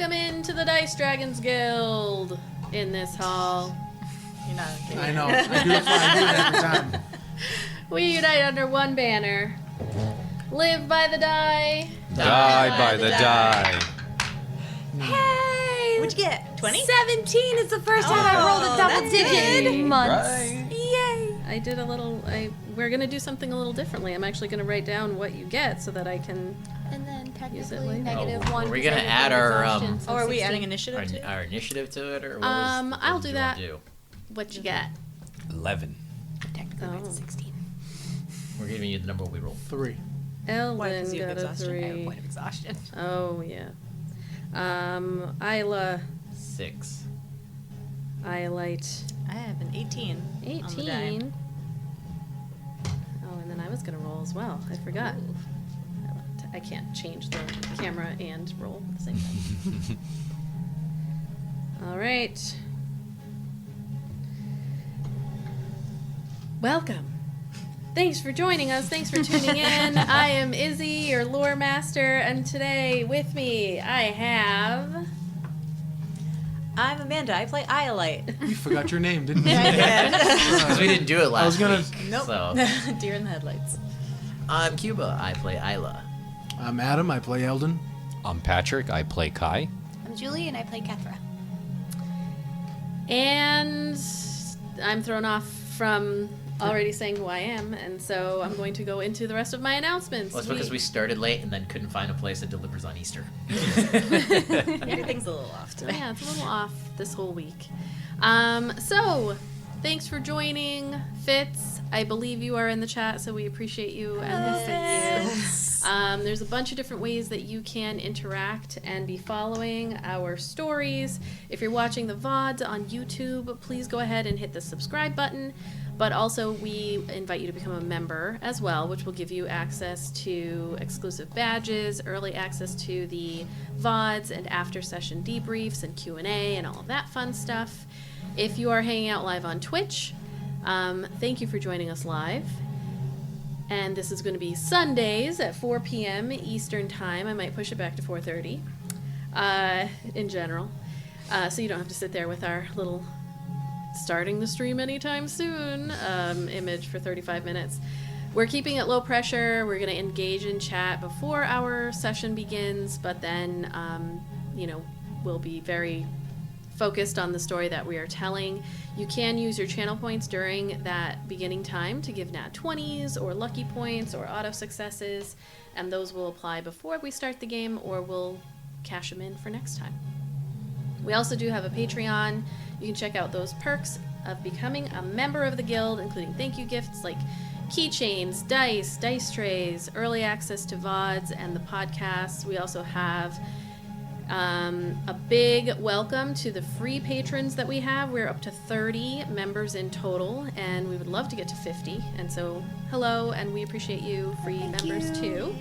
Welcome into the Dice Dragons Guild in this hall. You're not okay. I know. I do it every time. We unite under one banner. Live by the die. Die by the die. Hey! What'd you get? 20? 17 is the first time I rolled a double digit in months. Right. Yay! I did a little. We're gonna do something a little differently. I'm actually gonna write down what you get so that I can. And then Use it technically later. -1. Are we gonna add our Oh, are we adding initiative to it? our initiative to it, or what I'll what do you that. wanna do? What you got? 11. Technically, Oh. it's a 16. We're giving you the number we rolled. 3. Eldon Why, 'cause you have got a exhaustion? I have a 3. point of exhaustion. Oh yeah. Ayla, 6. Iolite, I have an 18. On the die. 18. Oh, and then I was gonna roll as well. I forgot. I can't change the camera and roll at the same time. All right. Welcome. Thanks for joining us. Thanks for tuning in. I am Izzi, your lore master, and today with me I have. I'm Amanda. I play Iolite. You forgot your name, didn't you? Because we didn't do it last was gonna- week. Nope. So Deer in the headlights. I'm Cuba. I play Ayla. I'm Adam. I play Eldon. I'm Patrick. I play Kai. I'm Julie, and I play Kethra. And I'm thrown off from already saying who I am, and so I'm going to go into the rest of my announcements. Well, it's because we started late and then couldn't find a place that delivers on Easter. Everything's a little off today. Yeah, it's a little off this whole week. So, thanks for joining, Fitz. I believe you are in the chat, so we appreciate you and miss you. There's a bunch of different ways that you can interact and be following our stories. If you're watching the VODs on YouTube, please go ahead and hit the subscribe button. But also, we invite you to become a member as well, which will give you access to exclusive badges, early access to the VODs and after-session debriefs and Q&A and all of that fun stuff. If you are hanging out live on Twitch, thank you for joining us live. And this is going to be Sundays at 4 p.m. Eastern Time. I might push it back to 4:30 in general. So you don't have to sit there with our little starting the stream anytime soon image for 35 minutes. We're keeping it low pressure. We're going to engage in chat before our session begins, but then, we'll be very focused on the story that we are telling. You can use your channel points during that beginning time to give nat 20s or lucky points or auto successes, and those will apply before we start the game, or we'll cash them in for next time. We also do have a Patreon. You can check out those perks of becoming a member of the guild, including thank you gifts like keychains, dice trays, early access to VODs and the podcasts. We also have a big welcome to the free patrons that we have. We're up to 30 members in total, and we would love to get to 50. And so, hello, and we appreciate you, free members too.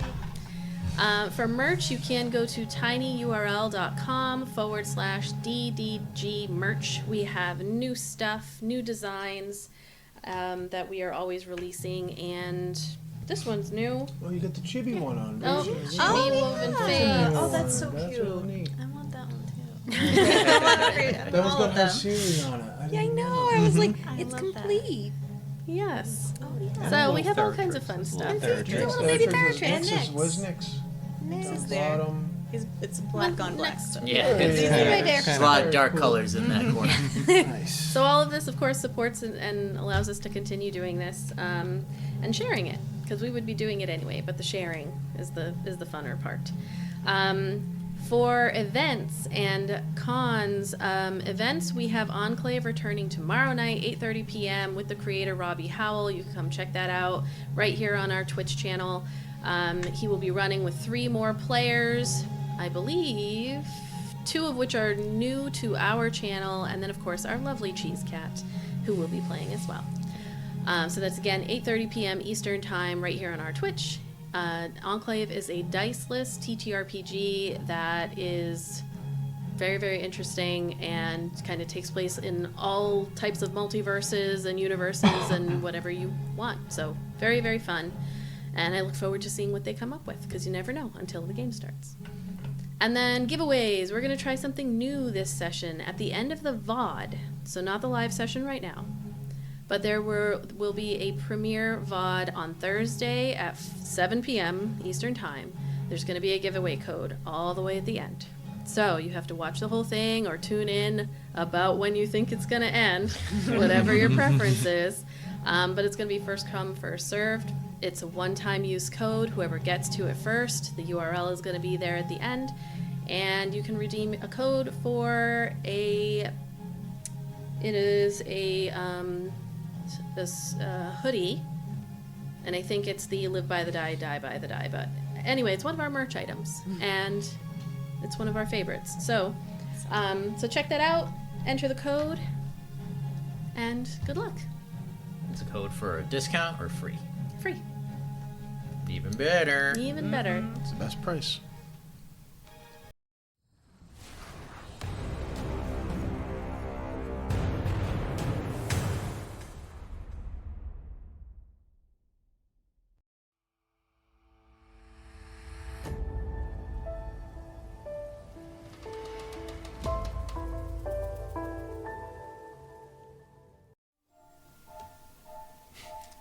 For merch, you can go to tinyurl.com/DDG merch. We have new stuff, new designs that we are always releasing, and this one's new. Oh, you got the chibi one on. Oh, Very chibi good. woven That's face. a new Oh, that's so one. That's cute. really neat. I want that one too. That one's got that series on it. Yeah, I didn't know. I was like, I it's love that. complete. Yes. Oh, yeah. So we have all kinds of fun stuff. It's a little baby Patrick. Nix was Nix. Nix Down is the there. bottom. It's black on black Next. stuff. Yeah, Hey, it's, He's yeah. right there. there's a lot of dark colors in that corner. Nice. So all of this, of course, supports and allows us to continue doing this and sharing it, because we would be doing it anyway. But the sharing is the funner part. For events and cons, events, we have Enclave returning tomorrow night, 8:30 p.m. with the creator Robbie Howell. You can come check that out right here on our Twitch channel. He will be running with 3 more players, I believe, 2 of which are new to our channel, and then of course our lovely Cheese Cat, who will be playing as well. So that's again 8:30 p.m. Eastern Time right here on our Twitch. Enclave is a diceless ttrpg that is very, very interesting and kind of takes place in all types of multiverses and universes and whatever you want. So very, very fun. And I look forward to seeing what they come up with, because you never know until the game starts. And then giveaways. We're going to try something new this session at the end of the VOD. So not the live session right now. But there will be a premiere VOD on Thursday at 7 p.m. Eastern Time. There's going to be a giveaway code all the way at the end. So you have to watch the whole thing or tune in about when you think it's going to end, whatever your preference is. But it's going to be first come, first served. It's a one-time use code. Whoever gets to it first, the URL is going to be there at the end. And you can redeem a code for a hoodie. And I think it's the Live by the Die, Die by the Die. But anyway, it's one of our merch items. And it's one of our favorites. So check that out. Enter the code. And good luck. It's a code for a discount or free? Free. Even better. Even better. It's the best price.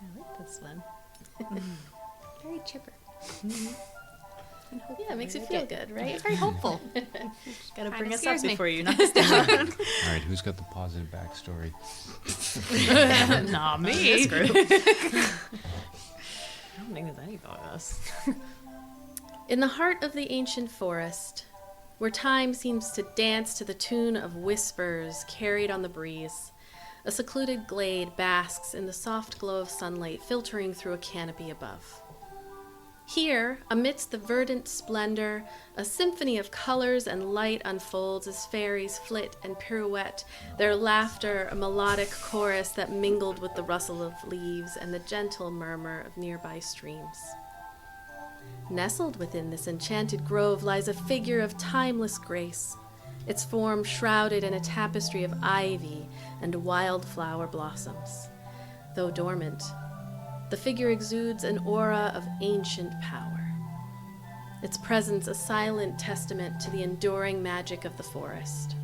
I like this one. Very chipper. Yeah, it makes you feel good, right? Very hopeful. Gotta Kinda bring us up scares me. before you knock us down. All right, who's got the positive backstory? Not me. I don't think there's any about us. In the heart of the ancient forest, where time seems to dance to the tune of whispers carried on the breeze, a secluded glade basks in the soft glow of sunlight filtering through a canopy above. Here, amidst the verdant splendor, a symphony of colors and light unfolds as fairies flit and pirouette, their laughter a melodic chorus that mingled with the rustle of leaves and the gentle murmur of nearby streams. Nestled within this enchanted grove lies a figure of timeless grace, its form shrouded in a tapestry of ivy and wildflower blossoms. Though dormant, the figure exudes an aura of ancient power, its presence a silent testament to the enduring magic of the forest.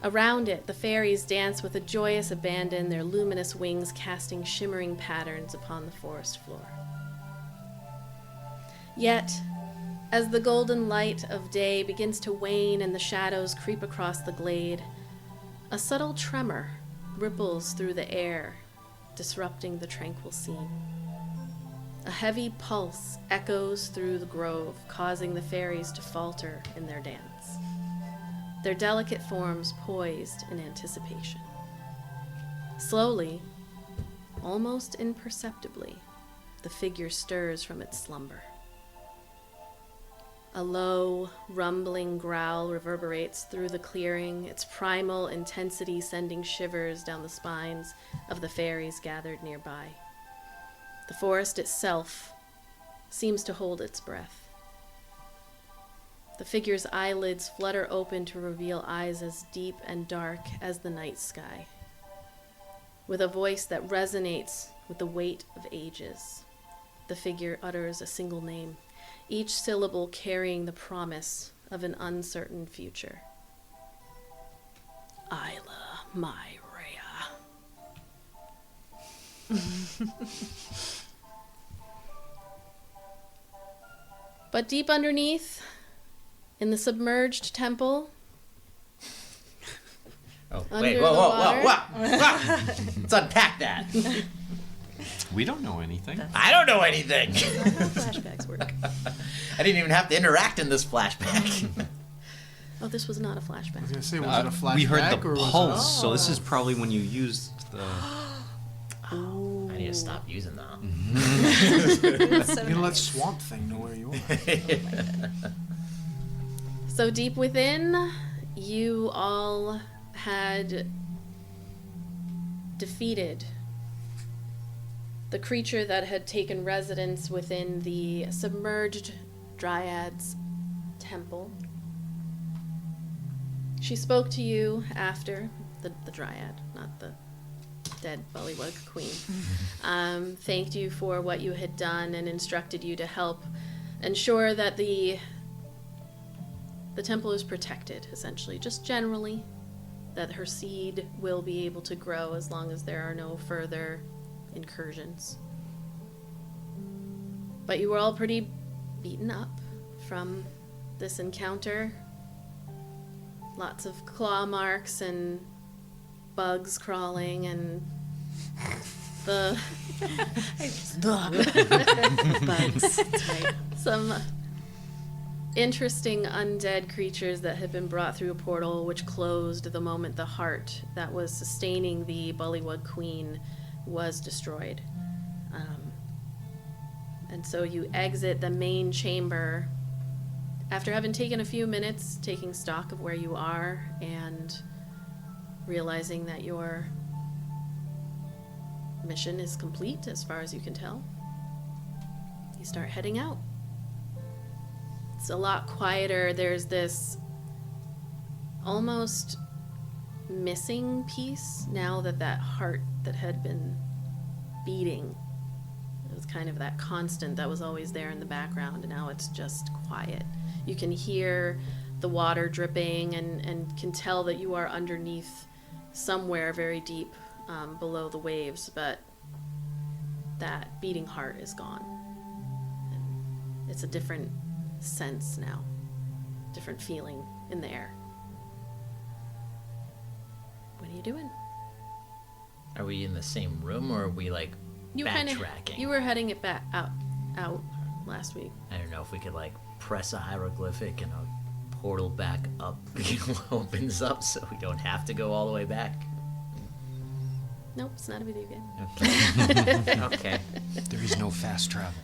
Around it, the fairies dance with a joyous abandon, their luminous wings casting shimmering patterns upon the forest floor. Yet, as the golden light of day begins to wane and the shadows creep across the glade, a subtle tremor ripples through the air, disrupting the tranquil scene. A heavy pulse echoes through the grove, causing the fairies to falter in their dance, their delicate forms poised in anticipation. Slowly, almost imperceptibly, the figure stirs from its slumber. A low, rumbling growl reverberates through the clearing, its primal intensity sending shivers down the spines of the fairies gathered nearby. The forest itself seems to hold its breath. The figure's eyelids flutter open to reveal eyes as deep and dark as the night sky. With a voice that resonates with the weight of ages, the figure utters a single name, each syllable carrying the promise of an uncertain future. Ayla, my Rhea. But deep underneath, in the submerged temple, Oh, Under wait, the whoa. water. Let's unpack that. We don't know anything. I don't know anything. That's how flashbacks work. I didn't even have to interact in this flashback. oh, this was not a I was flashback. gonna say, was it a flashback we heard or the was pulse, so this is probably when you used the. I need to stop using that. it? You're gonna let Swamp Thing know where you are. So deep within, you all had defeated the creature that had taken residence within the submerged Dryad's temple. She spoke to you after, the Dryad, not the dead Bullywug queen, thanked you for what you had done and instructed you to help ensure that the the temple is protected, essentially, just generally, that her seed will be able to grow as long as there are no further incursions. But you were all pretty beaten up from this encounter. Lots of claw marks and bugs crawling and the bugs. That's right. Some interesting undead creatures that had been brought through a portal which closed the moment the heart that was sustaining the Bullywug Queen was destroyed. And so you exit the main chamber after having taken a few minutes taking stock of where you are and realizing that your mission is complete as far as you can tell. You start heading out. It's a lot quieter. There's this almost missing piece now that that heart that had been beating, it was kind of that constant that was always there in the background, and now it's just quiet. You can hear the water dripping and can tell that you are underneath somewhere very deep below the waves, but that beating heart is gone. And it's a different sense now, different feeling in the air. What are you doing? Are we in the same room, or are we like backtracking? You were heading it back out last week. I don't know if we could like press a hieroglyphic and a portal back up opens up, so we don't have to go all the way back. Nope, it's not a video game. Okay. Okay. There is no fast travel.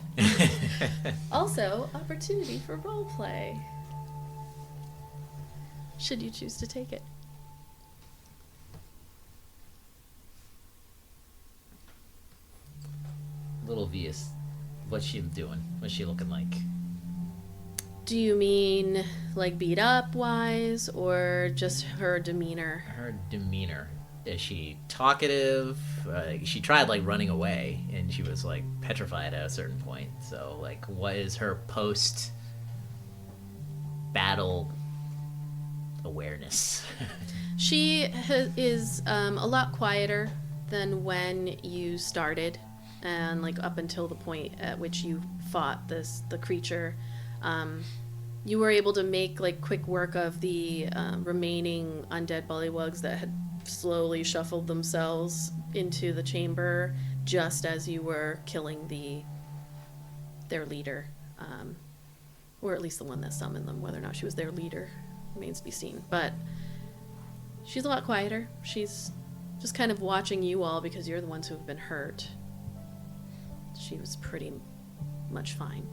Also, opportunity for roleplay. Should you choose to take it. Little V, what's she doing? What's she looking like? Do you mean like beat up wise, or just her demeanor? Her demeanor. Is she talkative? She tried like running away, and she was like petrified at a certain point. So like, what is her post battle awareness? She is a lot quieter than when you started, and like up until the point at which you fought the creature. You were able to make like quick work of the remaining undead bullywugs that had slowly shuffled themselves into the chamber just as you were killing their leader, or at least the one that summoned them. Whether or not she was their leader remains to be seen, but she's a lot quieter. She's just kind of watching you all because you're the ones who have been hurt. She was pretty much fine.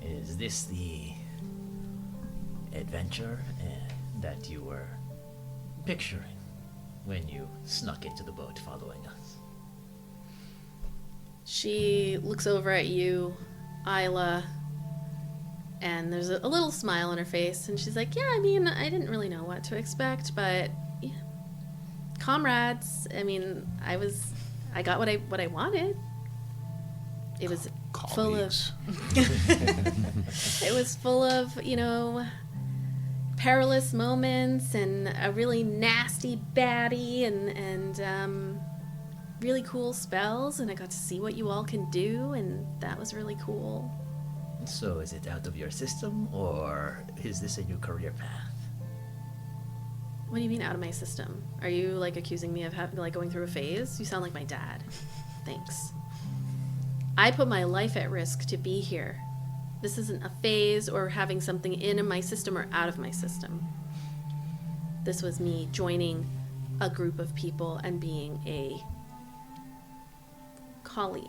Is this the adventure that you were picturing when you snuck into the boat following us? She looks over at you, Ayla, and there's a little smile on her face, and she's like, yeah, I mean, I didn't really know what to expect, but yeah, comrades, I mean, I got what I wanted. It was Colleagues. it was full of, you know, perilous moments and a really nasty baddie and really cool spells, and I got to see what you all can do, and that was really cool. So is it out of your system, or is this a new career path? What do you mean out of my system? Are you like accusing me of like going through a phase? You sound like my dad. Thanks. I put my life at risk to be here. This isn't a phase or having something in my system or out of my system. This was me joining a group of people and being a colleague.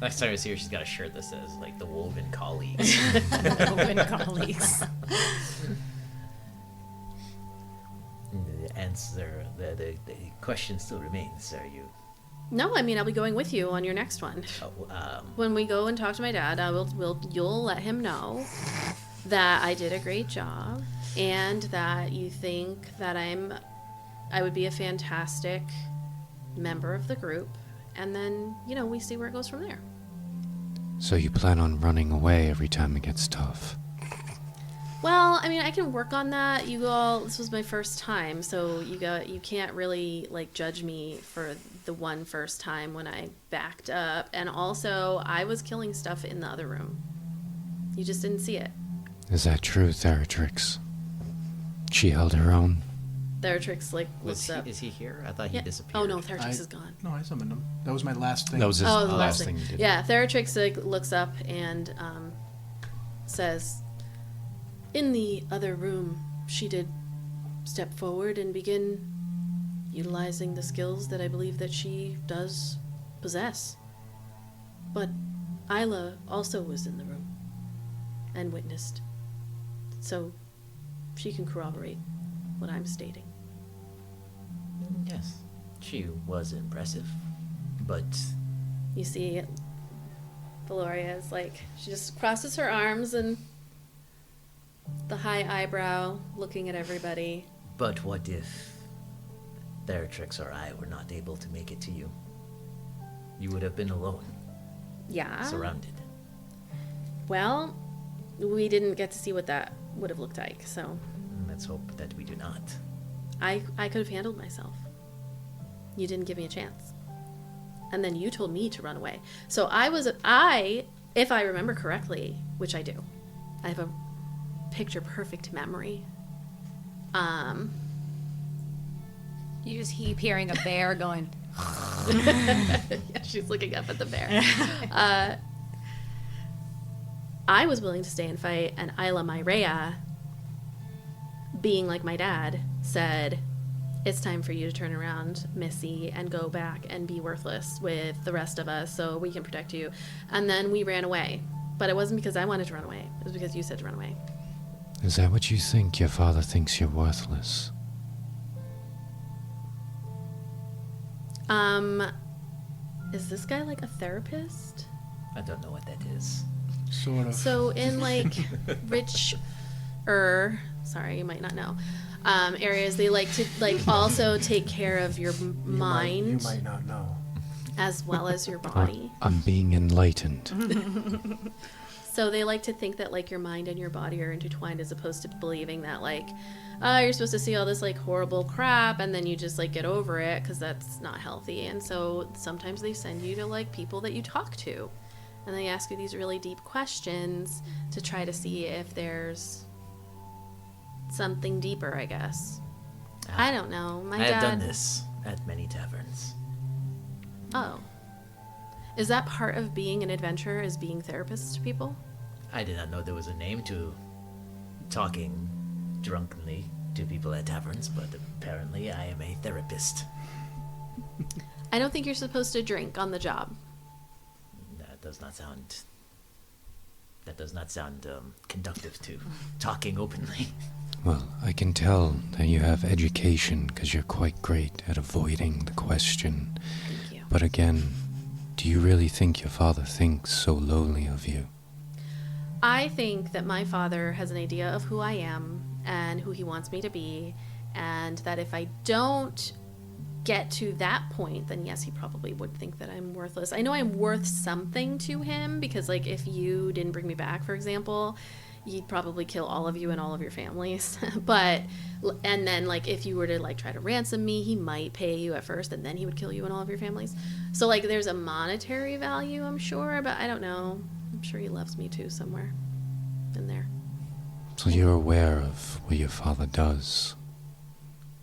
Next time I see her, she's got a shirt that says, like, the Woven Colleagues. Open colleagues. The answer, the question still remains. Are you... No, I mean, I'll be going with you on your next one. When we go and talk to my dad, you'll let him know that I did a great job and that you think that I would be a fantastic member of the group, and then, you know, we see where it goes from there. So you plan on running away every time it gets tough? Well, I mean, I can work on that. This was my first time, so you can't really like judge me for the one first time when I backed up. And also, I was killing stuff in the other room. You just didn't see it. Is that true, Theratrix? She held her own? Theratrix looks up. Is he here? I thought he disappeared. Oh no, Theratrix is gone. No, I summoned him. That was my last thing. That was his Oh, the last thing you did. Yeah, Theratrix looks up and says, "In the other room, she did step forward and begin utilizing the skills that I believe that she does possess. But Ayla also was in the room and witnessed, so she can corroborate what I'm stating." Yes, she was impressive, but You see, Veloria is she just crosses her arms and the high eyebrow looking at everybody. But what if Theratrix or I were not able to make it to you? You would have been alone, Yeah. surrounded. Well, we didn't get to see what that would have looked like, so Let's hope that we do not. I could have handled myself. You didn't give me a chance. And then you told me to run away. So if I remember correctly, which I do, I have a picture perfect memory. You just keep hearing a bear going. Yeah, she's looking up at the bear. I was willing to stay and fight, and Ayla Myrea, being like my dad, said, "It's time for you to turn around, Missy, and go back and be worthless with the rest of us so we can protect you." And then we ran away. But it wasn't because I wanted to run away. It was because you said to run away. Is that what you think? Your father thinks you're worthless? Is this guy like a therapist? I don't know what that is. Sort of. So in sorry, you might not know, areas, they like to also take care of your mind You might not know. as well as your body. I'm being enlightened. So they like to think that your mind and your body are intertwined, as opposed to believing that you're supposed to see all this horrible crap and then you just get over it, because that's not healthy. And so sometimes they send you to people that you talk to, and they ask you these really deep questions to try to see if there's something deeper, I guess. I don't know. I have done this at many taverns. Oh. Is that part of being an adventurer, is being therapists to people? I did not know there was a name to talking drunkenly to people at taverns, but apparently I am a therapist. I don't think you're supposed to drink on the job. That does not sound conductive to talking openly. Well, I can tell that you have education because you're quite great at avoiding the question. Thank you. But again, do you really think your father thinks so lowly of you? I think that my father has an idea of who I am and who he wants me to be, and that if I don't get to that point, then yes, he probably would think that I'm worthless. I know I'm worth something to him, because if you didn't bring me back, for example, he'd probably kill all of you and all of your families. And then if you were to try to ransom me, he might pay you at first, and then he would kill you and all of your families. So there's a monetary value, I'm sure, but I don't know. I'm sure he loves me too somewhere in there. So you're aware of what your father does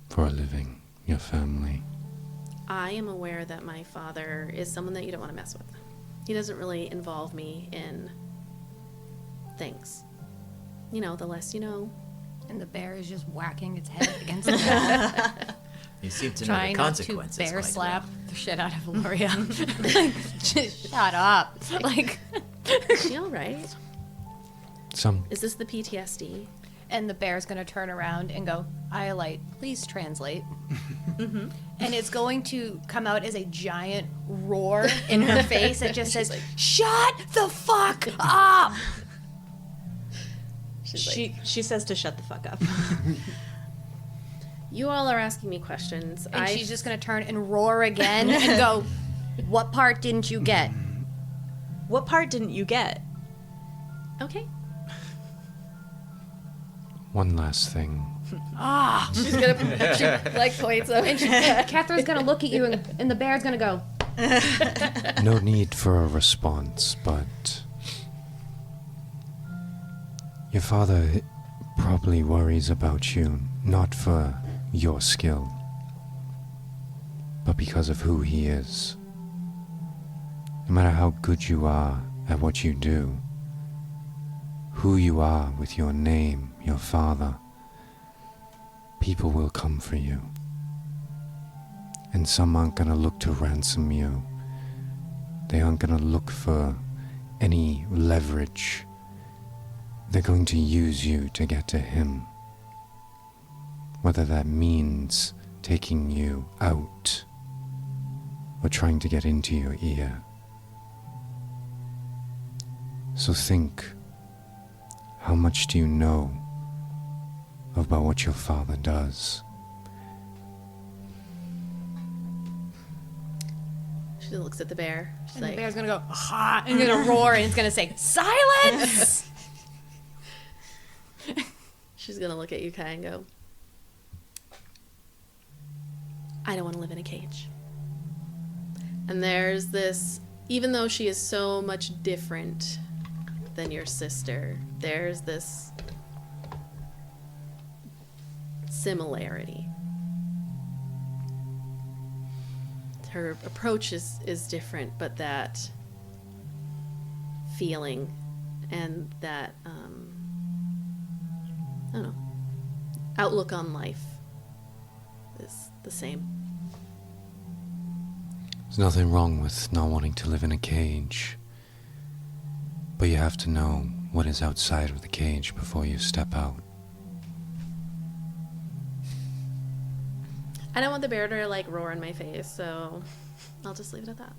for a living, your family? I am aware that my father is someone that you don't want to mess with. He doesn't really involve me in things. The less you know. And the bear is just whacking its head against the wall. You seem to know the Trying not to consequences. bear quite slap well. the shit out of Veloria. Just shut up. Is she all right? Is this the PTSD? And the bear's going to turn around and go, "Iolite, please translate." Mm-hmm. And it's going to come out as a giant roar in her face that just says, "Shut the fuck up!" She says to shut the fuck up. You all are asking me questions. And she's just going to turn and roar again and go, "What part didn't you get?" What part didn't you get? Okay. One last thing. She's gonna she like points up. And Kethra's gonna look at you, and the bear's gonna go. No need for a response, but your father probably worries about you, not for your skill, but because of who he is. No matter how good you are at what you do, who you are with your name, your father, people will come for you. And some aren't gonna look to ransom you. They aren't gonna look for any leverage. They're going to use you to get to him. Whether that means taking you out or trying to get into your ear. So think, how much do you know about what your father does? She looks at the bear. She's And like, the bear's gonna go, ha, and gonna roar, and it's gonna say, silence! she's gonna look at you, Kai, and go, I don't want to live in a cage. And there's this, even though she is so much different than your sister, there's this similarity. Her approach is different, but that feeling and that, I don't know, outlook on life is the same. There's nothing wrong with not wanting to live in a cage, but you have to know what is outside of the cage before you step out. I don't want the bear to like roar in my face, so I'll just leave it at that.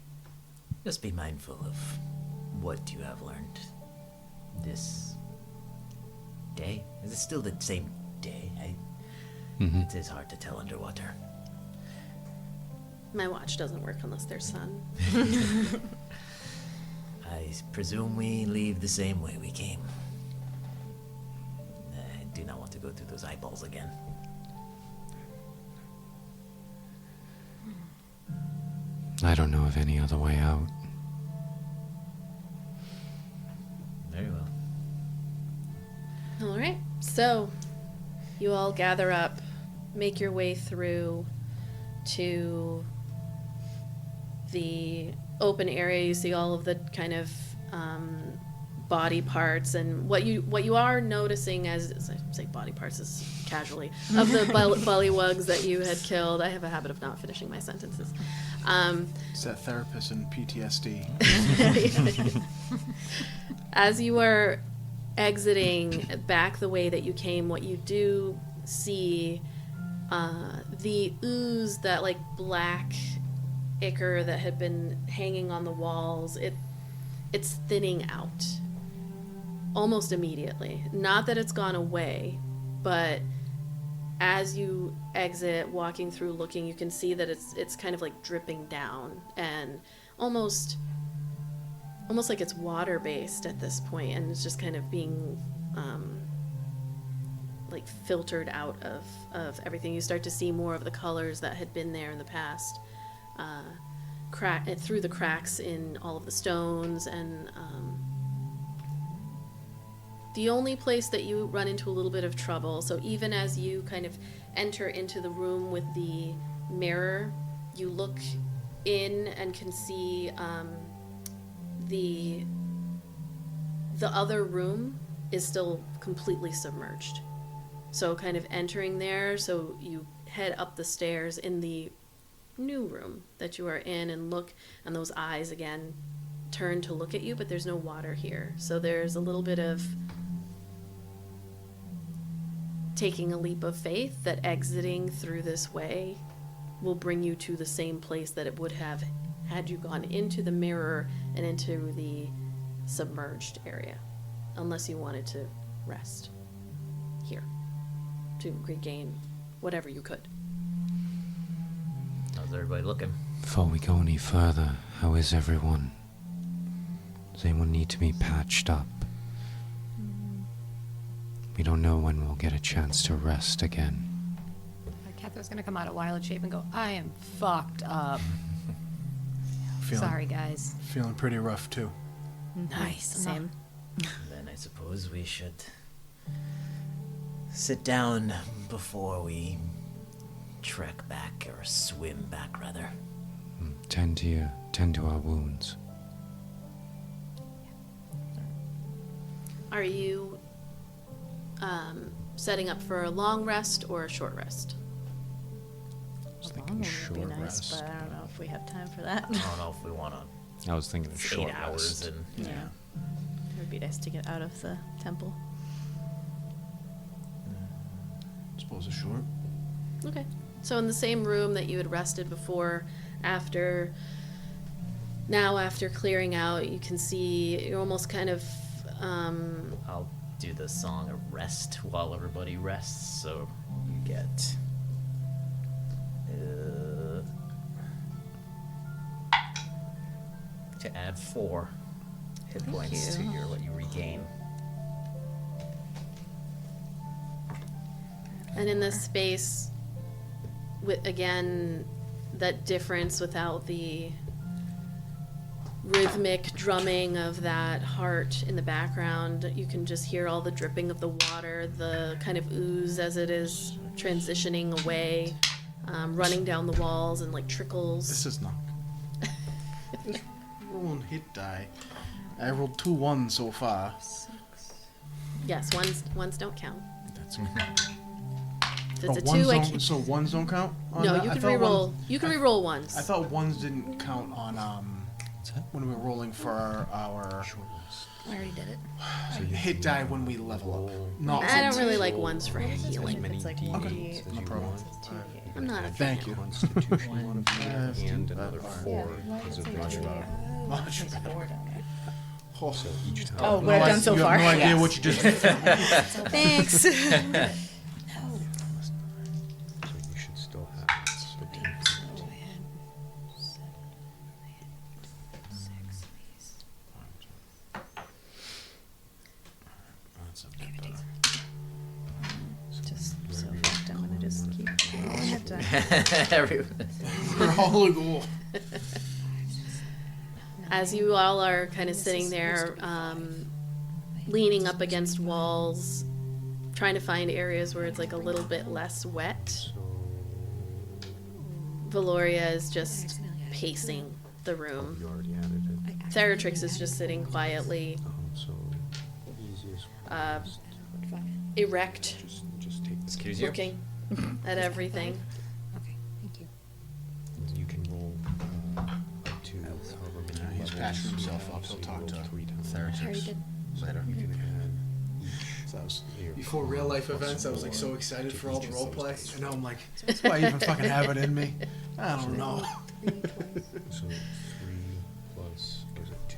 Just be mindful of what you have learned this day. Is it still the same day? It is hard to tell underwater. My watch doesn't work unless there's sun. I presume we leave the same way we came. I do not want to go through those eyeballs again. I don't know of any other way out. Very well. All right, so you all gather up, make your way through to the open area. You see all of the kind of body parts, and what you are noticing as I say body parts is casually of the bullywugs that you had killed. I have a habit of not finishing my sentences. It's that therapist and PTSD. As you are exiting back the way that you came, what you do see the ooze, that like black ichor that had been hanging on the walls, it's thinning out almost immediately. Not that it's gone away, but as you exit, walking through, looking, you can see that it's kind of like dripping down, and almost like it's water based at this point, and it's just kind of being like filtered out of everything. You start to see more of the colors that had been there in the past, through the cracks in all of the stones, and the only place that you run into a little bit of trouble, so even as you kind of enter into the room with the mirror, you look in and can see the other room is still completely submerged. So kind of entering there, so you head up the stairs in the new room that you are in, and look, and those eyes again turn to look at you, but there's no water here. So there's a little bit of taking a leap of faith that exiting through this way will bring you to the same place that it would have had you gone into the mirror and into the submerged area, unless you wanted to rest here to regain whatever you could. How's everybody looking? Before we go any further, how is everyone? They will need to be patched up. We don't know when we'll get a chance to rest again. Kethra's gonna come out of wild shape and go, I am fucked up. Sorry, guys. Feeling pretty rough too. Nice. Same. Then I suppose we should sit down before we trek back, or swim back, rather. Tend to our wounds. Are you setting up for a long rest or a short rest? A long one would be nice, but I don't know if we have time for that. I don't know if we want to. I was thinking of 8 hours and Yeah. It would be nice to get out of the temple. Suppose it's short. Okay. So in the same room that you had rested before, after clearing out, you can see you're almost kind of I'll do the song of rest while everybody rests, so you get to add 4 hit points to your what you regain. and in this space with again that difference without the rhythmic drumming of that heart in the background. You can just hear all the dripping of the water, the kind of ooze as it is transitioning away, running down the walls and like trickles. This is not. Just rolling hit die. I rolled 2 1s so far. Yes, ones don't count. That's If it's a ones 2, I don't, can't. so 1s don't count? On No, that? you I can thought re-roll. ones- You can re-roll ones. I thought 1s didn't count on when we were rolling for our I already did it. hit die when we level up. Not I don't for- really like ones for healing. It's like Okay. 1d8. No problem. I'm not a fan. Thank you. Constitution and another 4 because of Much better. Oh, So each time. Oh, what I've done so you far? have no idea Yes. what you just did. Thanks. So you should still have 13, 15. That's a bit better. Just so fucked. I'm gonna just keep rolling it down. We're all a goal. As you all are kind of sitting there, leaning up against walls, trying to find areas where it's like a little bit less wet, Veloria is just pacing the room. You already added it. Theratrix is just sitting quietly, So easiest uh, erect, just take this. Excuse you? looking at everything. Okay, thank you. You can roll up to however many He's levels patching you himself have, up. so He'll you talk roll to 3 times. I already Theratrix did. later. You can add So that was your before real life plus events. I was like 4 so excited to for all the each of role those play, dice. and now I'm like, that's why I even fucking have it in me. I don't know. So 3 plus, was it 2?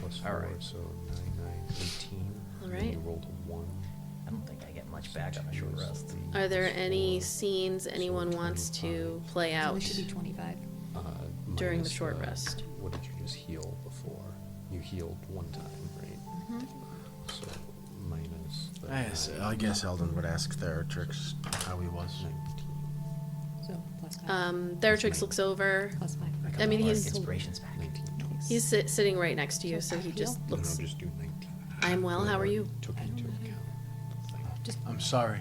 Plus 4, Alright. so 9, 18. All And right. you rolled a 1. I don't think I get much back on a short rest. Are there any scenes anyone wants to play So out it should be 25. during the Minus, short rest? What did you just heal before? You healed 1 time, right? So minus the I guess Eldon would ask Theratrix how he was. 19. So plus 5. Theratrix looks over. Plus 5. I mean, he's Inspiration's back. 19, 20. he's sitting right next to you, so he just No, looks. just do 19. I'm well. How are you? Took into account the thing. Just I'm sorry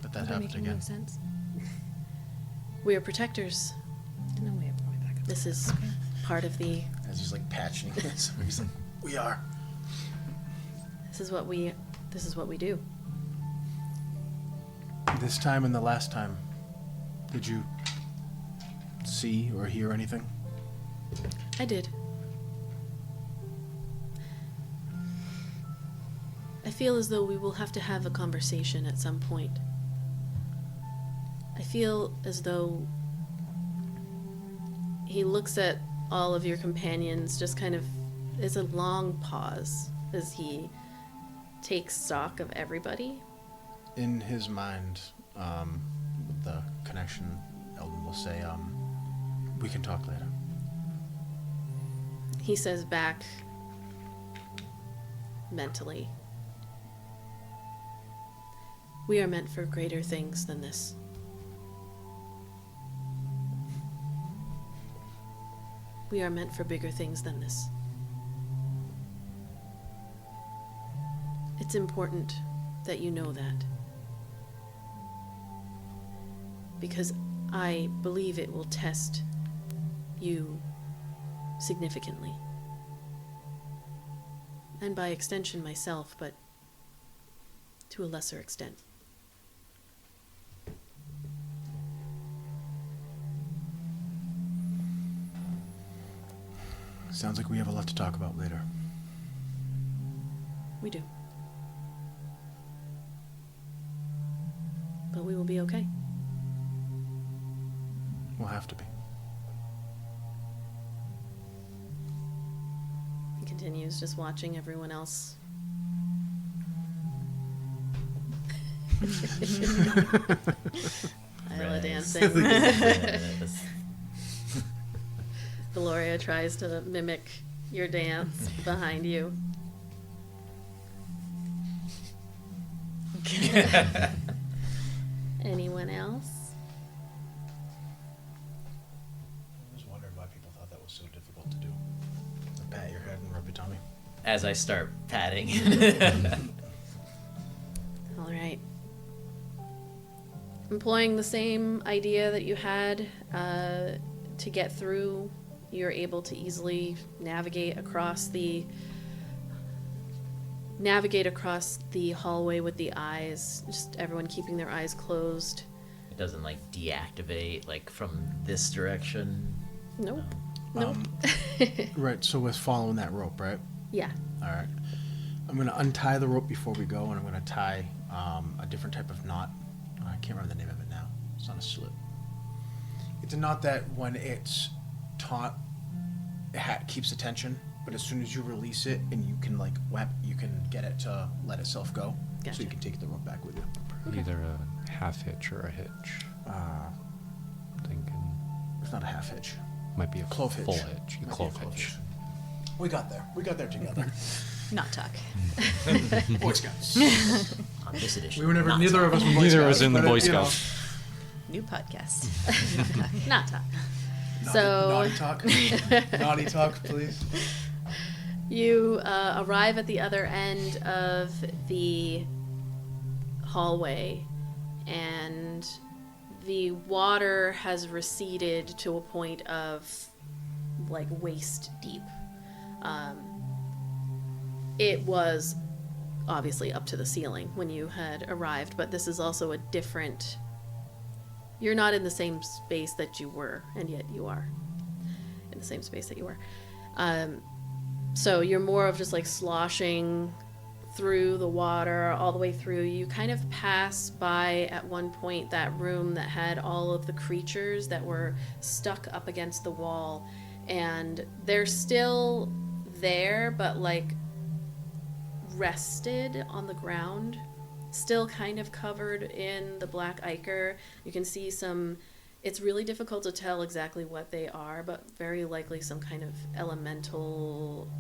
that happened making again. no sense. We are protectors. No way, I'm going back up. This is part of the. As he's like patching it, he's like, "We are." This is what we. This is what we do. This time and the last time, did you see or hear anything? I did. I feel as though we will have to have a conversation at some point. I feel as though he looks at all of your companions, just kind of, there's a long pause as he takes stock of everybody. In his mind, the connection, Eldon will say, "We can talk later." he says back mentally, "We are meant for greater things than this. We are meant for bigger things than this. It's important that you know that. Because I believe it will test you significantly. And by extension myself, but to a lesser extent." Sounds like we have a lot to talk about later. We do. But we will be okay. We'll have to be. He continues, just watching everyone else. Ayla dancing. Veloria tries to mimic your dance behind you. Anyone else? I was wondering why people thought that was so difficult to do. Pat your head and rub your tummy. As I start patting. All right. Employing the same idea that you had to get through, you're able to easily navigate across the hallway with the eyes, just everyone keeping their eyes closed. It doesn't like deactivate like from this direction. Nope. Nope. Right, so we're following that rope, right? Yeah. All right. I'm going to untie the rope before we go, and I'm going to tie a different type of knot. I can't remember the name of it now. It's not a slip. It's a knot that when it's taut, it keeps the tension, but as soon as you release it and you can like you can get it to let itself go. Gotcha. So you can take the rope back with you. Either a half hitch or a hitch. Thinking It's not a half hitch. might be a Clove hitch. full hitch. Might be a Clove clove hitch. We got there. We got there together. Not talk. Boy Scouts. On this edition. We were never. not Neither of us were Boy Neither Scouts. was in the but Boy you know, Scouts. New podcast. Not talk. Naughty talk. Naughty talk, please. You arrive at the other end of the hallway, and the water has receded to a point of like waist deep. It was obviously up to the ceiling when you had arrived, but this is also a different... You're not in the same space that you were, and yet you are in the same space that you were. So you're more of just like sloshing through the water all the way through. You kind of pass by at one point that room that had all of the creatures that were stuck up against the wall, and they're still there, but like rested on the ground, still kind of covered in the black ichor. You can see some... It's really difficult to tell exactly what they are, but very likely some kind of elemental,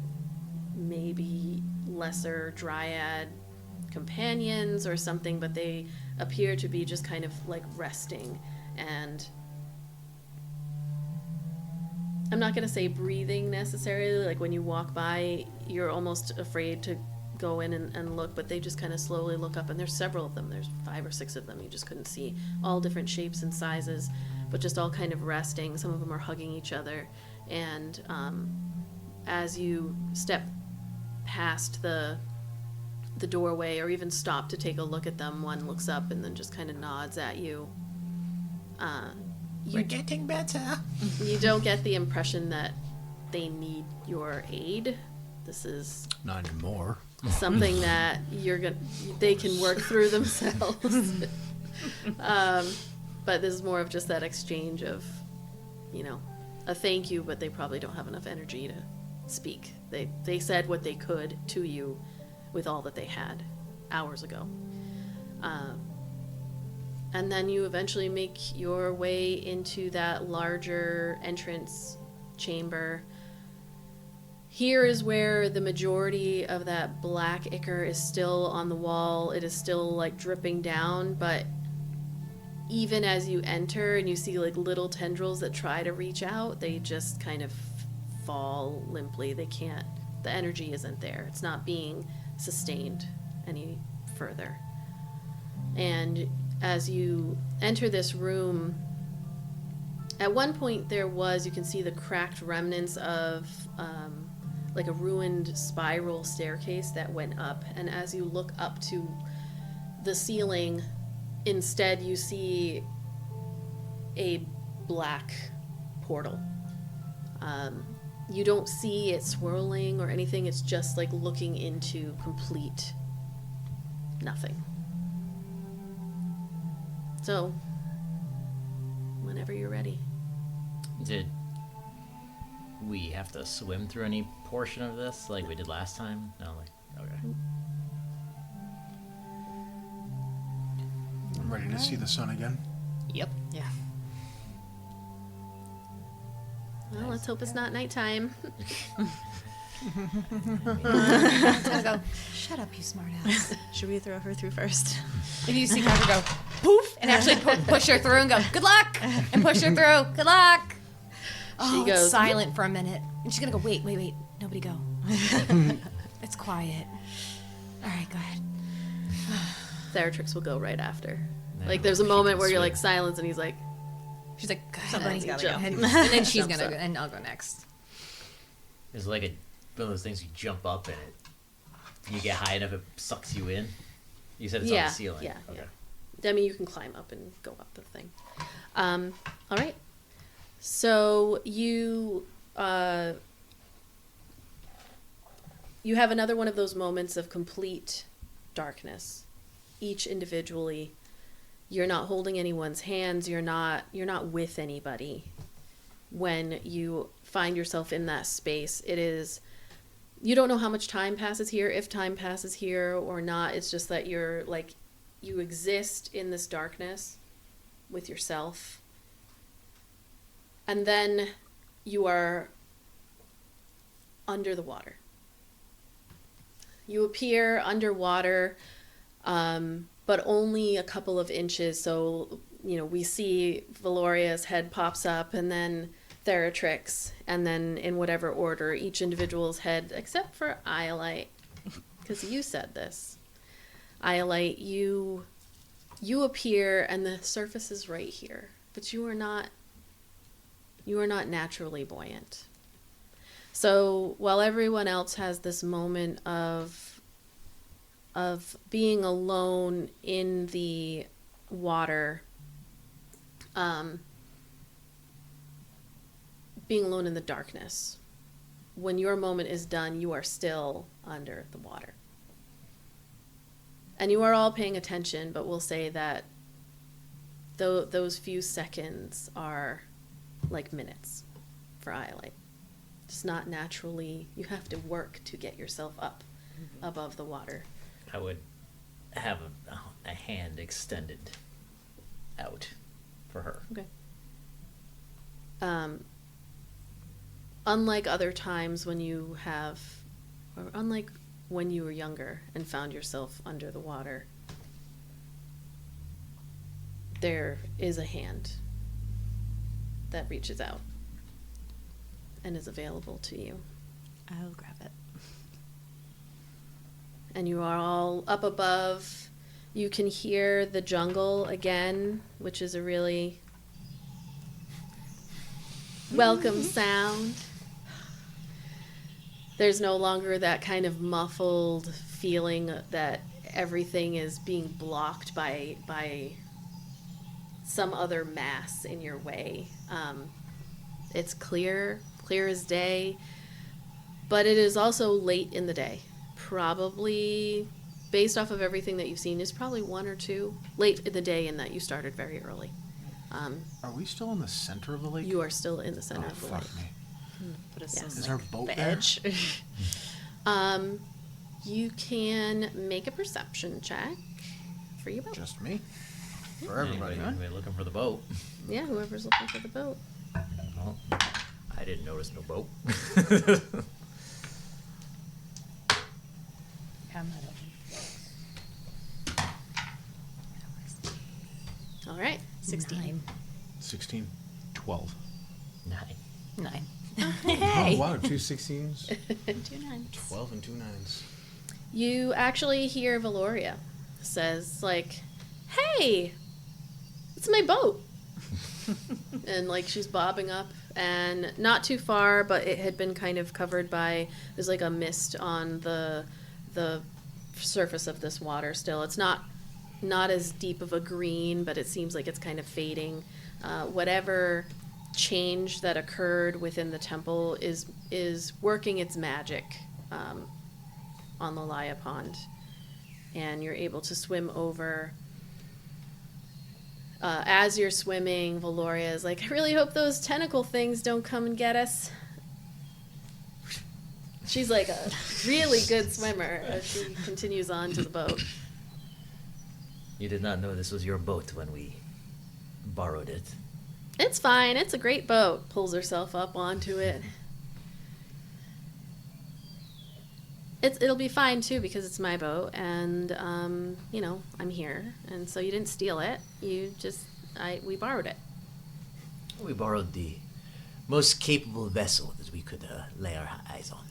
maybe lesser dryad companions or something, but they appear to be just kind of like resting. And I'm not going to say breathing necessarily, like when you walk by, you're almost afraid to go in and look, but they just kind of slowly look up, and there's several of them. There's 5 or 6 of them. You just couldn't see, all different shapes and sizes, but just all kind of resting. Some of them are hugging each other, and as you step past the doorway, or even stop to take a look at them, one looks up and then just kind of nods at you. We're getting better. You don't get the impression that they need your aid. This is Not anymore. something that they can work through themselves. But this is more of just that exchange of, a thank you, but they probably don't have enough energy to speak. They said what they could to you with all that they had hours ago. And then you eventually make your way into that larger entrance chamber. Here is where the majority of that black ichor is still on the wall. It is still like dripping down, but even as you enter and you see like little tendrils that try to reach out, they just kind of fall limply. They can't, the energy isn't there. It's not being sustained any further. And as you enter this room, at one point there was, you can see the cracked remnants of like a ruined spiral staircase that went up. And as you look up to the ceiling, instead you see a black portal. You don't see it swirling or anything. It's just like looking into complete nothing. So, whenever you're ready. Did we have to swim through any portion of this like we did last time? No, like, okay. I'm ready to see the sun again. Yep. Yeah. Well, let's hope it's not nighttime. I'll go, shut up, you smartass. Should we throw her through first? And you see Kethra go, poof, and actually push her through and go, good luck, and push her through, good luck. Oh, goes, it's silent for a minute. And she's going to go, wait, nobody go. It's quiet. All right, go ahead. Theratrix will go right after. Yeah, Like, there's a she moment can where you're swim. like silence, and he's like, She's like, go ahead. Somebody's and gotta jump. go. And then she's Jumps going to up. go, and I'll go next. It's like one of those things you jump up and you get high enough it sucks you in. You said it's on yeah, the ceiling. yeah, Okay. yeah. I mean, you can climb up and go up the thing. All right. So you have another one of those moments of complete darkness, each individually. You're not holding anyone's hands. You're not with anybody. When you find yourself in that space, it is, you don't know how much time passes here, if time passes here or not. It's just that you're like, you exist in this darkness with yourself. And then you are under the water. You appear underwater, but only a couple of inches. So, we see Veloria's head pops up, and then Theratrix, and then in whatever order, each individual's head, except for Iolite, because you said this. Iolite, you appear, and the surface is right here, but you are not naturally buoyant. So while everyone else has this moment of being alone in the water, being alone in the darkness, when your moment is done, you are still under the water. And you are all paying attention, but we'll say that those few seconds are like minutes for Iolite. It's not naturally, you have to work to get yourself up above the water. I would have a hand extended out for her. Okay. Unlike other times when you have, or unlike when you were younger and found yourself under the water, there is a hand that reaches out and is available to you. I'll grab it. And you are all up above. You can hear the jungle again, which is a really welcome sound. There's no longer that kind of muffled feeling that everything is being blocked by some other mass in your way. It's clear as day, but it is also late in the day. Probably, based off of everything that you've seen, is probably 1 or 2 late in the day in that you started very early. Are we still in the center of the lake? You are still in the center Oh, of the fuck lake. me. Put us Yes. on Is there a like, boat the there? edge. You can make a perception check for your boat. Just me? For everybody, huh? Anybody looking for the boat? Yeah, whoever's looking for the boat. Well, I didn't notice no boat. have that open. All right. 16. 16. 12. 9. 9. Oh, wow. 2 16s. 2 9s. 12 and 2 9s. You actually hear Veloria says, like, hey, it's my boat. And, like, she's bobbing up, and not too far, but it had been kind of covered by, there's, like, a mist on the surface of this water still. It's not as deep of a green, but it seems like it's kind of fading. Whatever change that occurred within the temple is working its magic on the Laya Pond, and you're able to swim over. As you're swimming, Veloria is like, I really hope those tentacle things don't come and get us. She's like a really good swimmer as she continues on to the boat. You did not know this was your boat when we borrowed it. It's fine. It's a great boat. Pulls herself up onto it. It'll be fine too because it's my boat, and you know, I'm here, and so you didn't steal it. We borrowed it. We borrowed the most capable vessel that we could lay our eyes on.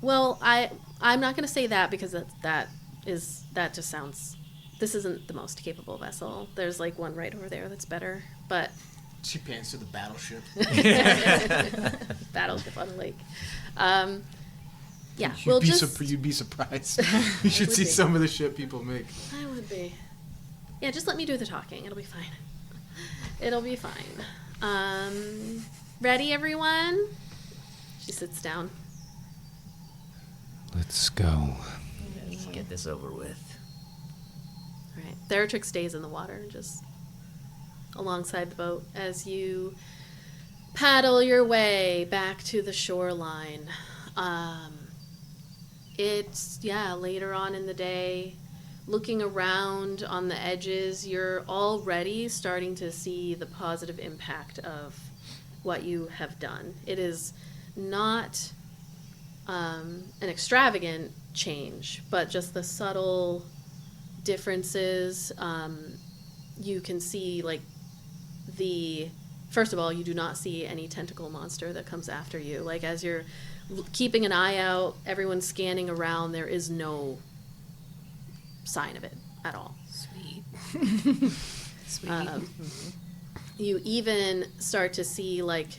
Well, I'm not going to say that because that just sounds. This isn't the most capable vessel. There's like one right over there that's better, but. She pans to the battleship. Battleship on the lake. Yeah, You'd be surprised. You should see be. some of the shit people make. I would be. Yeah, just let me do the talking. It'll be fine. It'll be fine. Ready, everyone? She sits down. Let's go. Let's get this over with. All right. Theratrix stays in the water, just alongside the boat as you paddle your way back to the shoreline. It's, later on in the day, looking around on the edges, you're already starting to see the positive impact of what you have done. It is not an extravagant change, but just the subtle differences. You can see, like, first of all, you do not see any tentacle monster that comes after you. Like, as you're keeping an eye out, everyone's scanning around, there is no sign of it at all. Sweet. You even start to see, like,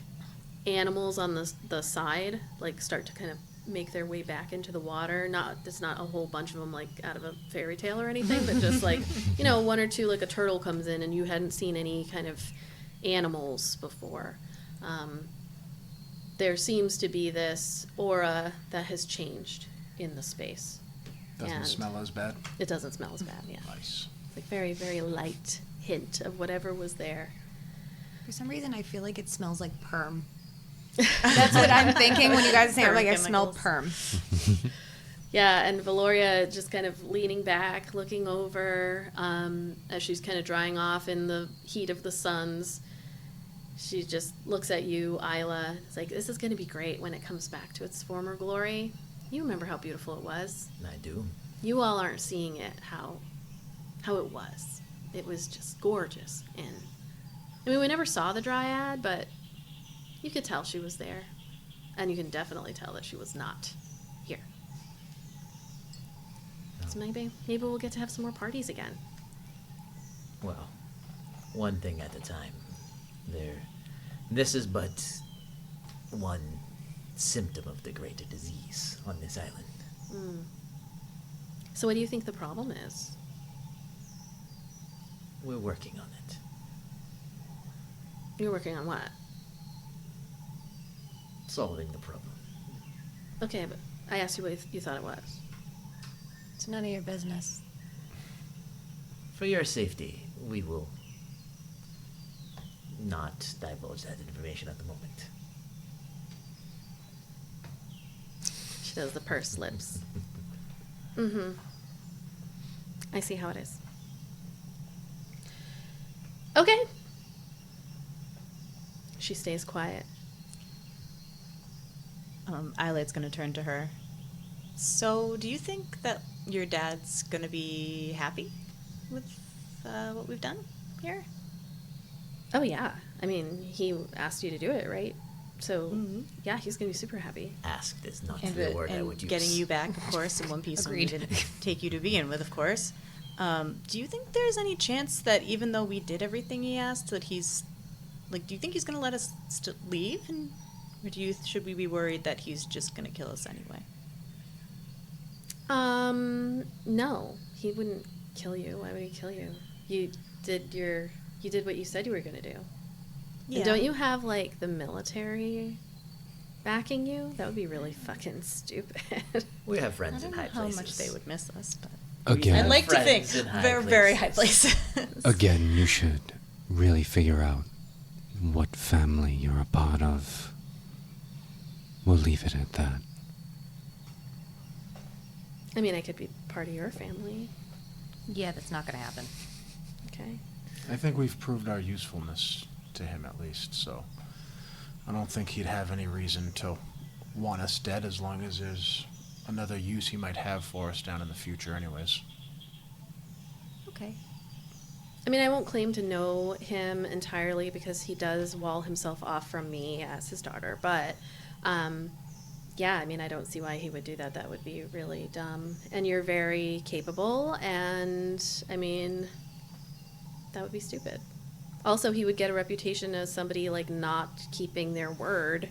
animals on the side, like, start to kind of make their way back into the water. It's not a whole bunch of them, like, out of a fairy tale or anything, but just, like, you know, one or two, like, a turtle comes in and you hadn't seen any kind of animals before. There seems to be this aura that has changed in the space. Doesn't And smell as bad. It doesn't smell as bad, yeah. Nice. It's like very, very light hint of whatever was there. For some reason, I feel like it smells like perm. That's what I'm thinking when you guys say, Perm like, I smell chemicals. perm. Yeah, and Veloria just kind of leaning back, looking over, as she's kind of drying off in the heat of the suns. She just looks at you, Ayla. It's like, this is going to be great when it comes back to its former glory. You remember how beautiful it was. I do. You all aren't seeing it how it was. It was just gorgeous. And I mean, we never saw the dryad, but you could tell she was there. And you can definitely tell that she was not here. So maybe we'll get to have some more parties again. Well, one thing at a time. This is but one symptom of the greater disease on this island. So what do you think the problem is? We're working on it. You're working on what? Solving the problem. Okay, but I asked you what you thought it was. It's none of your business. For your safety, we will not divulge that information at the moment. She does the pursed lips. Mm-hmm. I see how it is. Okay. She stays quiet. Iolite's gonna turn to her. So, do you think that your dad's gonna be happy with what we've done here? Oh, yeah. I mean, he asked you to do it, right? So, yeah, he's going to be super happy. Asked is not And, the word I and would use. getting you back, of course, in one piece when we Agreed. didn't take you to begin with, of course. Do you think there's any chance that even though we did everything he asked, that he's like, do you think he's gonna let us leave, or should we be worried that he's just gonna kill us anyway? No, he wouldn't kill you. Why would he kill you? You did what you said you were going to do. Yeah. And don't you have, like, the military backing you? That would be really fucking stupid. We have I friends don't in know high how places. much they would miss us, but Again, I'd like to think Friends in high they're very high places. places. again, you should really figure out what family you're a part of. We'll leave it at that. I mean, I could be part of your family. Yeah, that's not going to happen. Okay. I think we've proved our usefulness to him at least, so I don't think he'd have any reason to want us dead as long as there's another use he might have for us down in the future anyways. Okay. I mean, I won't claim to know him entirely because he does wall himself off from me as his daughter. But, yeah, I mean, I don't see why he would do that. That would be really dumb. And you're very capable, and, I mean, that would be stupid. Also, he would get a reputation as somebody, like, not keeping their word.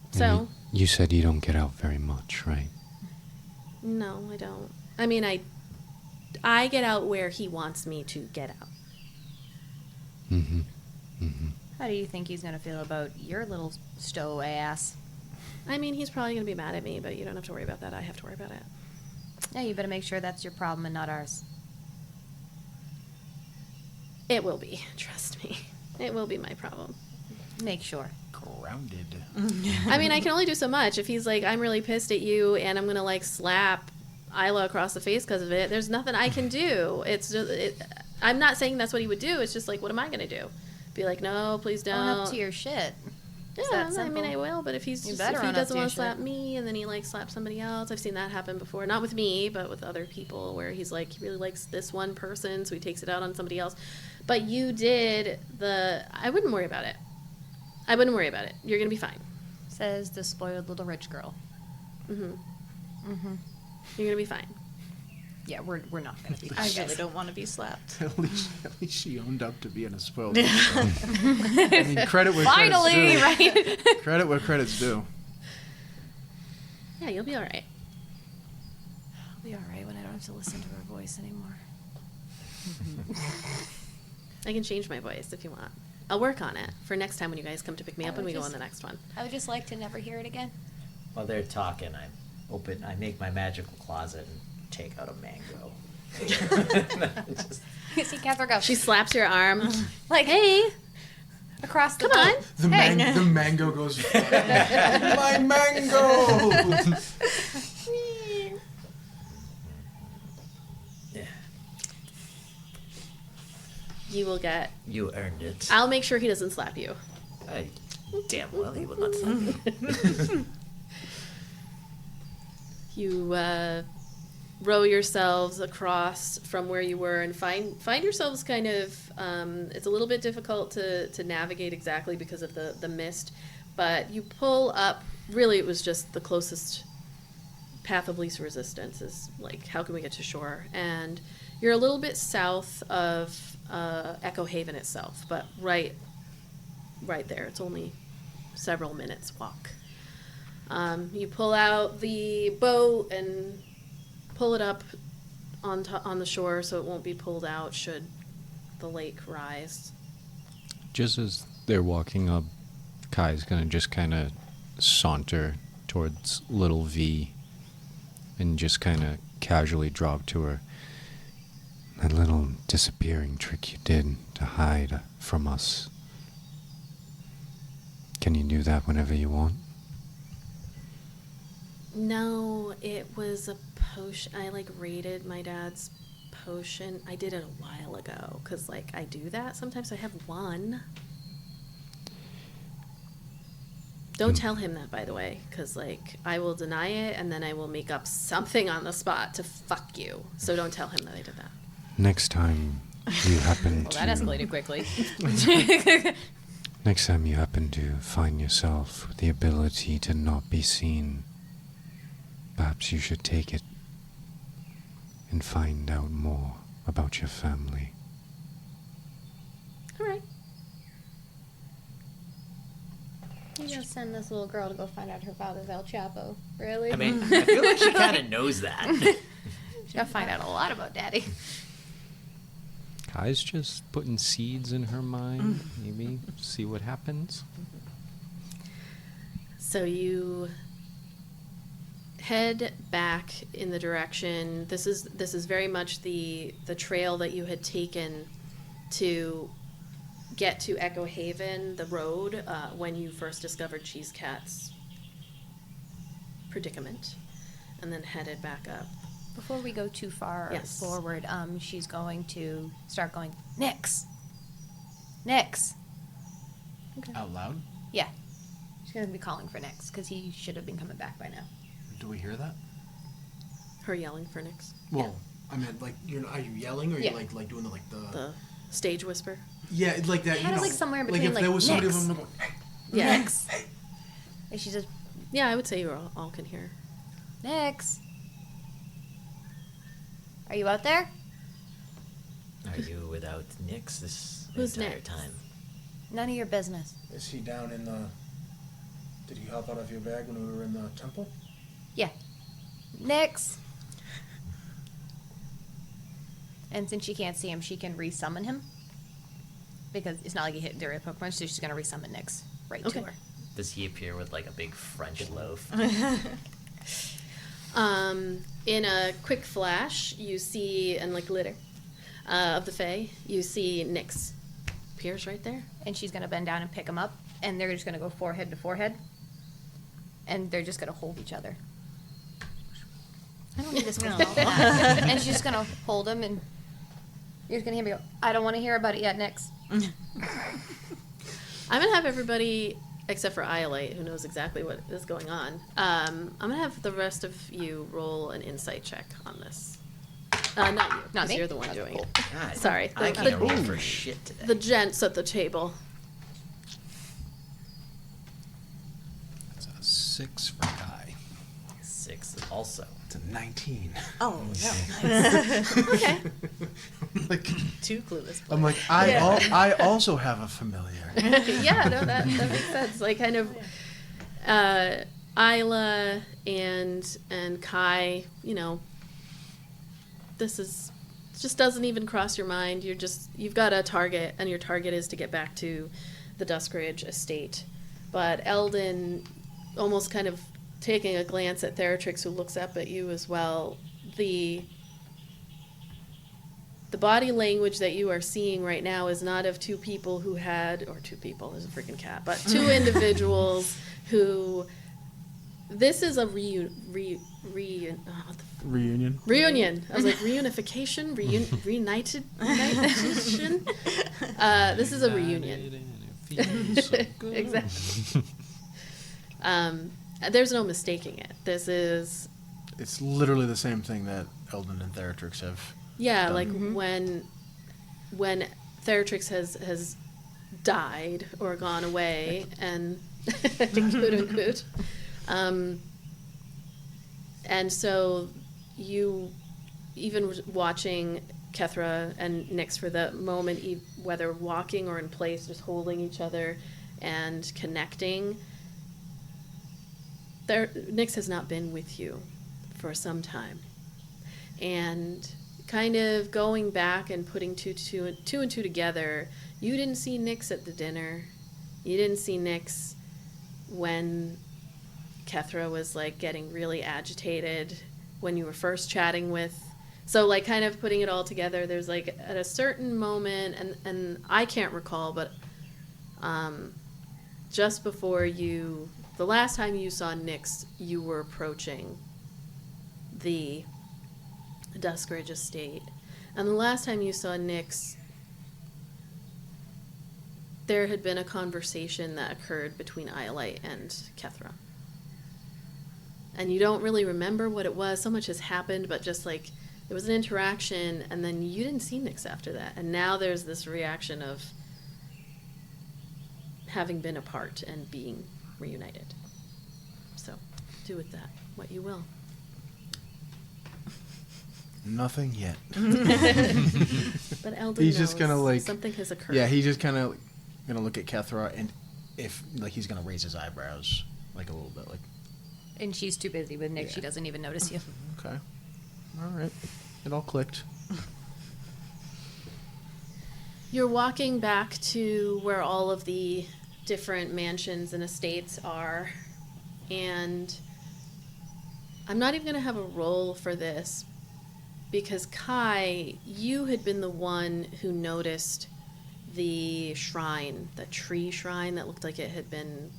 And So, you said you don't get out very much, right? no, I don't. I mean, I get out where he wants me to get out. Mm-hmm. Mm-hmm. How do you think he's going to feel about your little stowaway ass? I mean, he's probably going to be mad at me, but you don't have to worry about that. I have to worry about it. Yeah, you better make sure that's your problem and not ours. It will be. Trust me. It will be my problem. Make sure. Grounded. I mean, I can only do so much. If he's like, I'm really pissed at you and I'm going to, like, slap Ayla across the face because of it, there's nothing I can do. It's just, I'm not saying that's what he would do. It's just like, what am I going to do? Be like, no, please don't. Own up to your shit. It's Yeah, that I mean, simple. I will, but if he's You just, better if he own up to doesn't your want to slap shit. me and then he like slaps somebody else, I've seen that happen before. Not with me, but with other people where he's like, he really likes this one person, so he takes it out on somebody else. But you did I wouldn't worry about it. I wouldn't worry about it. You're going to be fine. Says the spoiled little rich girl. Mm-hmm. Mm-hmm. You're going to be fine. Yeah, we're not going to be. I really don't want to be slapped. At least she owned up to being a spoiled little girl. I mean, credit where Finally, credit's due. right? Credit where credit's due. Yeah, you'll be all right. I'll be all right when I don't have to listen to her voice anymore. I can change my voice if you want. I'll work on it for next time when you guys come to pick me I up and would we go on just- the next one. I would just like to never hear it again. While they're talking, I make my magical closet and take out a mango. Just- You see Kethra go. She slaps your arm. like, Hey, across the come on. The, Hey. the mango goes flying. My mango! yeah, You will get. you earned it. I'll make sure he doesn't slap you. I damn well he will not slap me. You row yourselves across from where you were and find yourselves kind of. It's a little bit difficult to navigate exactly because of the mist, but you pull up. Really, it was just the closest path of least resistance. Is like, how can we get to shore? And you're a little bit south of Echo Haven itself, but right there. It's only several minutes walk. You pull out the boat and pull it up on the shore so it won't be pulled out should the lake rise. Just as they're walking up, Kai's gonna just kind of saunter towards little V and just kind of casually drop to her. That little disappearing trick you did to hide from us. Can you do that whenever you want? No, it was a potion. I raided my dad's potion. I did it a while ago because I do that sometimes. I have one. Don't tell him that, by the way, because, like, I will deny it, and then I will make up something on the spot to fuck you. So don't tell him that I did that. Next time you happen Well, to... that escalated quickly. Next time you happen to find yourself with the ability to not be seen, perhaps you should take it and find out more about your family. All right. You just send this little girl to go find out her father's El Chapo. Really? I mean, I feel like she kind of knows that. She's gonna find out a lot about Daddy. Kai's just putting seeds in her mind, maybe see what happens. So you head back in the direction. This is very much the trail that you had taken to get to Echo Haven, the road, when you first discovered Cheese Cat's predicament, and then headed back up. Before we go too far Yes. forward, she's going to start going, Nix! Nix! Out loud? Yeah. She's going to be calling for Nix, because he should have been coming back by now. Do we hear that? Her yelling for Nyx. Well, I meant like are you yelling or are Yeah. you like doing The stage whisper. yeah like that? Kinda like somewhere in between, if there like, was somebody Nyx. of them going, Yeah. Nix! And she says, Yeah, I would say you all can hear. Nix! Are you out there? Are you without Nyx this Who's entire Nyx? time? None of your business. is he down in the? Did he hop out of your bag when we were in the temple? Yeah. Nix! And since she can't see him, she can resummon him. Because it's not like he hit direct Pokemon, so she's going to resummon Nix right Okay. to her. Does he appear with like a big French loaf? In a quick flash, you see, and like glitter of the Fae, you see Nyx appears right there. And she's going to bend down and pick him up. And they're just going to go forehead to forehead. And they're just going to hold each other. I don't need this crystal. And she's just going to hold him, and you're just going to hear me go, I don't want to hear about it yet, Nix. I'm gonna have everybody, except for Iolite, who knows exactly what is going on. I'm gonna have the rest of you roll an insight check on this. Not you, Not 'cause me? you're the one doing it. God, Sorry, I the- can't the- roll for shit today. The gents at the table. That's a 6 for Kai. 6 also. It's a 19. Oh, no, nice. Okay. like, Too clueless. I'm like I also have a familiar. Yeah, no, that makes sense. Like kind of Ayla and Kai, you know, this is just doesn't even cross your mind. You've got a target, and your target is to get back to the Duskridge estate. But Eldon, almost kind of taking a glance at Theratrix, who looks up at you as well, the body language that you are seeing right now is not of two people who had, or two people, there's a freaking cat, but two individuals who, this is a reunion. Reunion. I was like, reunification? Reunited? This is a reunion. Exactly. There's no mistaking it. This is, It's literally the same thing that Eldon and Theratrix have. yeah, Done. like when Theratrix has died or gone away, and and so you, even watching Kethra and Nyx for the moment, whether walking or in place, just holding each other and connecting, Nyx has not been with you for some time. And kind of going back and putting two and two together, you didn't see Nyx at the dinner. You didn't see Nyx when Kethra was like getting really agitated when you were first chatting with. So like kind of putting it all together, there's like at a certain moment, and I can't recall, but just before the last time you saw Nyx, you were approaching the Duskridge estate. And the last time you saw Nyx, there had been a conversation that occurred between Iolite and Kethra. And you don't really remember what it was. So much has happened, but just like there was an interaction, and then you didn't see Nyx after that. And now there's this reaction of having been apart and being reunited. So do with that what you will. Nothing yet. But Eldon He's knows just gonna, like- something has occurred. Yeah, he's just kind of gonna look at Kethra, and if like he's gonna raise his eyebrows like a little bit, like, And she's too busy with Nick. Yeah. She doesn't even notice you. okay, all right, it all clicked. You're walking back to where all of the different mansions and estates are, and I'm not even going to have a roll for this because Kai, you had been the one who noticed the shrine, the tree shrine that looked like it had been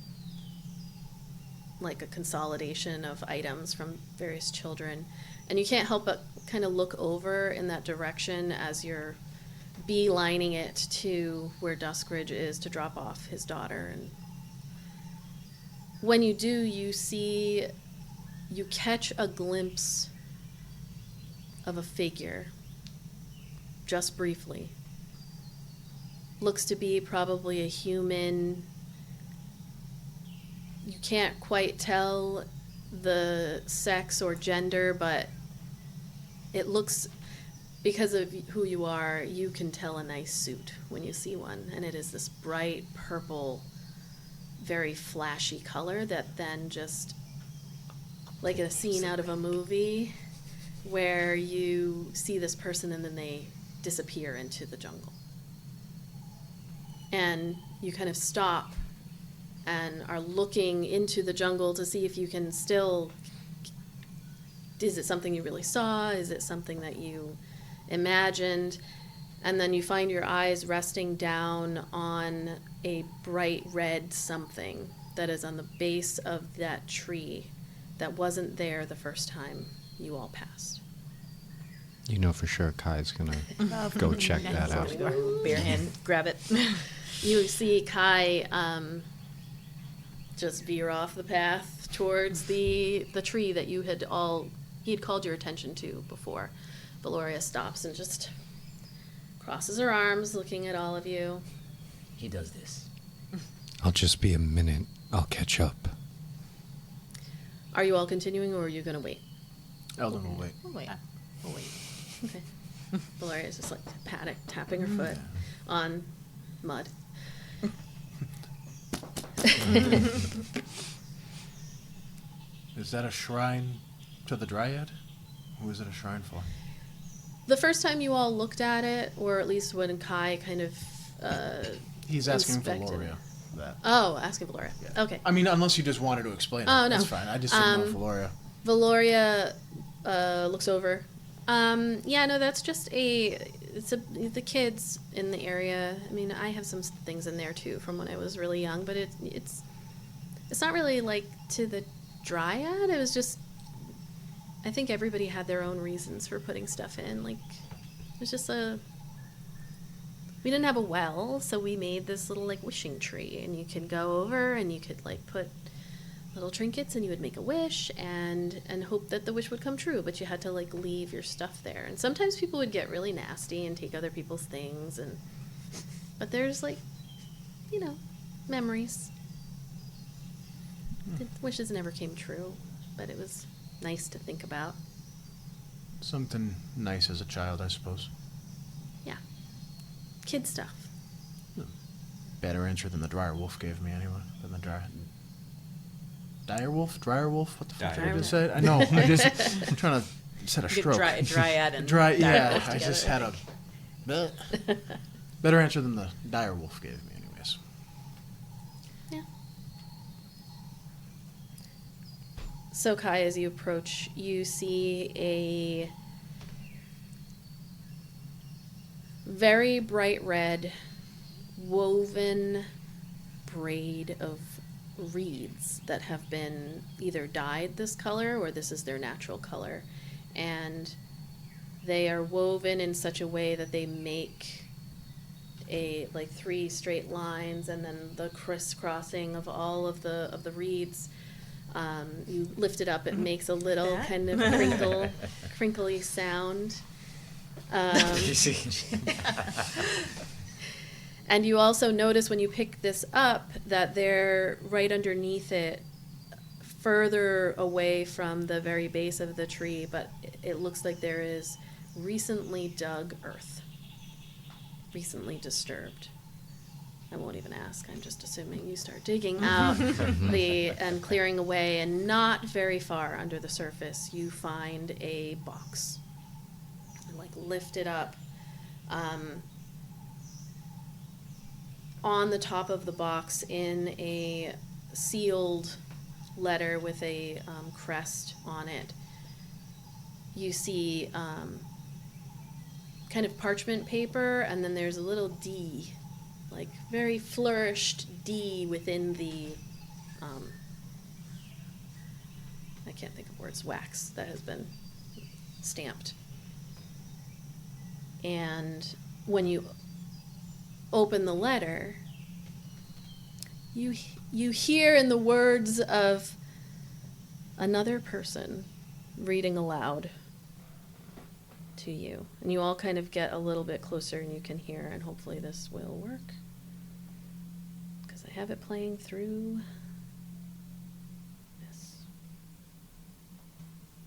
like a consolidation of items from various children. And you can't help but kind of look over in that direction as you're beelining it to where Duskridge is to drop off his daughter. And when you do, you catch a glimpse of a figure, just briefly. Looks to be probably a human. You can't quite tell the sex or gender, but it looks, because of who you are, you can tell a nice suit when you see one. And it is this bright purple, very flashy color that then just, like a scene out of a movie, where you see this person and then they disappear into the jungle. And you kind of stop and are looking into the jungle to see if you can still, is it something you really saw? Is it something that you imagined? And then you find your eyes resting down on a bright red something that is on the base of that tree that wasn't there the first time you all passed. You know for sure Kai's gonna go check that out. Bare hand, grab it. You see Kai just veer off the path towards the tree that he had called your attention to before. Veloria stops and just crosses her arms, looking at all of you. He does this. I'll just be a minute. I'll catch up. Are you all continuing, or are you going to wait? Eldon will wait. Oh, wait. Oh, wait. Okay. Valeria is just like tapping her foot on mud. Is that a shrine to the Dryad? Who is it a shrine for? The first time you all looked at it, or at least when Kai kind of He's asking inspected Veloria it. that. Oh, asking Veloria. Yeah. Okay. I mean, unless you just wanted to explain it. Oh, no. That's fine. I just didn't know Veloria. Valoria looks over. Yeah, no, that's just the kids in the area. I mean, I have some things in there too from when I was really young, but it's not really like to the Dryad. It was just, I think everybody had their own reasons for putting stuff in. Like, it was just we didn't have a well, so we made this little like wishing tree, and you could go over and you could like put little trinkets and you would make a wish and hope that the wish would come true, but you had to like leave your stuff there. And sometimes people would get really nasty and take other people's things, but there's like, memories. The wishes never came true, but it was nice to think about. Something nice as a child, I suppose. Yeah. Kid stuff. Better answer than the Dryer Wolf gave me, anyway. Than the Dire Wolf? Dryer Wolf? What the fuck did I Dire just say? I know. I'm trying to set a You stroke. get Dryad and Dry, Dire yeah, Wolf I together, just had I a better answer than the Dire Wolf gave me, anyways. Yeah. So Kai, as you approach, you see a very bright red woven braid of reeds that have been either dyed this color or this is their natural color. And they are woven in such a way that they make like 3 straight lines, and then the crisscrossing of all of the reeds. You lift it up, it makes a little kind of crinkly sound. And you also notice when you pick this up that they're right underneath it, further away from the very base of the tree, but it looks like there is recently dug earth, recently disturbed. I won't even ask, I'm just assuming you start digging out and clearing away, and not very far under the surface you find a box. And like lift it up. On the top of the box, in a sealed letter with a crest on it, you see kind of parchment paper, and then there's a little D, like very flourished D within the I can't think of words, wax that has been stamped. And when you open the letter, you hear in the words of another person reading aloud to you. And you all kind of get a little bit closer and you can hear, and hopefully this will work, because I have it playing through this.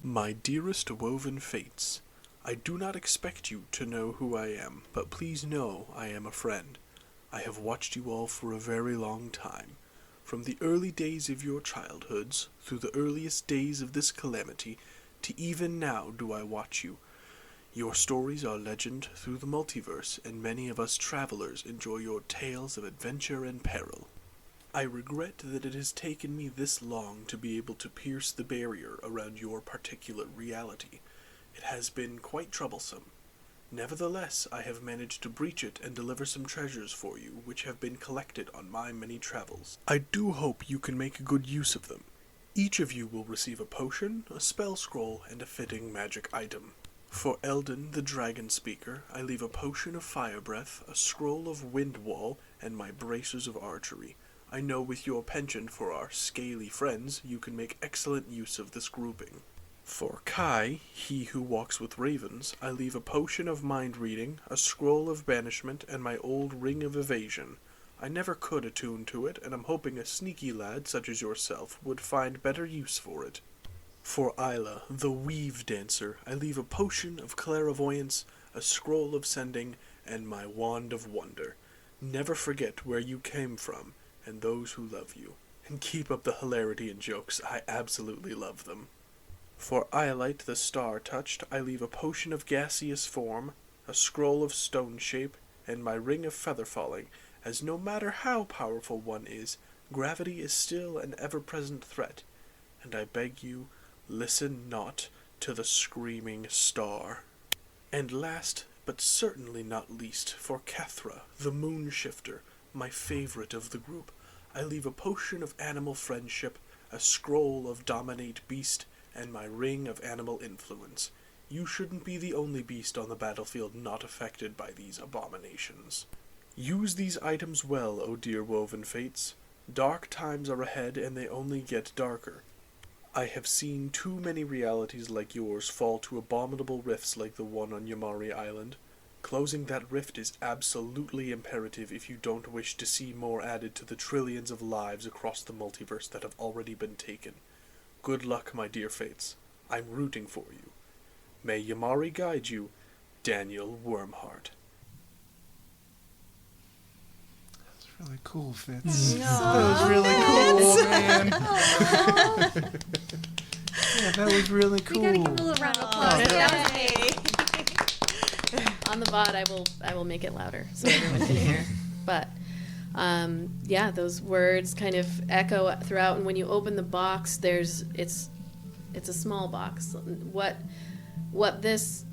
My dearest woven fates, I do not expect you to know who I am, but please know I am a friend. I have watched you all for a very long time. From the early days of your childhoods, through the earliest days of this calamity, to even now do I watch you. Your stories are legend through the multiverse, and many of us travelers enjoy your tales of adventure and peril. I regret that it has taken me this long to be able to pierce the barrier around your particular reality. It has been quite troublesome. Nevertheless, I have managed to breach it and deliver some treasures for you, which have been collected on my many travels. I do hope you can make good use of them. Each of you will receive a potion, a spell scroll, and a fitting magic item. For Eldon, the dragon speaker, I leave a potion of fire breath, a scroll of wind wall, and my braces of archery. I know with your penchant for our scaly friends, you can make excellent use of this grouping. For Kai, he who walks with ravens, I leave a potion of mind reading, a scroll of banishment, and my old ring of evasion. I never could attune to it, and I'm hoping a sneaky lad such as yourself would find better use for it. For Ayla, the weave dancer, I leave a potion of clairvoyance, a scroll of sending, and my wand of wonder. Never forget where you came from, and those who love you. And keep up the hilarity and jokes, I absolutely love them. For Iolite, the star-touched, I leave a potion of gaseous form, a scroll of stone shape, and my ring of feather falling, as no matter how powerful one is, gravity is still an ever-present threat, and I beg you, listen not to the screaming star. And last, but certainly not least, for Kethra, the moon shifter, my favorite of the group, I leave a potion of animal friendship, a scroll of dominate beast, and my ring of animal influence. You shouldn't be the only beast on the battlefield not affected by these abominations. Use these items well, O dear woven fates. Dark times are ahead, and they only get darker. I have seen too many realities like yours fall to abominable rifts like the one on Yamari Island. Closing that rift is absolutely imperative if you don't wish to see more added to the trillions of lives across the multiverse that have already been taken. Good luck, my dear fates. I'm rooting for you. May Yamari guide you, Danyel Wormheart. That's really cool, Fitz. That was really cool, man. Yeah, that was really cool. We gotta give him a little round of applause. On the VOD, I will make it louder so everyone can hear. But yeah, those words kind of echo throughout, and when you open the box, it's a small box. What this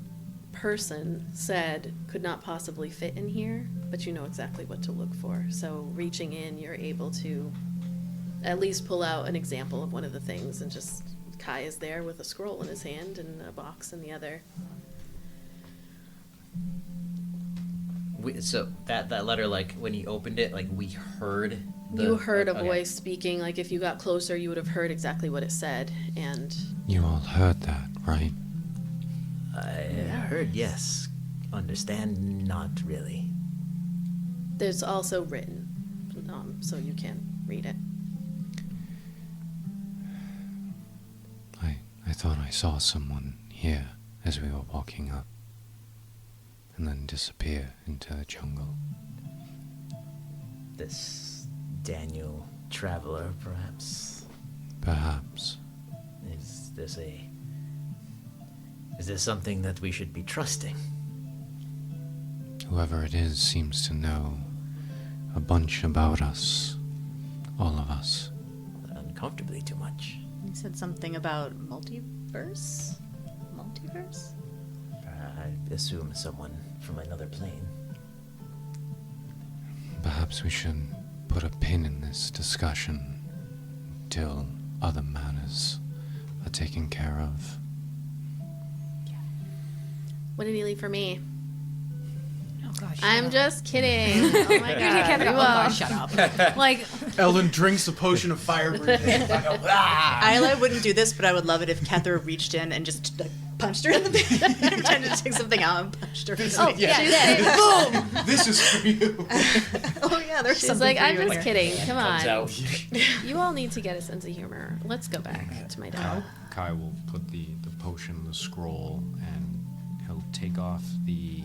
person said could not possibly fit in here, but you know exactly what to look for. So reaching in, you're able to at least pull out an example of one of the things, and just Kai is there with a scroll in his hand and a box in the other. So that letter, like when he opened it, like we heard. You heard a okay. voice speaking. Like if you got closer, you would have heard exactly what it said. And You all heard that, right? I heard yes. Understand? Not really. there's also written, so you can read it. I thought I saw someone here as we were walking up, and then disappear into the jungle. This Danyel traveler, perhaps. Perhaps. Is this something that we should be trusting? Whoever it is seems to know a bunch about us. All of us. Uncomfortably too much. You said something about multiverse? Multiverse? I assume someone from another plane. Perhaps we should put a pin in this discussion till other matters are taken care of. What did he leave for me? Oh gosh. I'm just kidding. Oh my god. Oh gosh, shut up. Like, Eldon drinks the potion of fire breathing. I go, ah! Ayla wouldn't do this, but I would love it if Kethra reached in and just like, punched her in the face. Pretended to take something out and punched her in the face. oh yeah, Boom! This is for you. Oh yeah, there's She's something like, for I'm you in just here. kidding. Come Comes on. out. You all need to get a sense of humor. Let's go back to my dad. Kai will put the potion, the scroll, and he'll take off the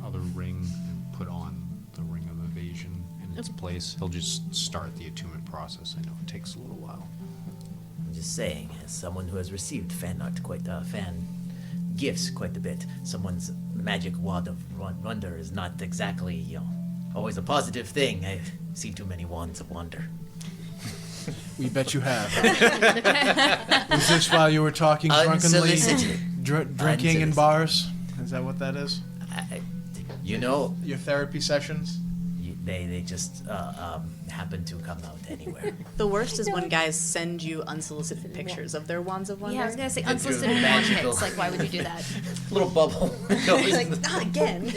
other ring and put on the ring of evasion in its place. He'll just start the attunement process. I know it takes a little while. I'm just saying, as someone who has received fan gifts quite a bit, someone's magic wand of wonder is not exactly, always a positive thing. I've seen too many wands of wonder. We bet you have. Was this while you were talking drunkenly? Unsolicited. Drinking in Unsolicited. bars? Is that what that is? Your therapy sessions? they just happen to come out anywhere. The worst is when guys send you unsolicited pictures of their wands of wonder. yeah. I was gonna say do unsolicited wand magical. hits. Like, why would you do that? Little bubble. like, not again.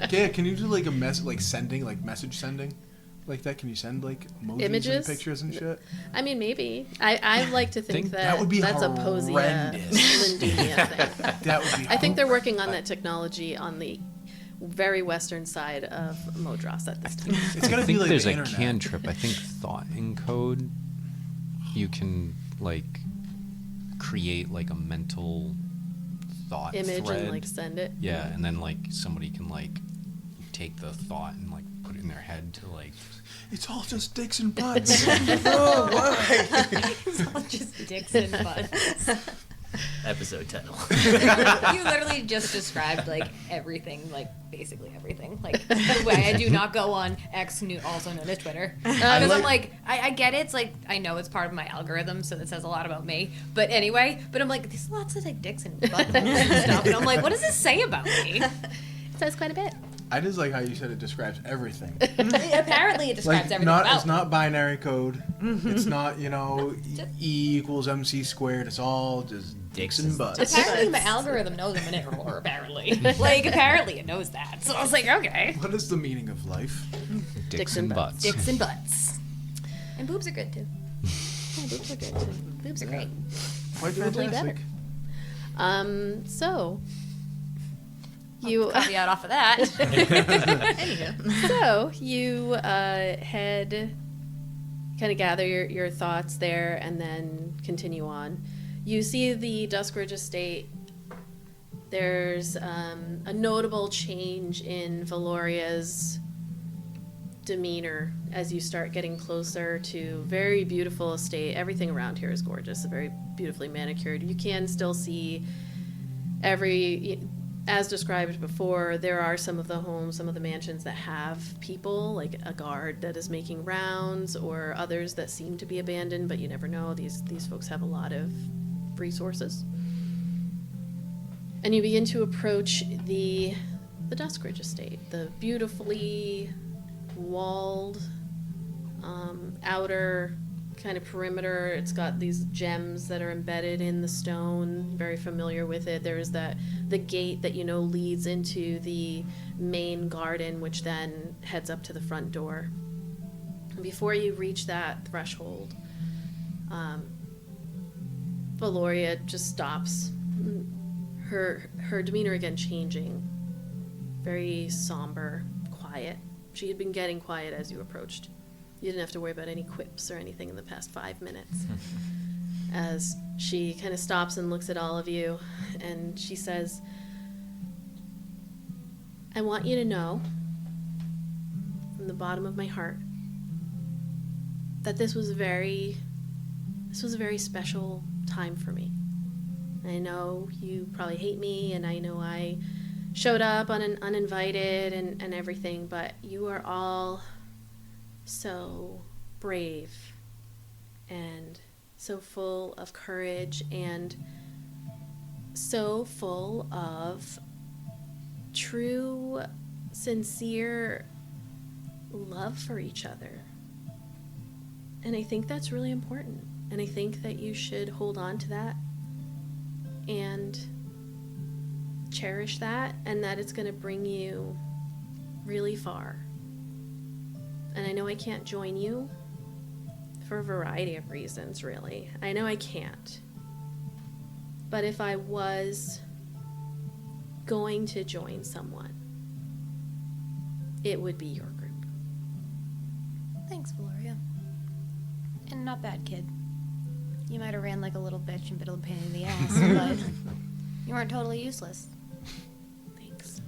Yeah, can you do like a message sending? Like that? Can you send like emojis Images? and pictures and shit? I mean, maybe. I like to think that, that would be that's a Posia horrendous. Lindunia thing. That would be I think they're working on that technology on the very western side of Modros at this time. It's gonna I be think like there's the a internet. cantrip. I think thought encode. You can like create like a mental thought Image thread. and like send it. Yeah, and then like somebody can like take the thought and like put it in their head to like. It's all just dicks and butts. Oh, why? Just dicks and butts. Episode title. You literally just described like everything, like basically everything. Like the way I do not go on X, also known as Twitter, because I'm like, I get it. It's like I know it's part of my algorithm, so that says a lot about me. But anyway, but I'm like, there's lots of like dicks and buttholes and stuff, and I'm like, what does this say about me? It says quite a bit. I just like how you said it describes everything. Apparently, it describes Like everything not, about it's not binary code. It's not E equals MC squared. It's all just dicks and butts. Apparently, my algorithm knows I'm an error. Apparently, like apparently it knows that. So I was like, okay, What is the meaning of life? Dicks and butts. dicks and butts, and boobs are good too. Yeah, boobs are good too. Boobs are great. Quite Probably fantastic. better. So you Caveat off of that. so you head, kind of gather your thoughts there, and then continue on. You see the Duskridge estate. There's a notable change in Veloria's demeanor as you start getting closer to very beautiful estate. Everything around here is gorgeous, very beautifully manicured. You can still see as described before, there are some of the homes, some of the mansions that have people, like a guard that is making rounds, or others that seem to be abandoned, but you never know. These folks have a lot of resources. And you begin to approach the Duskridge estate, the beautifully walled outer kind of perimeter. It's got these gems that are embedded in the stone. Very familiar with it. There's the gate that leads into the main garden, which then heads up to the front door. And before you reach that threshold, Veloria just stops. Her demeanor again changing. Very somber, quiet. She had been getting quiet as you approached. You didn't have to worry about any quips or anything in the past 5 minutes. As she kind of stops and looks at all of you, and she says, I want you to know, from the bottom of my heart, that this was a very special time for me. I know you probably hate me, and I know I showed up uninvited and everything, but you are all so brave and so full of courage and so full of true, sincere love for each other. And I think that's really important. And I think that you should hold on to that and cherish that, and that it's going to bring you really far. And I know I can't join you for a variety of reasons, really. I know I can't. But if I was going to join someone, it would be your group. Thanks, Veloria. And not bad, kid. You might have ran like a little bitch and been a pain in the ass, but you weren't totally useless. Thanks.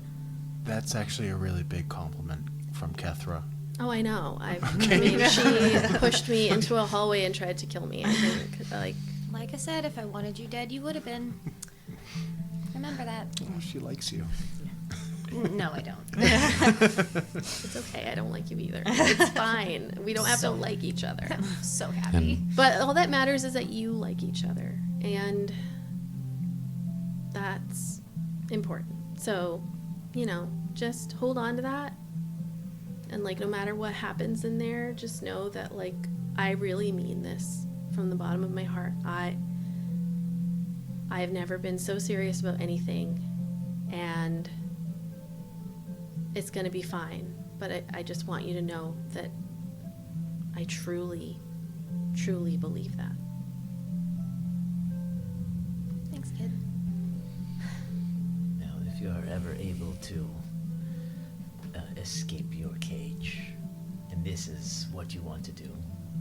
That's actually a really big compliment from Kethra. Oh, I know. I mean, she pushed me into a hallway and tried to kill me, I think. Like I said, if I wanted you dead, you would have been. Remember that. Oh, she likes you. No, I don't. It's okay. I don't like you either. It's fine. We don't have to like each other. I'm so happy. But all that matters is that you like each other. And that's important. So, just hold on to that. And, no matter what happens in there, just know that, I really mean this from the bottom of my heart. I have never been so serious about anything. And it's going to be fine. But I just want you to know that I truly, truly believe that. Thanks, kid. Now, if you are ever able to escape your cage, and this is what you want to do,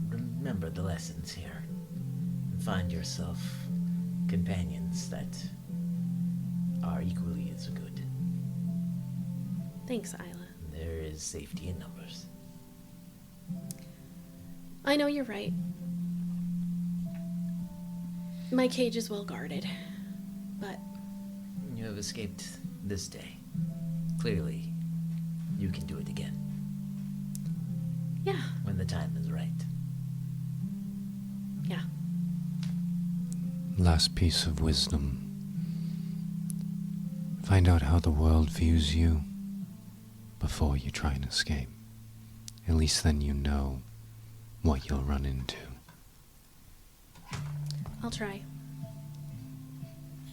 remember the lessons here. And find yourself companions that are equally as good. Thanks, Ayla. There is safety in numbers. I know you're right. My cage is well guarded, but You have escaped this day. Clearly, you can do it again. yeah, When the time is right. yeah. Last piece of wisdom. Find out how the world views you before you try and escape. At least then you know what you'll run into. I'll try.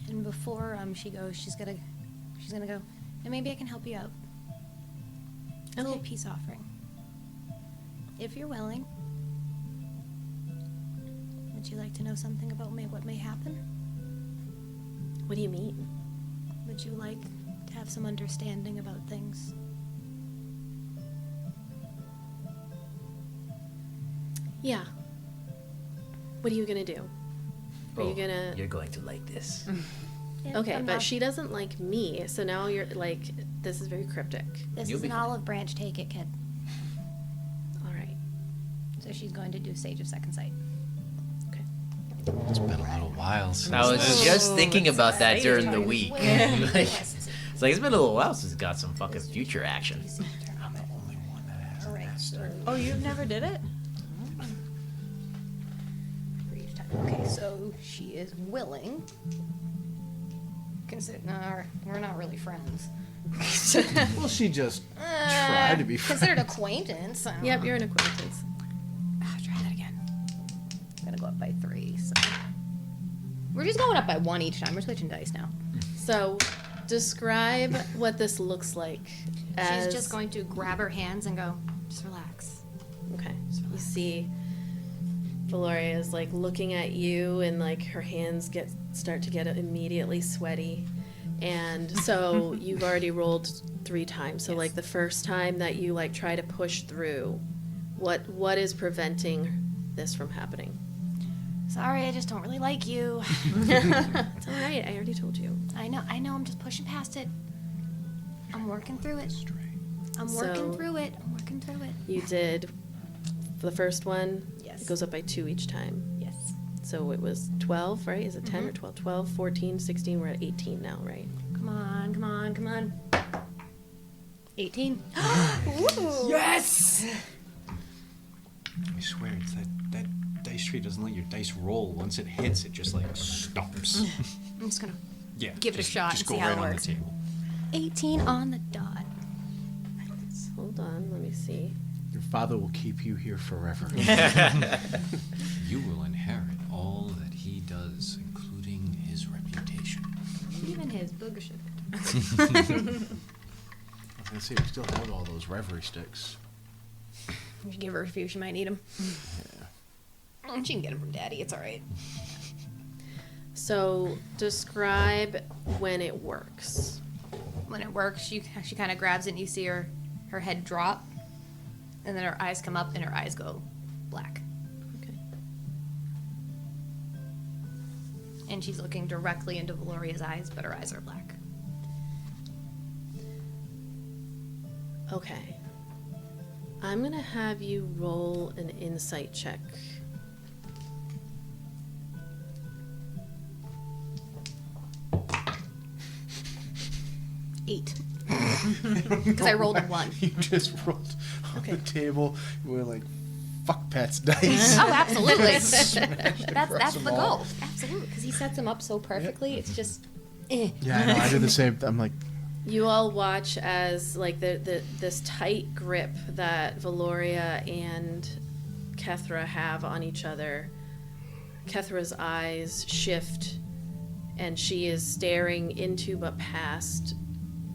And before she goes, she's gonna go, and maybe I can help you out. A little peace offering. If you're willing. Would you like to know something about what may happen? What do you mean? Would you like to have some understanding about things? Yeah. What are you gonna do? Are you gonna... You're going to like this. Yeah, Okay, I'm but not- she doesn't like me, so now you're this is very cryptic. This You'll is be an fine. olive branch. Take it, kid. All right. So she's going to do Sage of Second Sight. Okay. It's been a little while since I was this. just thinking about that during the week. Yes. It's like, it's been a little while since it got some fucking future action. I'm the only one that has All a right. master. Oh, you never did it? For each time. Okay, so she is willing. We're not really friends. Well, she just tried to be friends. Considered acquaintance. I don't Yep, know. you're an acquaintance. Try that again. go up by 3. So we're just going up by 1 each time. We're switching dice now. So, describe what this looks like. She's just going to grab her hands and go, just relax. Okay. You see Veloria is like looking at you, and like her hands start to get immediately sweaty. And so you've already rolled 3 times. So like the first time that you like try to push through, what is preventing this from happening? Sorry, I just don't really like you. It's all right. I already told you. I know. I'm just pushing past it. I'm working through it. I'm So- working through it. You did the first one. Yes. It goes up by 2 each time. Yes. So it was 12, right? Is it 10 or 12? 12, 14, 16. We're at 18 now, right? Come on. 18. Yes! I swear, it's that dice tree doesn't let your dice roll. Once it hits, it just like stops. I'm just gonna Yeah. give it a shot Just and go see how right it on works. the table. 18 on the dot. Hold on. Let me see. Your father will keep you here forever. You will inherit all that he does, including his reputation. Even his booger sugar. I was gonna say, we still have all those reverie sticks. You should give her a few. She might need them. She can get them from Daddy. It's all right. So describe when it works. When it works, she kind of grabs it, and you see her head drop, and then her eyes come up, and her eyes go black. Okay. And she's looking directly into Valoria's eyes, but her eyes are black. Okay. I'm gonna have you roll an insight check. Eight. Because I rolled a 1. You just rolled on Okay. the table with like fuck Pat's dice. Oh, absolutely. Smashed That's across the them all. goal. Absolutely. Because he sets them up so perfectly. It's just, eh. Yeah, I know. I did the same. I'm like, You all watch as like this tight grip that Veloria and Kethra have on each other. Kethra's eyes shift, and she is staring into but past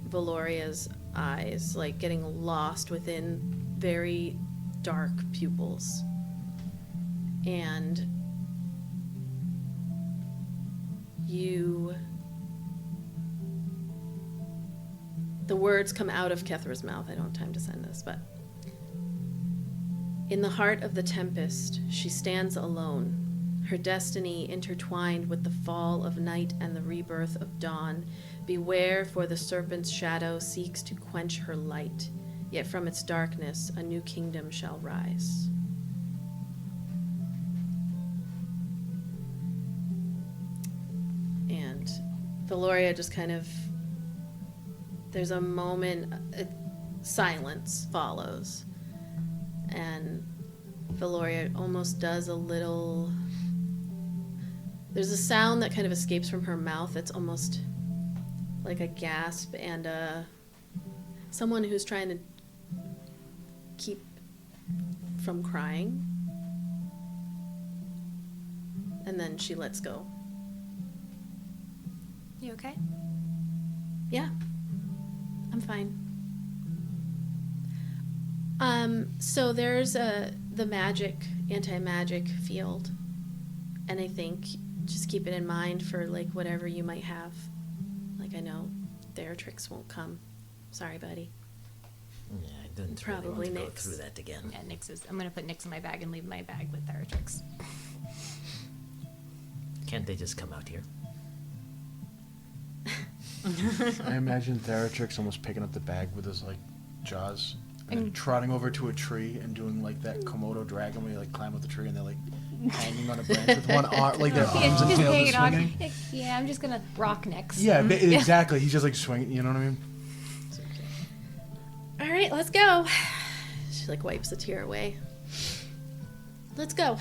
Valoria's eyes, like getting lost within very dark pupils. And the words come out of Kethra's mouth. I don't have time to send this, but in the heart of the tempest, she stands alone, her destiny intertwined with the fall of night and the rebirth of dawn. Beware, for the serpent's shadow seeks to quench her light, yet from its darkness a new kingdom shall rise. And Veloria just kind of, there's a moment, silence follows, and Veloria almost does a little, there's a sound that kind of escapes from her mouth that's almost like a gasp, and someone who's trying to keep from crying, and then she lets go. You okay? Yeah, I'm fine. So there's the magic, anti-magic field, and I think just keep it in mind for like whatever you might have. Like I know their tricks won't come. Sorry, buddy. Yeah, I didn't Probably really want to go Nyx. through that again. Yeah, I'm going to put Nyx in my bag and leave my bag with Theratrix. Can't they just come out here? I imagine Theratrix almost picking up the bag with his like jaws and then trotting over to a tree and doing like that Komodo dragon where you like climb up the tree and they're like hanging on a branch with one arm, like their arms and Just tails hanging just on. swinging. Yeah, I'm just going to rock Nyx. Yeah, exactly. He's just like swinging. You know what I mean? All right, let's go. She like wipes a tear away. Let's go.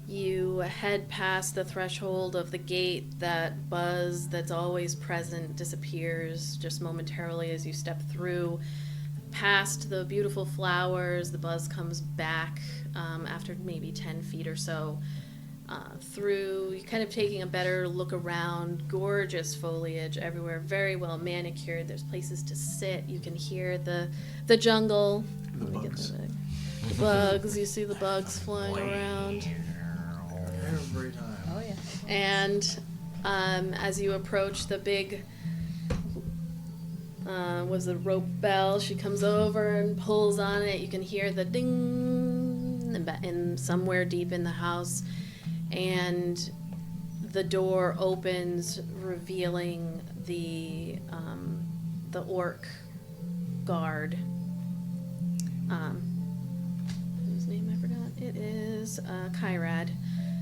You head past the threshold of the gate. That buzz that's always present disappears just momentarily as you step through, past the beautiful flowers, the buzz comes back after maybe 10 feet or so. Through, you're kind of taking a better look around. Gorgeous foliage everywhere, very well manicured. There's places to sit. You can hear the jungle. The Let me get bugs. the bugs. You see the bugs flying around. Every time. Oh yeah. And as you approach the big, was the rope bell? She comes over and pulls on it. You can hear the ding in somewhere deep in the house, and the door opens, revealing the orc guard. Whose name I forgot? It is Kyrad.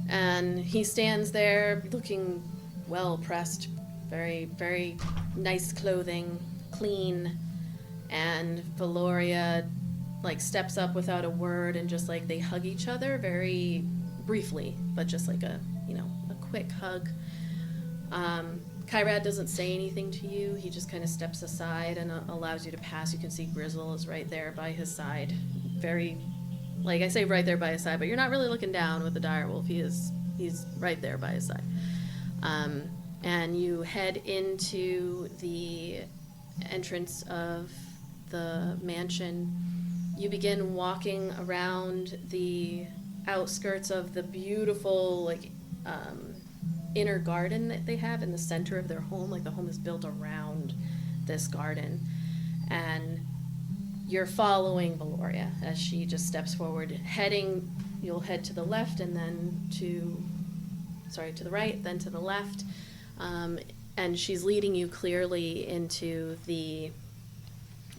And he stands there looking well pressed, very, very nice clothing, clean. And Veloria steps up without a word, and just they hug each other very briefly, but just a quick hug. Kyrad doesn't say anything to you. He just kind of steps aside and allows you to pass. You can see Grizzle is right there by his side. Very, I say right there by his side, but you're not really looking down with the direwolf. He's right there by his side. And you head into the entrance of the mansion. You begin walking around the outskirts of the beautiful, inner garden that they have in the center of their home. The home is built around this garden. And you're following Veloria as she just steps forward, you'll head to the left and then to the right, then to the left. And she's leading you clearly into the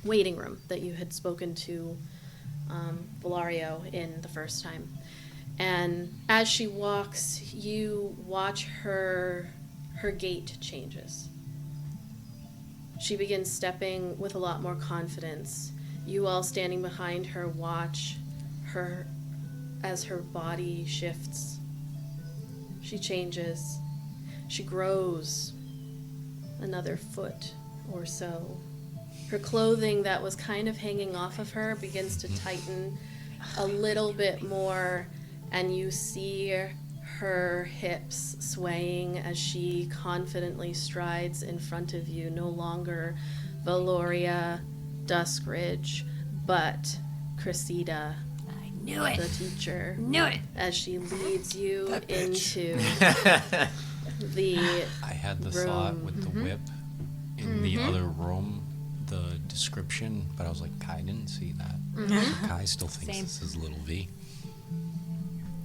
waiting room that you had spoken to Valerio in the first time. And as she walks, you watch her gait changes. She begins stepping with a lot more confidence. You all standing behind her watch her as her body shifts. She changes. She grows another foot or so. Her clothing that was kind of hanging off of her begins to tighten a little bit more, and you see her hips swaying as she confidently strides in front of you. No longer Veloria Duskridge, but Cressida, I knew it. the teacher, Knew it. as she leads you That bitch. into the I had the room. thought with the whip in the other room, the description, but I was like, Kai didn't see that. Kai still thinks Same. this is little V.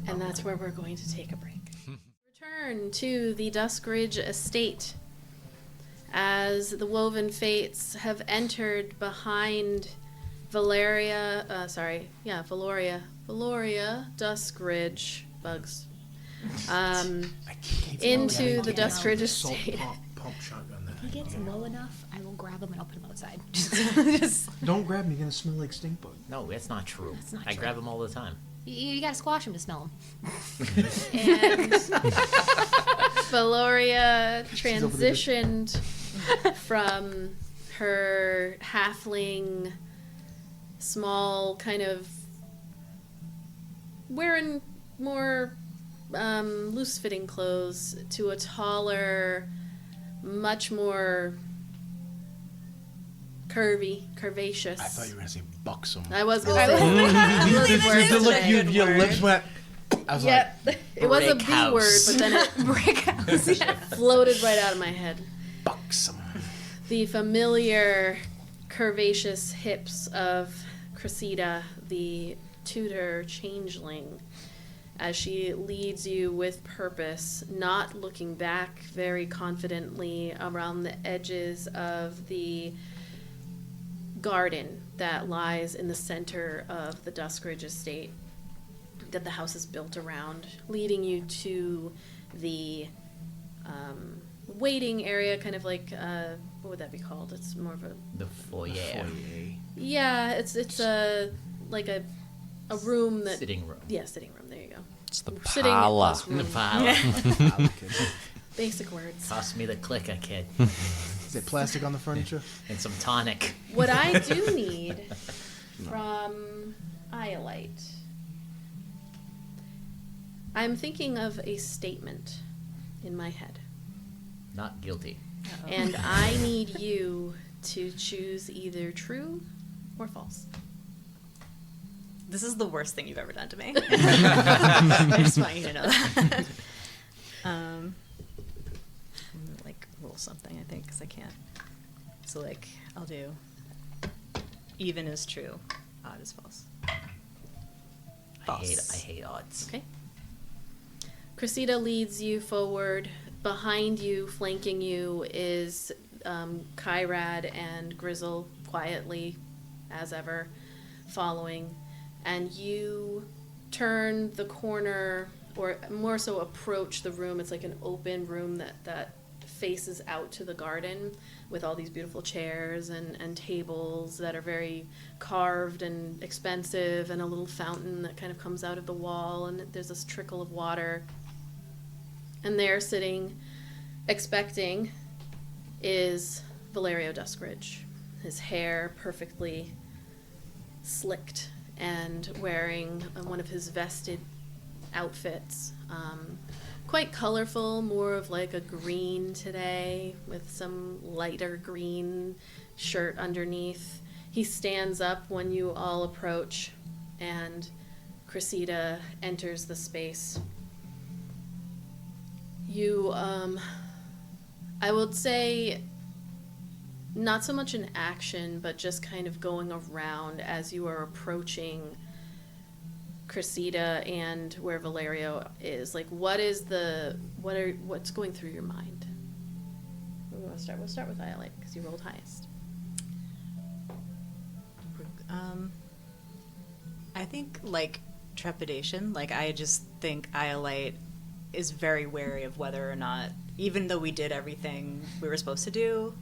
And that's where we're going to take a break. Return to the Duskridge estate as the Woven Fates have entered behind Veloria Duskridge bugs. I can't Into the get Duskridge salt estate. pump shotgun that If he I gets can get. low enough, I will grab him and I'll put him outside. Just Don't grab me, you're gonna smell like stink bug. No, that's not true. That's not I true. grab them all the time. you gotta squash him to smell him. And Veloria She's over there. transitioned from her halfling, small, kind of wearing more loose-fitting clothes to a taller, much more curvaceous. I thought you were gonna say buxom. I was going to say The look, today. your lips went. I was like, Yep. It was a Brick B word, house. but then it Brick house. floated right out of my head. buxom. The familiar curvaceous hips of Cressida, the tutor changeling, as she leads you with purpose, not looking back, very confidently around the edges of the garden that lies in the center of the Duskridge estate that the house is built around, leading you to the waiting area, kind of like what would that be called? It's more of a The foyer. yeah. It's a like a room that Sitting room. yeah, sitting room. There you go. It's the Sitting pala. room. The pile. Basic words. Toss me the clicker, kid. Is it plastic on the furniture? And some tonic. What I do need from Iolite, I'm thinking of a statement in my head. Not guilty. And I need you to choose either true or false. This is the worst thing you've ever done to me. I just want you to know that. I'm gonna, like, roll something, I think, because I can't. So, like, I'll do even is true, odd is false. I hate odds. Okay. Cressida leads you forward. Behind you, flanking you, is Kyrad and Grizzle quietly, as ever, following. And you turn the corner, or more so approach the room. It's like an open room that faces out to the garden with all these beautiful chairs and tables that are very carved and expensive, and a little fountain that kind of comes out of the wall, and there's this trickle of water. And there, sitting, expecting, is Valerio Duskridge. His hair perfectly slicked and wearing one of his vested outfits. Quite colorful, more of like a green today with some lighter green shirt underneath. He stands up when you all approach, and Cressida enters the space. You, I would say, not so much an action, but just kind of going around as you are approaching Cressida and where Valerio is. Like, what's going through your mind? We'll start with Ayla, because you rolled highest. I think, like, trepidation. Like, I just think Iolite is very wary of whether or not, even though we did everything we were supposed to do,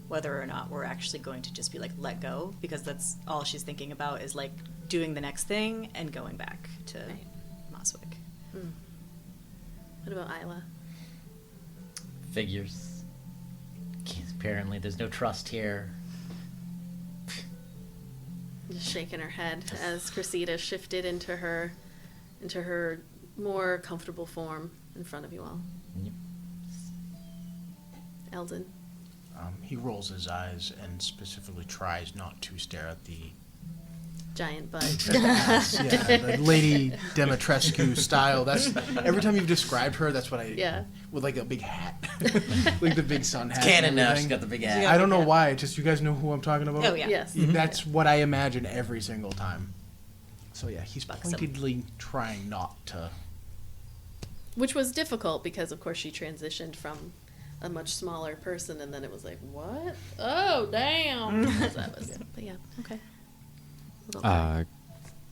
whether or not we're actually going to just be, like, let go, because that's all she's thinking about is, like, doing the next thing and going back to Moswick. What about Ayla? Figures. Apparently there's no trust here. Just shaking her head as Cressida shifted into her more comfortable form in front of you all. Yep. Eldon. He rolls his eyes and specifically tries not to stare at the Giant butt. the Lady Demetrescu style. That's every time you've described her. That's what I with like a big hat, like the big sun hat. It's canon and now. everything. She's got the big ass. I don't know why. Just you guys know who I'm talking about. Oh yeah. Yes. That's what I imagine every single time. So yeah, he's Buxom. pointedly trying not to. Which was difficult because, of course, she transitioned from a much smaller person, and then it was like, what? Oh, damn. That was, but yeah, okay.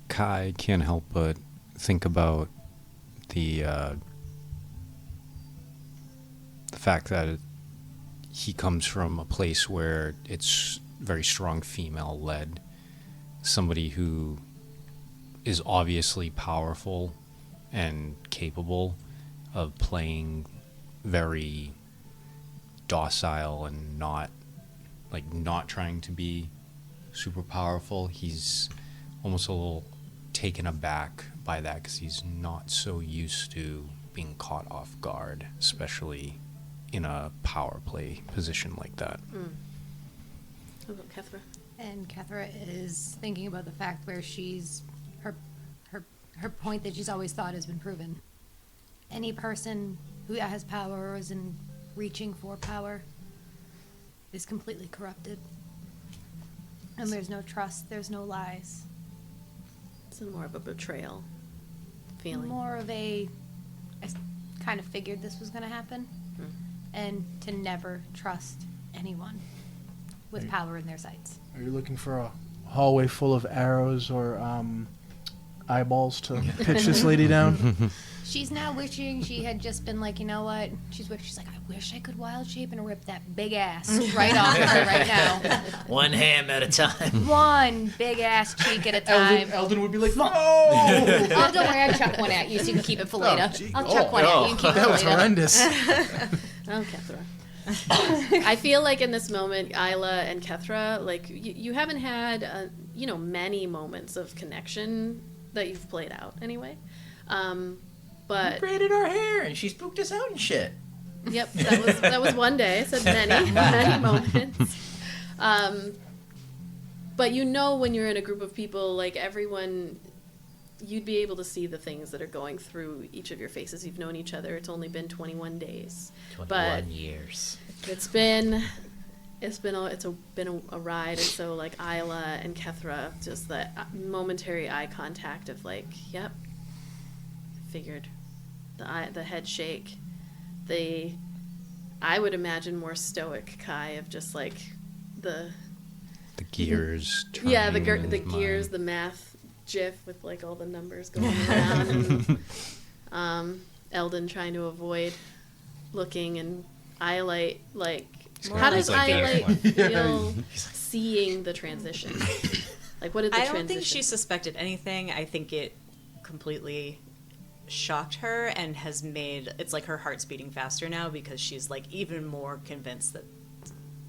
Kai can't help but think about the fact that he comes from a place where it's very strong female-led. Somebody who is obviously powerful and capable of playing very docile and not trying to be super powerful. He's almost a little taken aback by that because he's not so used to being caught off guard, especially in a power play position like that. What about Kethra? And Kethra is thinking about the fact where she's her point that she's always thought has been proven. Any person who has power or is in reaching for power is completely corrupted. And there's no trust, there's no lies. It's more of a betrayal feeling. More of I kind of figured this was going to happen. And to never trust anyone with power in their sights. Are you looking for a hallway full of arrows or eyeballs to pitch this lady down? She's now wishing she had just been like, you know what? She's like, I wish I could wild shape and rip that big ass right off of her right now. One ham at a time. One big ass cheek at a time. Eldon would be like, no! Oh, don't worry, I'll chuck one at you so you can keep it for later. I'll chuck one at you and keep it That for was later. horrendous. Oh, Kethra. I feel like in this moment, Ayla and Kethra, like you haven't had, many moments of connection that you've played out anyway. But We braided our hair and she spooked us out and shit. yep, that was one day. I said many moments. But when you're in a group of people, like everyone, you'd be able to see the things that are going through each of your faces. You've known each other. It's only been 21 days. 21 years. It's been a ride, and so like Ayla and Kethra, just that momentary eye contact of like, yep, figured. The head shake, I would imagine more stoic Kai of just like the gears turning. Yeah, the in his gears, mind. the math GIF with like all the numbers going around. And, Eldon trying to avoid looking, and Iolite like. How does He's like Iolite that. feel seeing the transition? Like, what did the I transition? don't think she suspected anything. I think it completely shocked her and has made it's like her heart's beating faster now because she's like even more convinced that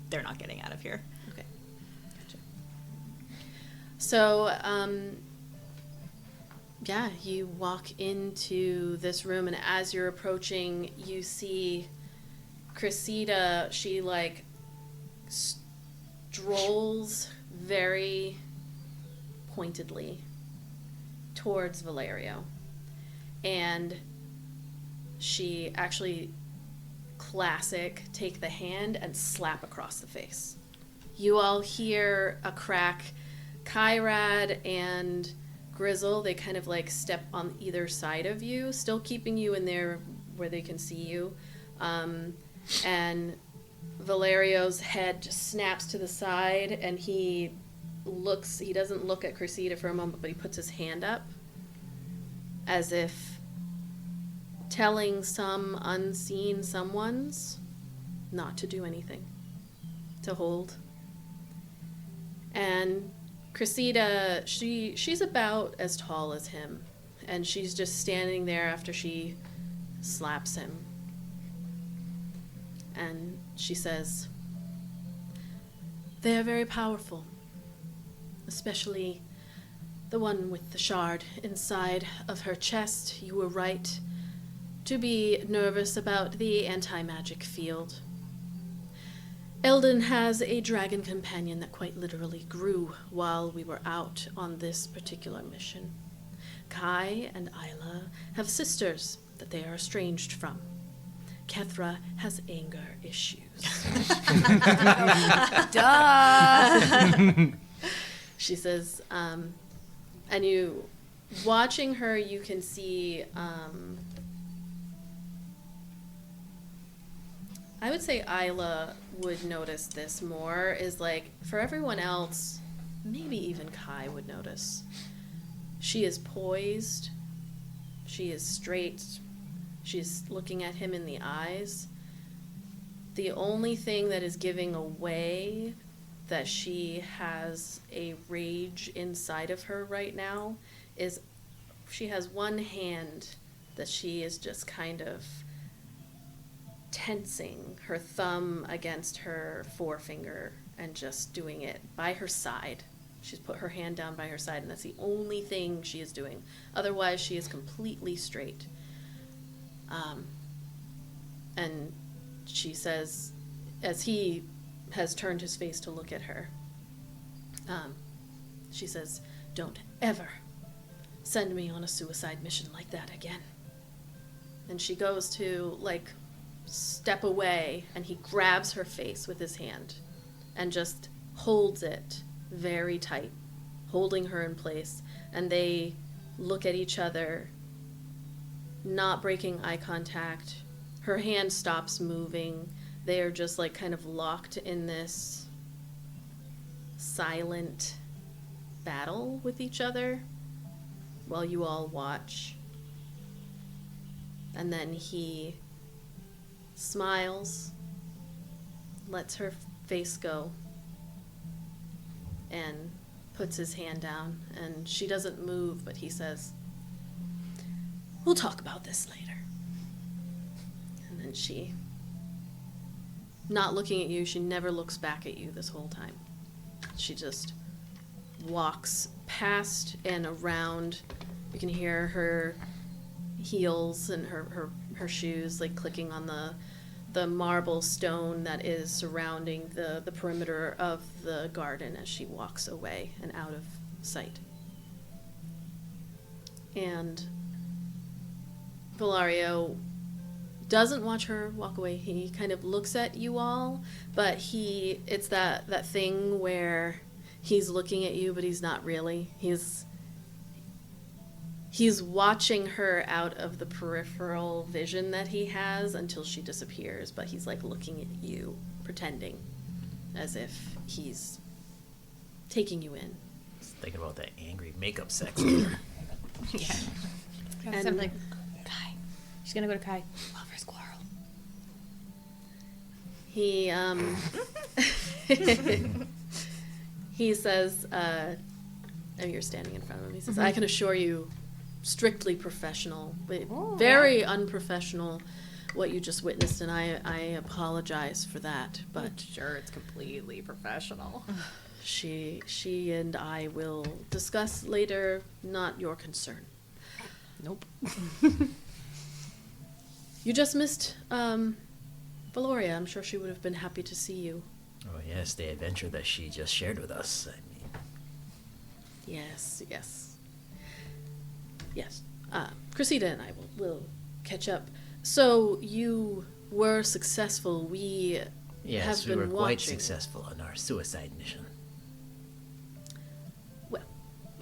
they're not getting out of here. Okay. Gotcha. So, you walk into this room, and as you're approaching, you see Cressida. She like strolls very pointedly towards Valerio, and she actually take the hand and slap across the face. You all hear a crack. Kyrad and Grizzle, they kind of like step on either side of you, still keeping you in there where they can see you. And Valerio's head just snaps to the side, and he doesn't look at Cressida for a moment, but he puts his hand up as if telling some unseen someones not to do anything, to hold. And Cressida, she's about as tall as him, and she's just standing there after she slaps him. And she says, "They are very powerful, especially the one with the shard inside of her chest. You were right to be nervous about the anti-magic field. Eldon has a dragon companion that quite literally grew while we were out on this particular mission. Kai and Ayla have sisters that they are estranged from. Kethra has anger issues." Duh! She says, and you, watching her, you can see, I would say Ayla would notice this more, is like, for everyone else, maybe even Kai would notice. She is poised, she is straight, she's looking at him in the eyes. The only thing that is giving away that she has a rage inside of her right now is she has one hand that she is just kind of tensing, her thumb against her forefinger and just doing it by her side. She's put her hand down by her side, and that's the only thing she is doing. Otherwise, she is completely straight. And she says, as he has turned his face to look at her, she says, "Don't ever send me on a suicide mission like that again." And she goes to, like, step away, and he grabs her face with his hand and just holds it very tight, holding her in place. And they look at each other, not breaking eye contact. Her hand stops moving. They are just like kind of locked in this silent battle with each other while you all watch. And then he smiles, lets her face go, and puts his hand down. And she doesn't move, but he says, "We'll talk about this later." And then she not looking at you. She never looks back at you this whole time. She just walks past and around. You can hear her heels and her shoes like clicking on the marble stone that is surrounding the perimeter of the garden as she walks away and out of sight. And Valerio doesn't watch her walk away. He kind of looks at you all, but it's that thing where he's looking at you, but he's not really. He's watching her out of the peripheral vision that he has until she disappears, but he's like looking at you, pretending as if he's taking you in. Just thinking about that angry makeup sex later. Yeah. And- I'm like, Kai. She's gonna go to Kai. Love her squirrel. He he says, and you're standing in front of him. He says, "I can assure you, strictly professional, but very unprofessional, what you just witnessed, and I apologize for that. But Sure, it's completely professional. she and I will discuss later. Not your concern. Nope. You just missed Veloria. I'm sure she would have been happy to see you." Oh yes, the adventure that she just shared with us. I mean, Yes. Cressida and I will catch up. So you were successful. We yes, have we been were quite watching. successful in our suicide mission. Well,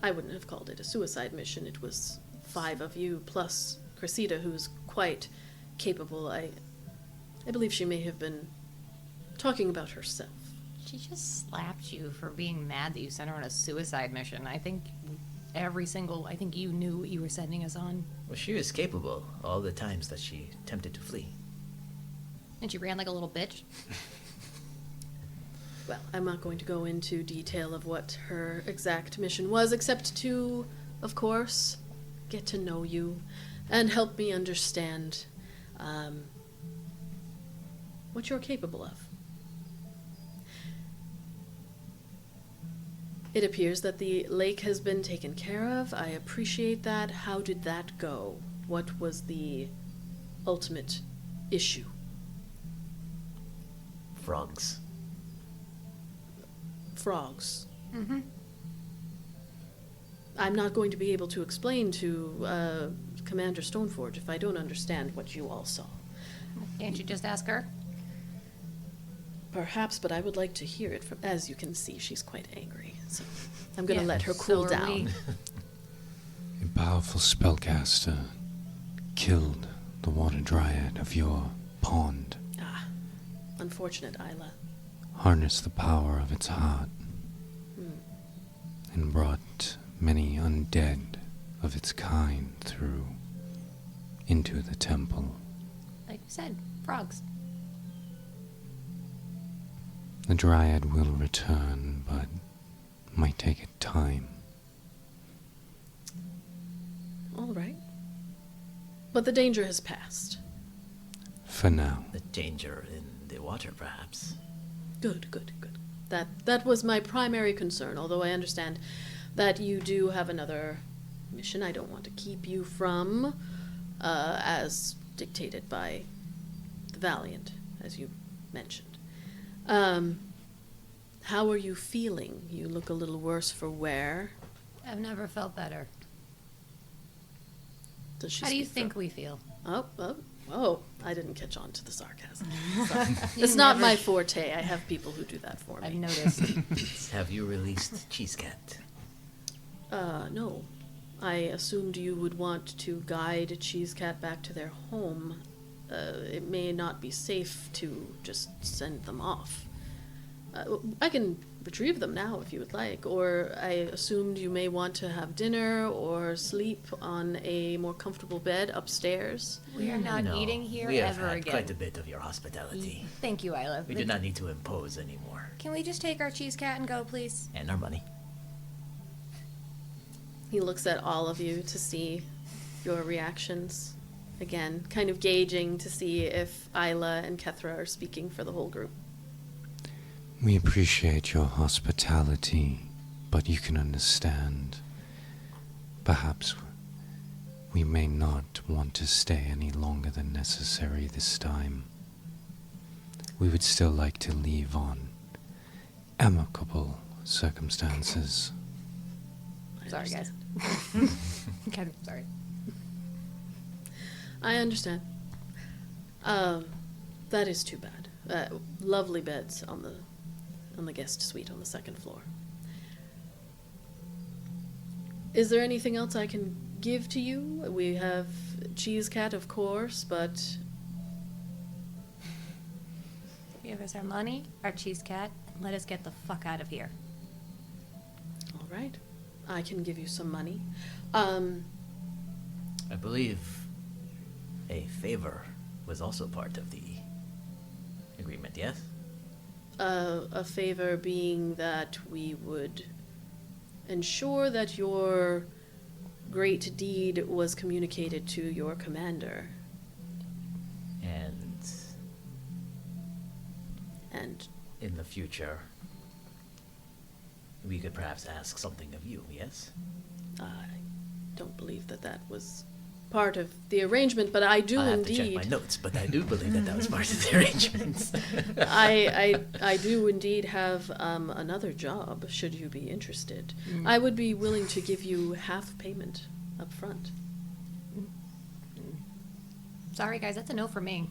I wouldn't have called it a suicide mission. It was 5 of you plus Cressida, who's quite capable. I believe she may have been talking about herself. She just slapped you for being mad that you sent her on a suicide mission. I think you knew what you were sending us on. Well, she was capable all the times that she attempted to flee. And she ran like a little bitch. Well, I'm not going to go into detail of what her exact mission was, except to, of course, get to know you and help me understand what you're capable of. It appears that the lake has been taken care of. I appreciate that. How did that go? What was the ultimate issue? Frogs. Frogs. Mm-hmm. I'm not going to be able to explain to Commander Stoneforge if I don't understand what you all saw. Can't you just ask her? Perhaps, but I would like to hear it from. As you can see, she's quite angry, so I'm going to Yeah, let her so cool are down. we. A powerful spellcaster killed the water dryad of your pond, Ah, unfortunate, Ayla. harnessed the power of its heart, and brought many undead of its kind through into the temple. Like you said, frogs. The dryad will return, but might take it time. All right. But the danger has passed. For now. The danger in the water, perhaps. Good. That was my primary concern, although I understand that you do have another mission I don't want to keep you from, as dictated by the Valiant, as you mentioned. How are you feeling? You look a little worse for wear. I've never felt better. Does she How do you speak think for- we feel? Oh, I didn't catch on to the sarcasm. It's not my forte. I have people who do that for I've me. noticed. Have you released Cheesecat? No. I assumed you would want to guide Cheesecat back to their home. It may not be safe to just send them off. I can retrieve them now if you would like, or I assumed you may want to have dinner or sleep on a more comfortable bed upstairs. We are not No, eating here we have ever had again. quite a bit of your hospitality. Thank you, Ayla. We do not need to impose anymore. Can we just take our cheese cat and go, please? And our money. He looks at all of you to see your reactions. again, kind of gauging to see if Ayla and Kethra are speaking for the whole group. We appreciate your hospitality, but you can understand. Perhaps we may not want to stay any longer than necessary this time. We would still like to leave on amicable circumstances. Sorry, guys. Okay, sorry. I understand. That is too bad. Lovely beds on the guest suite on the second floor. Is there anything else I can give to you? We have Cheese Cat, of course, but Give us our money, our cheese cat, and let us get the fuck out of here. all right. I can give you some money. I believe a favor was also part of the agreement, yes? A favor being that we would ensure that your great deed was communicated to your commander. And In the future, we could perhaps ask something of you, yes? I don't believe that was part of the arrangement, but I do I'll have indeed. to check my notes, but I do believe that was part of the arrangements. I do indeed have another job, should you be interested. I would be willing to give you half payment up front. Sorry, guys, that's a no for me.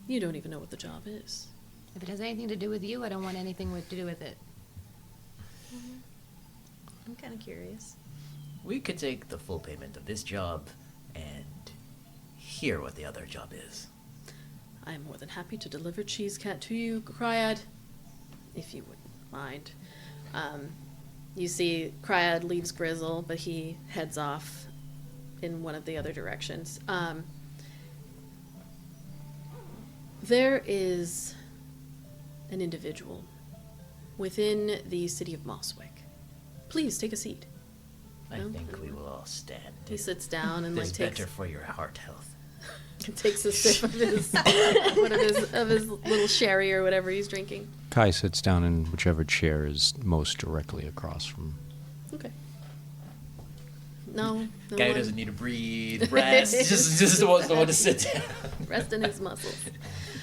You don't even know what the job is. If it has anything to do with you, I don't want anything to do with it. I'm kind of curious. We could take the full payment of this job and hear what the other job is. I am more than happy to deliver Cheese Cat to you, Cryad, if you wouldn't mind. You see Cryad leaves Grizzle, but he heads off in one of the other directions. There is an individual within the city of Mosswick. Please take a seat. I No? think we will all stand. He sits down and It's like takes better for your heart health. takes a sip of his of his little sherry or whatever he's drinking. Kai sits down in whichever chair is most directly across from. Okay. No Guy who one- doesn't need to breathe, rest, just wants someone to sit down. rest in his muscles.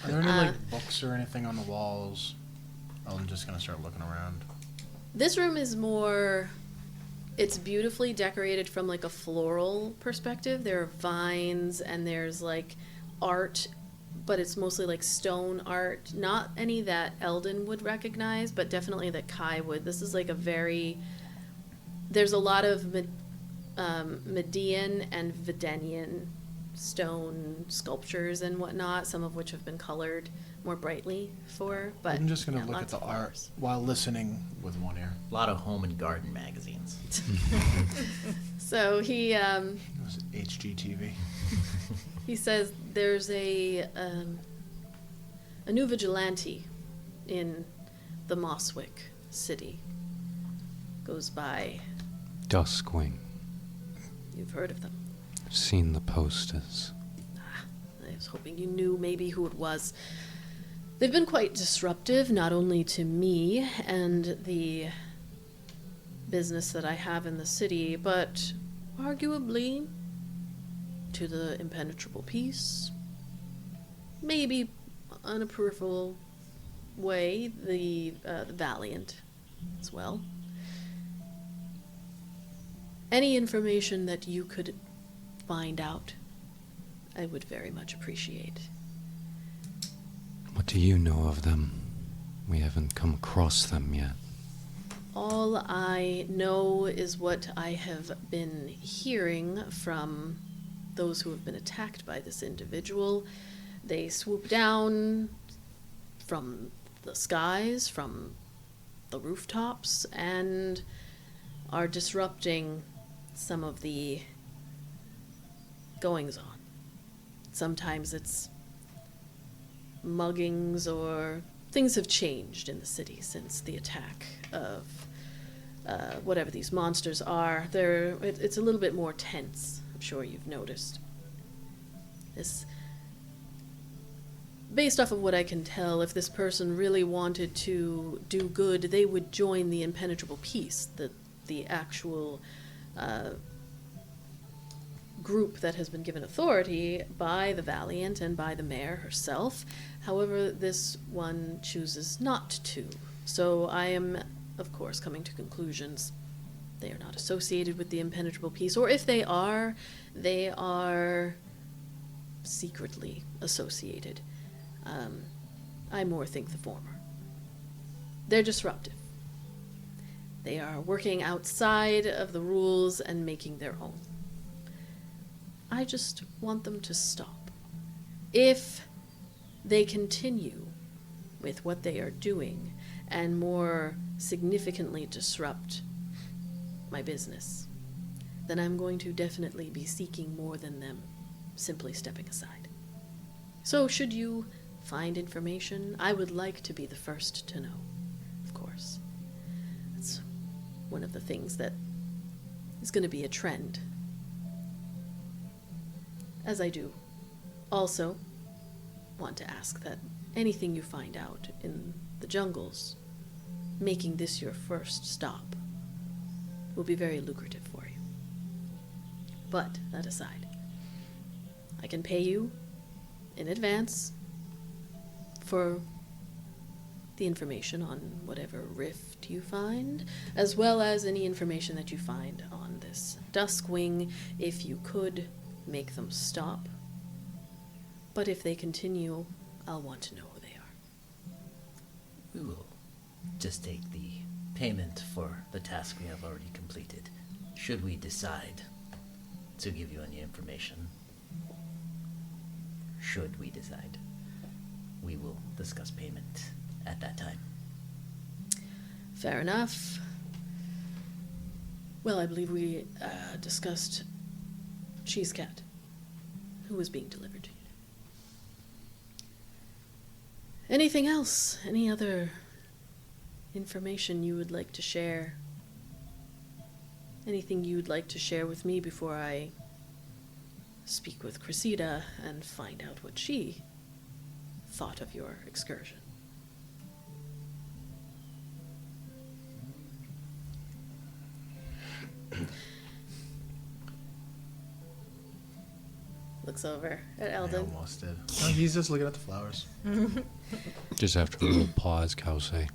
Are there any like books or anything on the walls? I'm just gonna start looking around. This room is more. It's beautifully decorated from like a floral perspective. There are vines and there's like art, but it's mostly like stone art. Not any that Eldon would recognize, but definitely that Kai would. This is like a very. There's a lot of Median and Videnian stone sculptures and whatnot, some of which have been colored more brightly for. But I'm just gonna yeah, look at lots the of art flowers. while listening with one ear. A lot of home and garden magazines. So he It was HGTV. he says there's a new vigilante in the Mosswick city. Goes by. Duskwing. You've heard of them. I've seen the posters. I was hoping you knew maybe who it was. They've been quite disruptive, not only to me and the business that I have in the city, but arguably to the impenetrable peace. Maybe on a peripheral way, the Valiant as well. Any information that you could find out, I would very much appreciate. What do you know of them? We haven't come across them yet. All I know is what I have been hearing from those who have been attacked by this individual. They swoop down from the skies, from the rooftops, and are disrupting some of the goings on. Sometimes it's muggings or things have changed in the city since the attack of whatever these monsters are. It's a little bit more tense I'm sure you've noticed. Based off of what I can tell, if this person really wanted to do good, they would join the Impenetrable Peace, the actual group that has been given authority by the Valiant and by the mayor herself. However, this one chooses not to. So I am, of course, coming to conclusions. They are not associated with the Impenetrable Peace, or if they are secretly associated. I more think the former. They're disruptive. They are working outside of the rules and making their own. I just want them to stop. If they continue with what they are doing and more significantly disrupt my business, then I'm going to definitely be seeking more than them simply stepping aside. So should you find information, I would like to be the first to know, of course. That's one of the things that is going to be a trend. As I do also want to ask that anything you find out in the jungles, making this your first stop, will be very lucrative for you. But, that aside, I can pay you in advance for the information on whatever rift you find, as well as any information that you find on this Duskwing, if you could make them stop. But if they continue, I'll want to know who they are. We will just take the payment for the task we have already completed, should we decide to give you any information. Should we decide, we will discuss payment at that time. Fair enough. Well, I believe we discussed Cheesecat, who was being delivered to you. Anything else? Any other information you would like to share? Anything you would like to share with me before I speak with Cressida and find out what she thought of your excursion? Looks over at I Eldon. almost did. No, he's just looking at the flowers. Just after a little pause, Kause.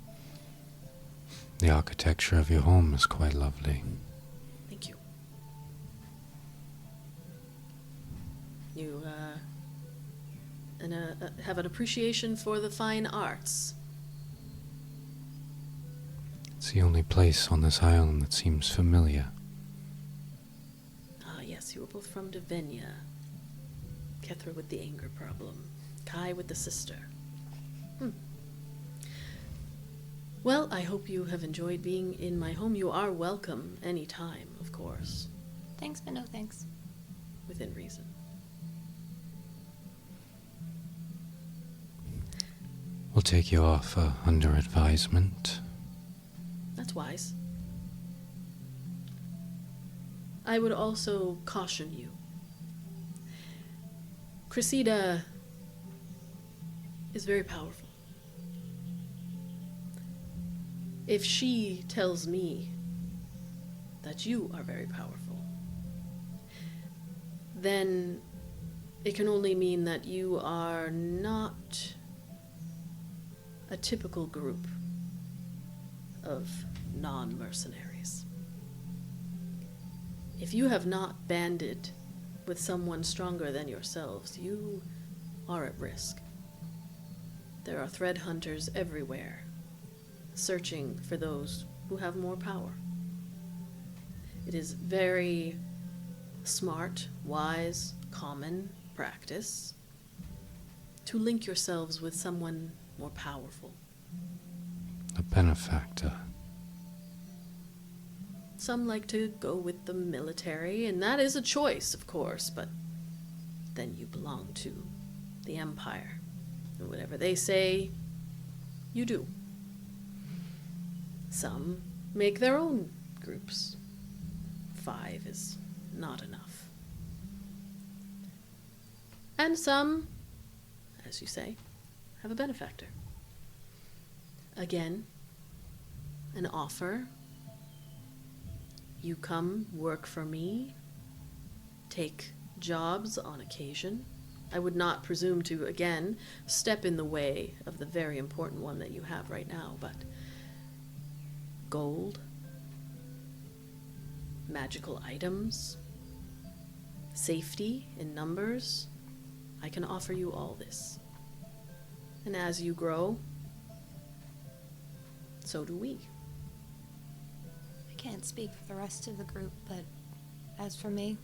The architecture of your home is quite lovely. Thank you. You have an appreciation for the fine arts. It's the only place on this island that seems familiar. Ah, yes, you were both from Devenia. Kethra with the anger problem. Kai with the sister. Well, I hope you have enjoyed being in my home. You are welcome any time, of course. Thanks, but no thanks. Within reason. We'll take your offer under advisement. That's wise. I would also caution you. Cressida is very powerful. If she tells me that you are very powerful, then it can only mean that you are not a typical group of non-mercenaries. If you have not banded with someone stronger than yourselves, you are at risk. There are thread hunters everywhere, searching for those who have more power. It is very smart, wise, common practice to link yourselves with someone more powerful. A benefactor. Some like to go with the military, and that is a choice, of course, but then you belong to the Empire. And whatever they say, you do. Some make their own groups. 5 is not enough. And some, as you say, have a benefactor. Again, an offer. You come work for me, take jobs on occasion. I would not presume to, again, step in the way of the very important one that you have right now, but gold, magical items, safety in numbers, I can offer you all this. And as you grow, so do we. I can't speak for the rest of the group, but as for me,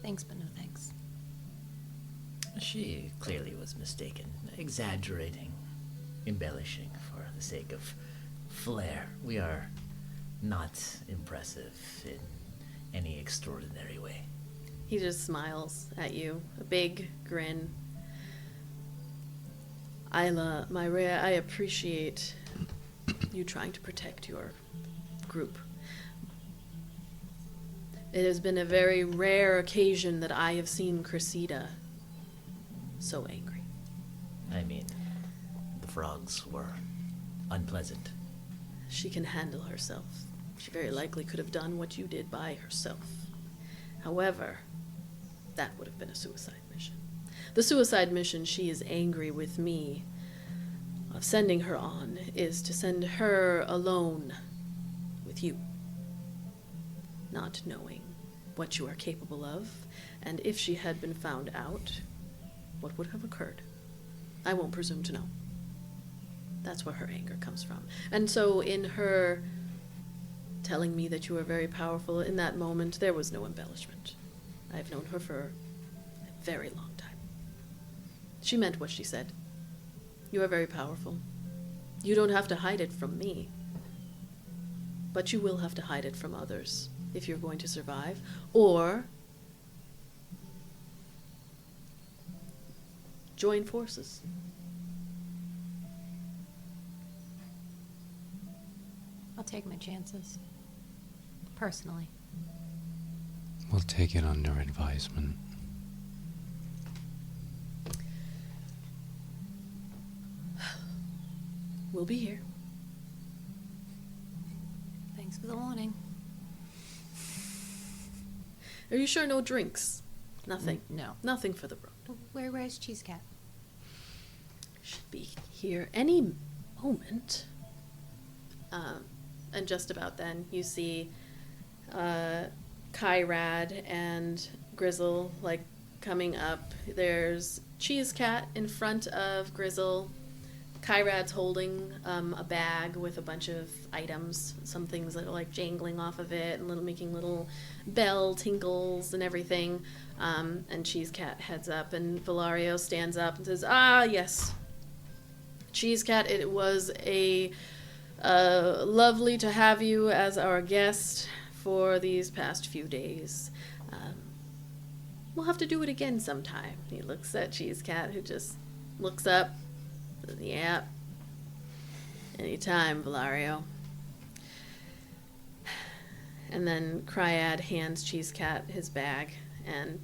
thanks but no thanks. She clearly was mistaken, exaggerating, embellishing for the sake of flair. We are not impressive in any extraordinary way. He just smiles at you, a big grin. Ayla, Myrea, I appreciate you trying to protect your group. It has been a very rare occasion that I have seen Cressida so angry. I mean, the frogs were unpleasant. She can handle herself. She very likely could have done what you did by herself. However, that would have been a suicide mission. The suicide mission she is angry with me of sending her on is to send her alone with you, not knowing what you are capable of, and if she had been found out, what would have occurred. I won't presume to know. That's where her anger comes from. And so in her telling me that you are very powerful, in that moment, there was no embellishment. I have known her for a very long time. She meant what she said. You are very powerful. You don't have to hide it from me. But you will have to hide it from others if you're going to survive. Or join forces. I'll take my chances. Personally. We'll take it under advisement. We'll be here. Thanks for the warning. Are you sure no drinks? Nothing. No. Nothing for the road. Where's Cheese Cat? Should be here any moment. And just about then, you see Kyrad and Grizzle, like, coming up. There's Cheese Cat in front of Grizzle. Kyrad's holding a bag with a bunch of items, some things that are like jangling off of it and making little bell tinkles and everything. And Cheese Cat heads up, and Valerio stands up and says, "Ah, yes, Cheese Cat, it was a lovely to have you as our guest for these past few days. We'll have to do it again sometime." He looks at Cheese Cat, who just looks up. Yeah. Anytime, Valerio. And then Cryad hands Cheese Cat his bag, and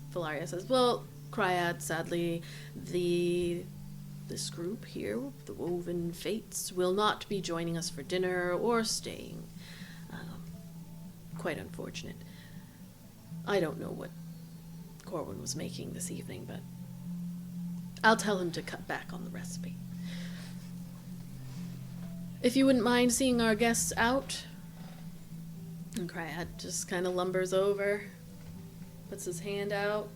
Valerio says, "Well, Cryad, sadly, this group here, the Woven Fates, will not be joining us for dinner or staying. Quite unfortunate. I don't know what Corwin was making this evening, but I'll tell him to cut back on the recipe. If you wouldn't mind seeing our guests out." And Cryad just kind of lumbers over, puts his hand out.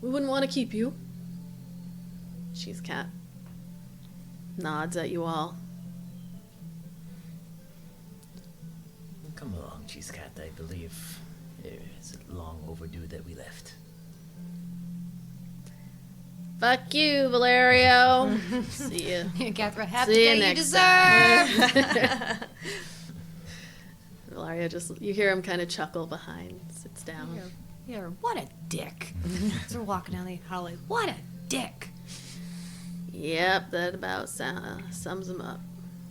"We wouldn't want to keep you." Cheese Cat nods at you all. Come along, Cheese Cat. I believe it's long overdue that we left. Fuck you, Valerio. See you. Kethra, have See the you day you next deserve. Valerio you hear him kind of chuckle behind, sits down. Yeah, what a dick. As we're walking down the hallway, what a dick. Yep, that about sums him up.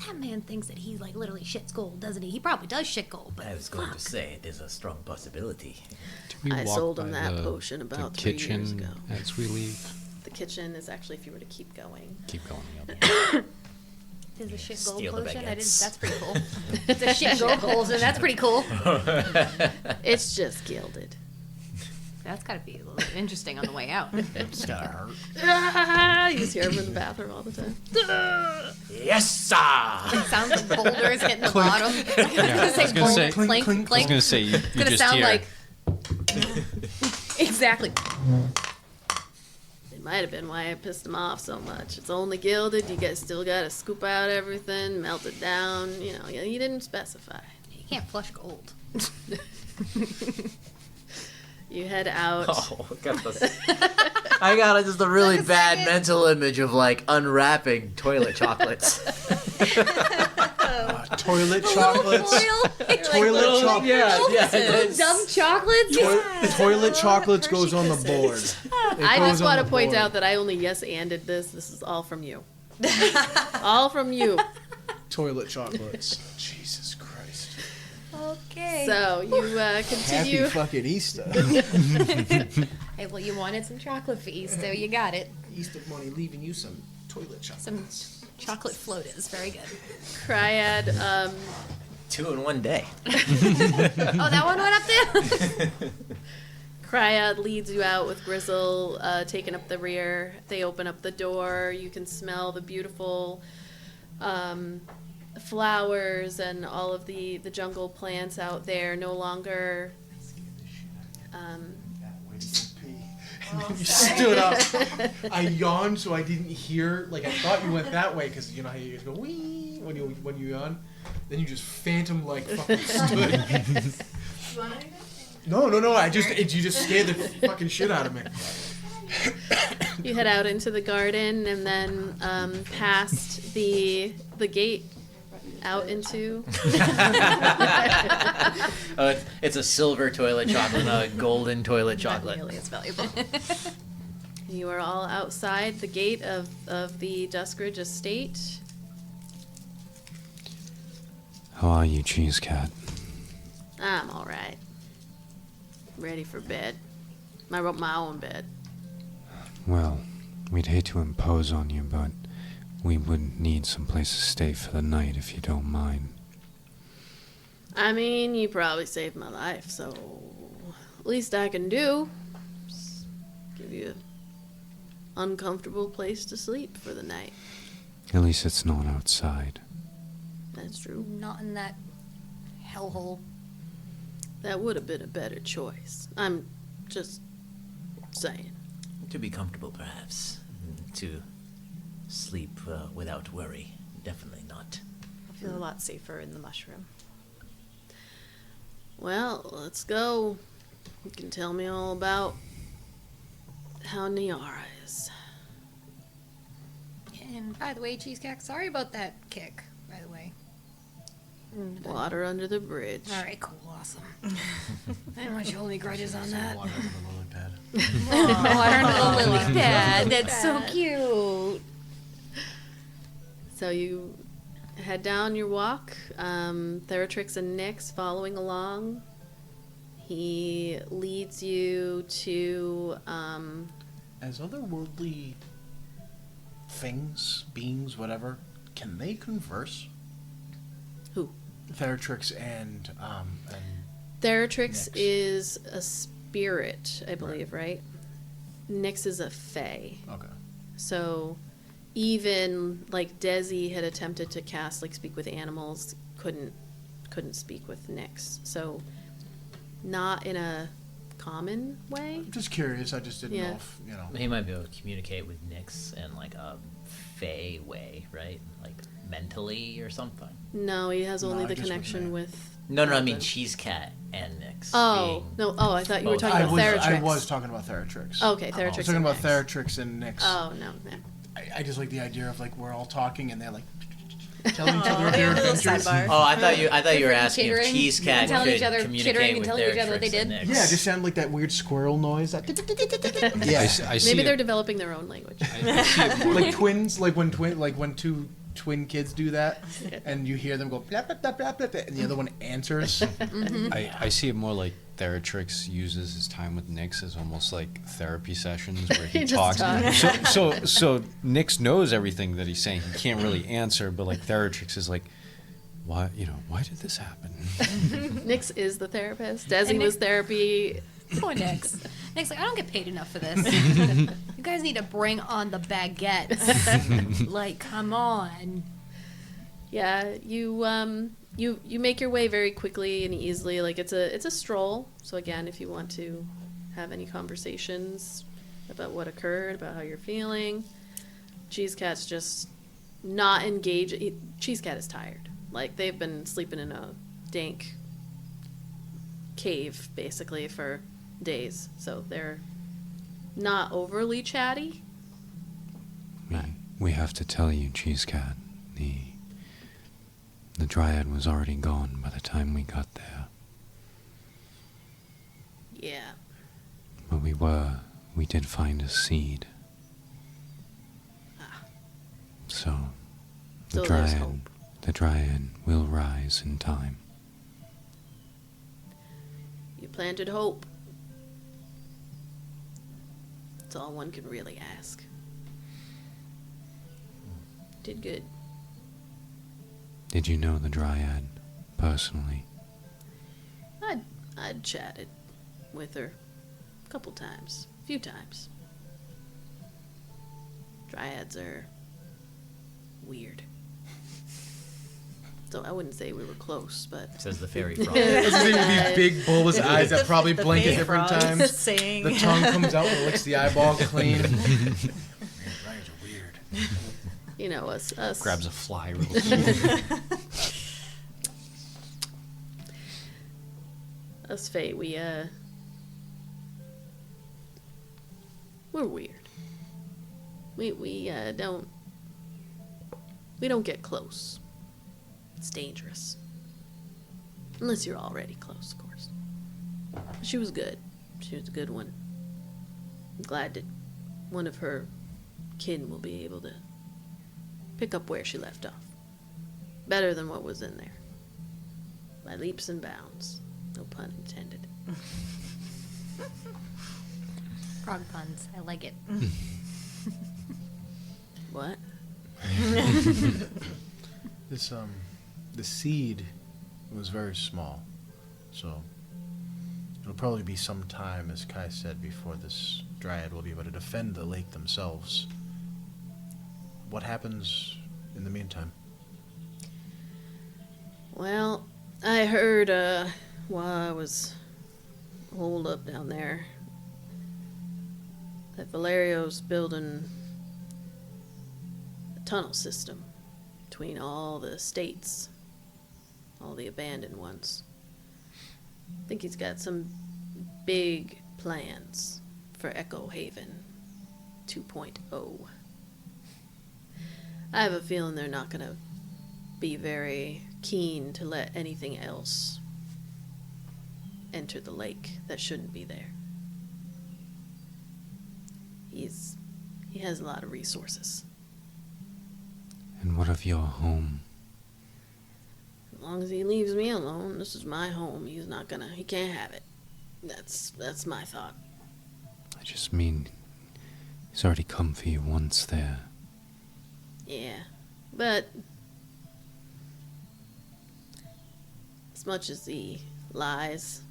That man thinks that he like literally shits gold, doesn't he? He probably does shit gold, but I was going fuck. to say it is a strong possibility. We I walk sold him by that the- potion the about 3 years kitchen ago. as we leave. The kitchen is actually if you were to keep going. Keep going. Yep. Is a shit gold Steal the potion? I didn't. baguettes. That's pretty cool. It's a shit gold potion. That's pretty cool. It's just gilded. That's gotta be a little bit interesting on the way out. It's gotta hurt. You just hear him in the bathroom all the time. Yes, sir! It sounds like boulders hitting the bottom. Yeah, I was gonna say- clink, Clink, clink, clink. I was gonna say you It's gonna just sound hear. like exactly. It might have been why I pissed him off so much. It's only gilded. You guys still got to scoop out everything, melt it down. You know, you didn't specify. You can't flush gold. You head out. Oh, I got just a really Like a bad second. mental image of like unwrapping toilet chocolates. Toilet chocolates. Toilet chocolates. yeah. Dumb chocolates. Toilet chocolates goes on the board. It I goes just on want to the point board. out that I only yes-anded this. This is all from you. All from you. Toilet chocolates. Jesus Christ. Okay. So you continue. Happy fucking Easter. Hey, well, you wanted some chocolate for Easter. You got it. Easter money leaving you some toilet chocolate. Some chocolate floaters. Very good. Cryad. 2 in 1 day. Oh, that one went up there? Cryad leads you out with Grizzle taking up the rear. They open up the door. You can smell the beautiful flowers and all of the jungle plants out there. No longer. You stood up. I yawned so I didn't hear. Like I thought you went that way because you know how you guys go wee when you yawn. Then you just phantom like fucking stood. No. You just scared the fucking shit out of me. You head out into the garden and then past the gate out into. It's a silver toilet chocolate, not a golden toilet chocolate. Not nearly as valuable. You are all outside the gate of the Duskridge estate. How are you, Cheese Cat? I'm all right. Ready for bed. I wrote my own bed. Well, we'd hate to impose on you, but we would need some place to stay for the night if you don't mind. I mean, you probably saved my life, so least I can do is give you an uncomfortable place to sleep for the night. At least it's not outside. That's true. Not in that hellhole. That would have been a better choice. I'm just saying. To be comfortable, perhaps. To sleep without worry. Definitely not. I feel a lot safer in the mushroom. Well, let's go. You can tell me all about how Niara is. And by the way, Cheesecake, sorry about that kick, by the way. Water under the bridge. All right, cool, awesome. I don't want you to hold any grudges on that. Water under the lily pad. Water under the lily pad. That's so cute. So you head down your walk. Theratrix and Nyx following along. He leads you to As otherworldly things, beings, whatever, can they converse? who? Theratrix and Theratrix Nyx. is a spirit, I believe, right? Nyx is a fae. okay. So even like Desi had attempted to cast like speak with animals, couldn't speak with Nyx. So not in a common way. I'm just curious. I just didn't Yeah. know if you know. He might be able to communicate with Nyx in like a fey way, right? Like mentally or something. No, he has No, only the just with connection me. with. No, I mean Eldon. Cheese Cat and Nyx. Oh being no! Oh, I thought you were both. talking about Theratrix. I was talking about Theratrix. Okay, I Theratrix. was talking and about Nyx. Theratrix and Nyx. Oh no! Yeah. I just like the idea of like we're all talking and they're like telling each other their little adventures. sidebar. Oh, I thought you were Different asking if chittering, Cheese Cat telling could each other, communicate chittering and with telling each other what they Theratrix and did. Nyx. Yeah, it just sounded like that weird squirrel noise. That I see Maybe it- they're developing their own language. I see it more like twins, like when two twin kids do that, and you hear them go blah, blah, blah, blah, blah, blah, and the other one answers. I see it more like Theratrix uses his time with Nyx as almost like therapy sessions where he just talks. So Nyx knows everything that he's saying. He can't really answer, but like Theratrix is like, why did this happen? Nyx is the therapist. Desi And was Nyx- therapy. Poor Nyx. Nyx's like, I don't get paid enough for this. You guys need to bring on the baguettes. Like, come on. Yeah, you make your way very quickly and easily. Like it's a stroll. So again, if you want to have any conversations about what occurred, about how you're feeling, Cheese Cat's just not engaged. Cheese Cat is tired. Like they've been sleeping in a dank cave basically for days, so they're not overly chatty. We have to tell you, Cheese Cat, the Dryad was already gone by the time we got there. Yeah. But we did find a seed. So, So there's hope. the Dryad will rise in time. You planted hope. That's all one can really ask. Did good. Did you know the Dryad personally? I'd chatted with her a couple times, a few times. Dryads are weird. So I wouldn't say we were close, but Says the fairy frog. These big bulbous eyes that probably The blink at fake different frog times. saying, The tongue comes out and licks the eyeball clean. Man, Dryads are weird. you know us. Grabs a fly real quick. Us Fae, we're weird. We don't get close. It's dangerous. Unless you're already close, of course. She was good. She was a good one. I'm glad that one of her kin will be able to pick up where she left off. Better than what was in there. By leaps and bounds. No pun intended. Frog puns. I like it. What? This the seed was very small, so it'll probably be some time, as Kai said, before this Dryad will be able to defend the lake themselves. What happens in the meantime? Well, I heard, while I was holed up down there, that Valerio's building a tunnel system between all the estates, all the abandoned ones. I think he's got some big plans for Echo Haven 2.0. I have a feeling they're not going to be very keen to let anything else enter the lake that shouldn't be there. He has a lot of resources. And what of your home? As long as he leaves me alone, this is my home. He can't have it. That's my thought. I just mean, he's already come for you once there. Yeah, but as much as he lies,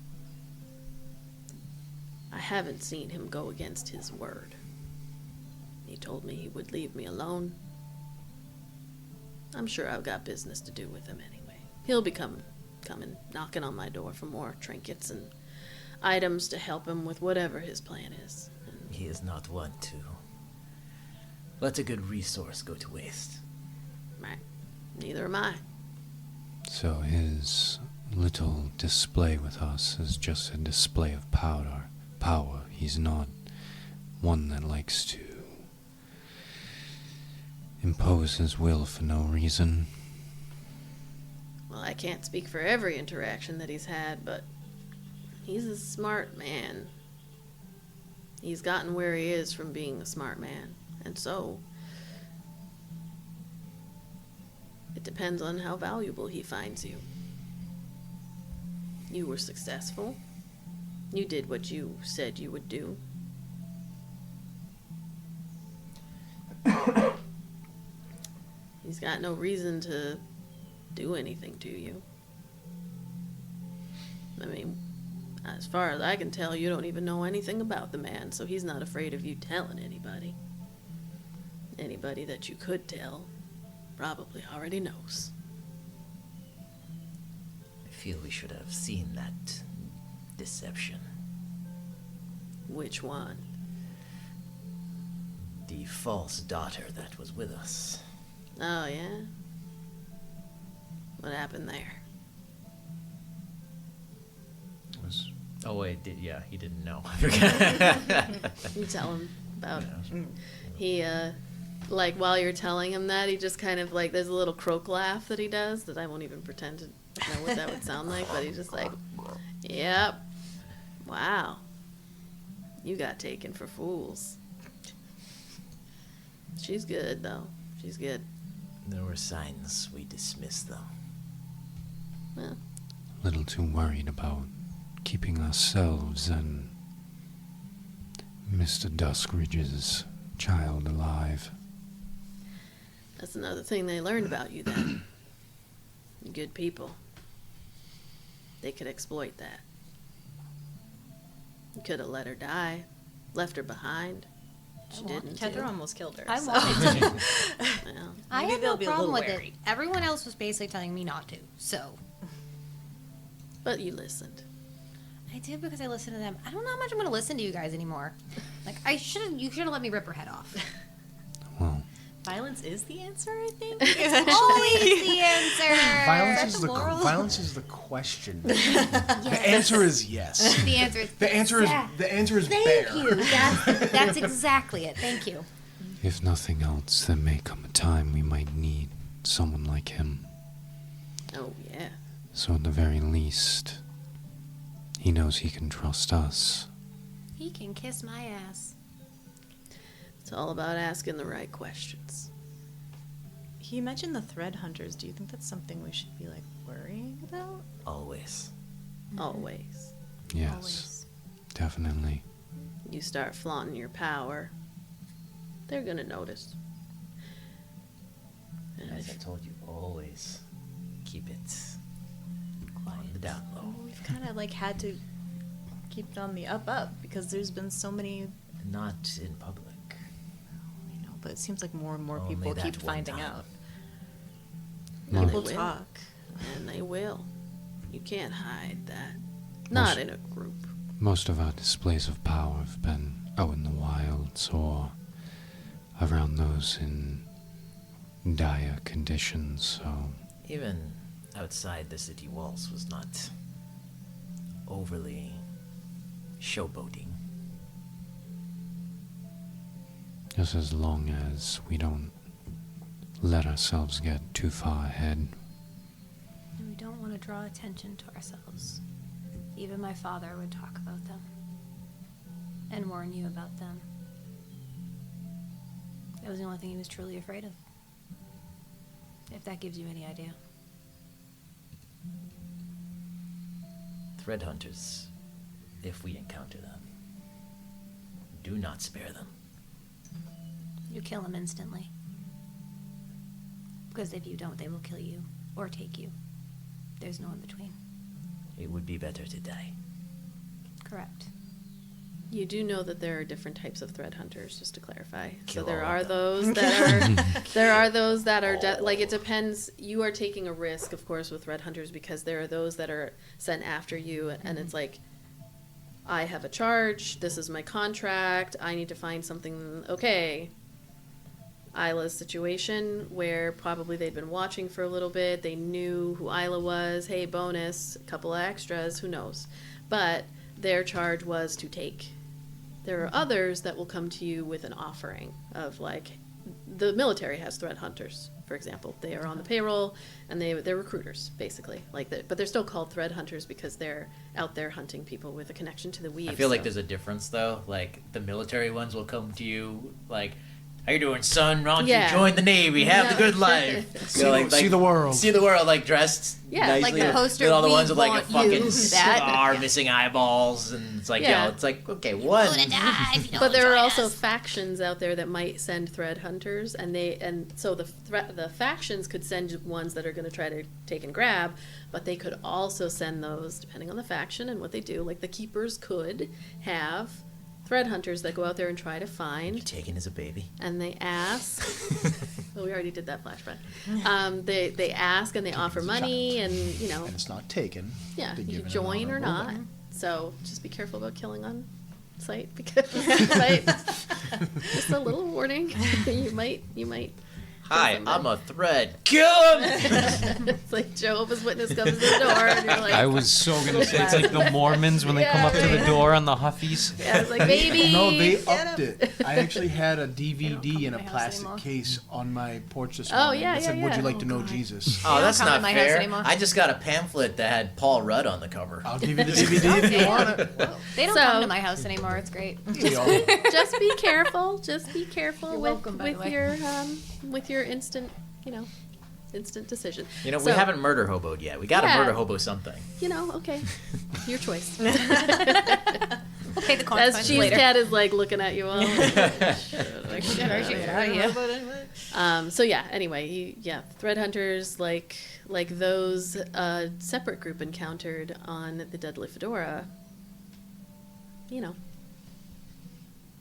I haven't seen him go against his word. He told me he would leave me alone. I'm sure I've got business to do with him anyway. He'll be coming knocking on my door for more trinkets and items to help him with whatever his plan is. And He is not one to let a good resource go to waste. right, neither am I. So his little display with us is just a display of power. He's not one that likes to impose his will for no reason. Well, I can't speak for every interaction that he's had, but he's a smart man. He's gotten where he is from being a smart man. And so, It depends on how valuable he finds you. You were successful. You did what you said you would do. He's got no reason to do anything to you. I mean, as far as I can tell, you don't even know anything about the man, so he's not afraid of you telling anybody. Anybody that you could tell probably already knows. I feel we should have seen that deception. Which one? The false daughter that was with us. Oh, yeah? What happened there? Was Oh wait, he didn't know. You tell him about it. He, like, while you're telling him that, he just kind of, like, there's a little croak laugh that he does that I won't even pretend to know what that would sound like, but he's just like, yep. Wow. You got taken for fools. She's good, though. She's good. There were signs we dismissed them. Well, Little too worried about keeping ourselves and Mr. Duskridge's child alive. that's another thing they learned about you then. Good people. They could exploit that. You could have let her die, left her behind. She didn't. Kethra almost killed her. I so- wanted to. Well, I Maybe had they'll no be a problem little with wary. it. Everyone else was basically telling me not to, so. but you listened. I did because I listened to them. I don't know how much I'm going to listen to you guys anymore. Like, you should have let me rip her head off. Well, Violence is the answer, I think. Always the answer. violence is the question. The answer is yes. The answer is The answer is Thank bear. you. That's exactly it. Thank you. if nothing else, there may come a time we might need someone like him. Oh, yeah. So at the very least, he knows he can trust us. He can kiss my ass. It's all about asking the right questions. He mentioned the thread hunters. Do you think that's something we should be, like, worrying about? Always. Always. Yes, Always. definitely. You start flaunting your power, they're gonna notice. And As I if- told you, always keep it on the Quiet. down low. We've kind of, like, had to keep it on the up because there's been so many, Not in public. you know, but it seems like more and more Only people that keep one finding time. out. No, People they will. talk. And they will. You can't hide that. Not in a group. Most of our displays of power have been out in the wilds or around those in dire conditions, so Even outside the city walls was not overly showboating. just as long as we don't let ourselves get too far ahead. And we don't want to draw attention to ourselves. Even my father would talk about them and warn you about them. That was the only thing he was truly afraid of. If that gives you any idea. Thread hunters, if we encounter them, do not spare them. You kill them instantly. Because if you don't, they will kill you or take you. There's no in between. It would be better to die. Correct. You do know that there are different types of thread hunters, just to clarify. Kill so there all are of them. those that are like, it depends. You are taking a risk, of course, with thread hunters because there are those that are sent after you, and it's like, I have a charge. This is my contract. I need to find something. Okay. Ayla's situation, where probably they'd been watching for a little bit. They knew who Ayla was. Hey, bonus, a couple of extras. Who knows? But their charge was to take. There are others that will come to you with an offering of, like, the military has threat hunters, for example. They are on the payroll, and they're recruiters, basically. But they're still called thread hunters because they're out there hunting people with a connection to the weave. I feel like so- there's a difference though. Like the military ones will come to you like, How you doing, son? Why don't Yeah. you join the Navy? Have the good life. See the world. See the world, like dressed Yeah, nicely. like the poster, with all the "We ones with like a want fucking you." That. star missing eyeballs, and it's like, Yeah. it's like, okay, one. But there are also factions out there that might send thread hunters, and so the factions could send ones that are going to try to take and grab, but they could also send those depending on the faction and what they do. Like the keepers could have thread hunters that go out there and try to find. Taken as a baby. And they ask. Well, we already did that flashback. They ask and they offer money, and And it's not taken. yeah, They're you given join an or honor not. roll. So just be careful about killing on site because just a little warning. you might. Hi, somebody. I'm a thread. Kill him! It's like Jehovah's Witness comes to the door, and you're like, I was so gonna say it's like the Mormons when they come up to the door on the Huffies. yeah, it's like baby. No, they get upped him. it. I actually had a come DVD in to a my house plastic anymore. case on my porch this Oh, morning. yeah, It said, yeah, "Would you yeah. like to know Jesus?" Oh, don't that's come to not my house fair. anymore. I just got a pamphlet that had Paul Rudd on the cover. I'll give you the DVD if you want it. They don't So- come to my house anymore. It's great. We all- Just be careful. Just be careful You're with welcome, by the way. with your instant, instant decision. You know, So, we haven't murder hoboed yet. We got to Yeah. murder hobo something. Okay, your choice. Pay the As consequences Cheese later. Cat is like looking at you all. So yeah. Anyway, thread hunters like those separate group encountered on the Deadly Fedora.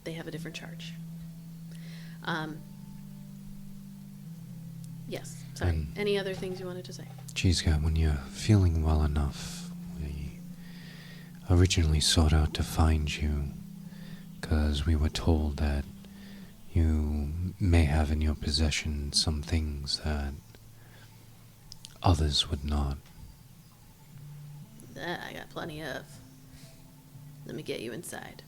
They have a different charge. Yes. Sorry. And- Any other things you wanted to say? Geez, Cat, when you're feeling well enough, we originally sought out to find you because we were told that you may have in your possession some things that others would not. That I got plenty of. Let me get you inside.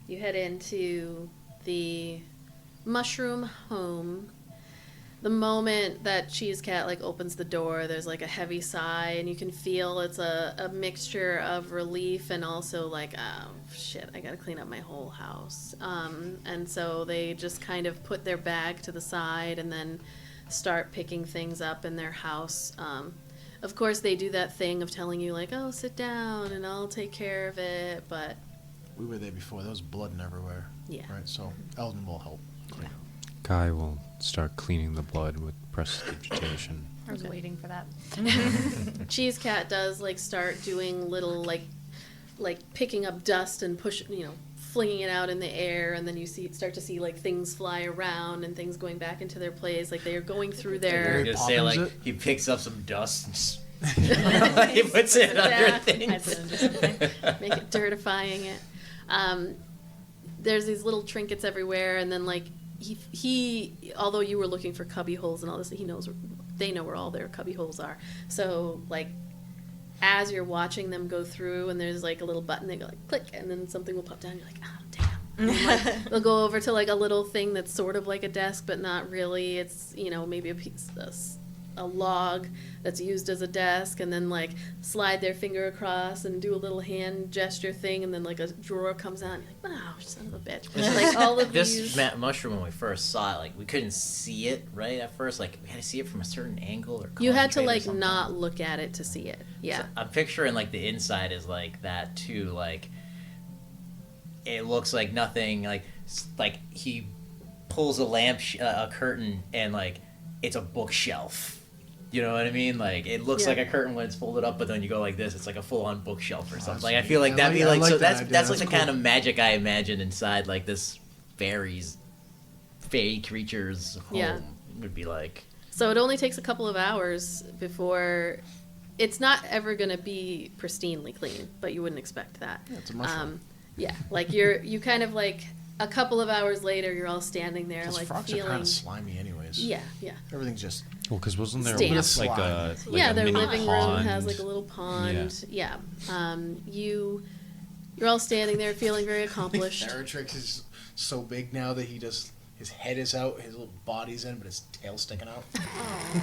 You head into the mushroom home. The moment that Cheese Cat opens the door, there's a heavy sigh, and you can feel it's a mixture of relief and also oh shit, I gotta clean up my whole house. And so they just kind of put their bag to the side and then start picking things up in their house. Of course, they do that thing of telling you oh, sit down and I'll take care of it, but We were there before. There was blood and everywhere. Yeah. Right. So Eldon will help. Clean. Guy will start cleaning the blood with prestidigitation. I was waiting for that. Cheese Cat does start doing little picking up dust and flinging it out in the air, and then you start to see things fly around and things going back into their place, they are going through I their. was gonna say Poppins like it? he picks up some dust and just he puts it under Yeah. things. Make it dirtifying it. There's these little trinkets everywhere, and then he although you were looking for cubby holes and all this, they know where all their cubby holes are. So as you're watching them go through, and there's a little button, they go click, and then something will pop down. You're like, oh damn. And then, they'll go over to a little thing that's sort of like a desk, but not really. It's maybe a log that's used as a desk, and then slide their finger across and do a little hand gesture thing, and then a drawer comes out, and you're like, wow, son of a bitch. All of This these. mushroom, when we first saw it, we couldn't see it right at first. We had to see it from a certain angle or You had to concentrate or something. not look at it to see it. Yeah. So I'm picturing the inside is that too. It looks like nothing. He pulls a a curtain, and it's a bookshelf. You know what I mean? It looks Yeah. like a curtain when it's folded up, but then you go like this, it's a full-on bookshelf or something. I sweet. feel like I that'd be like so. that That's idea. that's That's the kind cool. of magic I imagined inside this fey creature's home Yeah. would be like. So it only takes a couple of hours before. It's not ever going to be pristinely clean, but you wouldn't expect that. Yeah, it's a mushroom. Yeah, you kind of a couple of hours later, you're all standing there Because frogs are feeling. kind of slimy, anyways. Yeah. Everything's just. Well, because wasn't there Stamp. like a Yeah, a their mini living room pond? has a little pond. Yeah. You're all standing there feeling very accomplished. Theratrix is so big now that his head is out, his little body's in, but his tail's sticking out.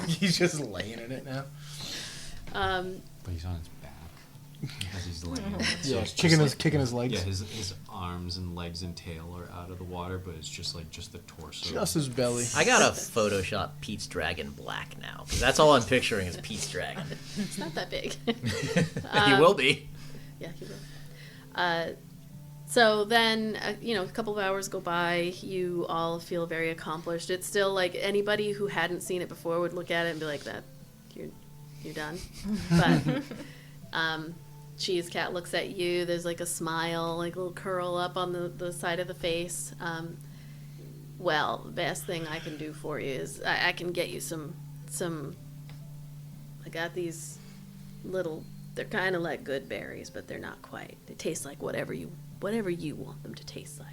He's just laying in it now. But he's on his back. As he's laying. Yeah, it's kicking just kicking his legs. Yeah, his arms and legs and tail are out of the water, but it's just the torso. Just his belly. I gotta Photoshop Pete's Dragon black now, because that's all I'm picturing is Pete's Dragon. It's not that big. He will be. Yeah, he will. So then, a couple of hours go by. You all feel very accomplished. It's still like anybody who hadn't seen it before would look at it and be like, "That, you're done." But Cheese Cat looks at you. There's like a smile, like a little curl up on the side of the face. Well, the best thing I can do for you is I can get you some. I got these little. They're kind of like good berries, but they're not quite. They taste like whatever you want them to taste like.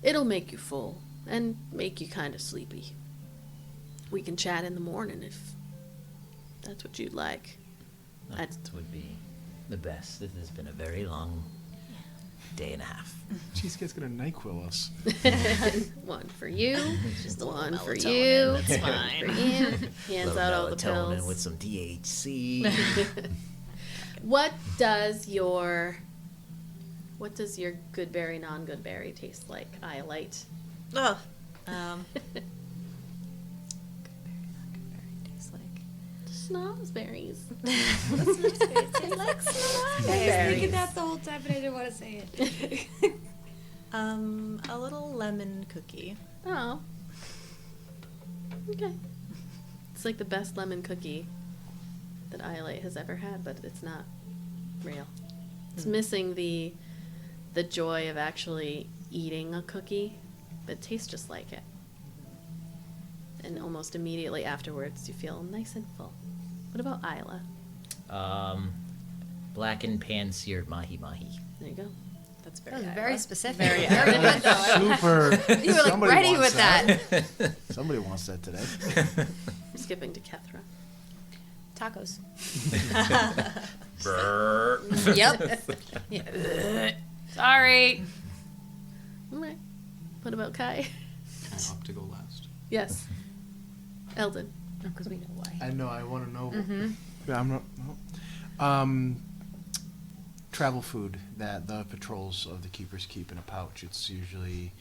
It'll make you full and make you kind of sleepy. We can chat in the morning if that's what you'd like. That would be the best. This has been a very long day and a half. Cheesecake's gonna NyQuil us. One for you, Just a one little for melatonin, you, that's one fine. for you. Hands out all the Melatonin pills. with some THC. What does your good berry, non-good berry taste like, Iolite? Oh, good berry, not good berry. Tastes like Snozberries. Tastes like I was thinking that the whole time, but I didn't want to say it. a little lemon cookie. Oh. Okay. It's like the best lemon cookie that Iolite has ever had, but it's not real. It's missing the joy of actually eating a cookie, but it tastes just like it. And almost immediately afterwards, you feel nice and full. What about Ayla? Blackened pan-seared mahi-mahi. There you go. That's That very was very Ayla. specific. Very Very good, though. Super. You were like Somebody ready wants with that. Somebody wants that today. Skipping to Kethra. Tacos. Brrr. Yep. Yeah. Sorry. Okay. What about Kai? I opt to go last. Yes. Eldon. Because we know why. I know. I want to know. Mm-hmm. Yeah, I'm not. No. Travel food that the patrols of the keepers keep in a pouch. It's usually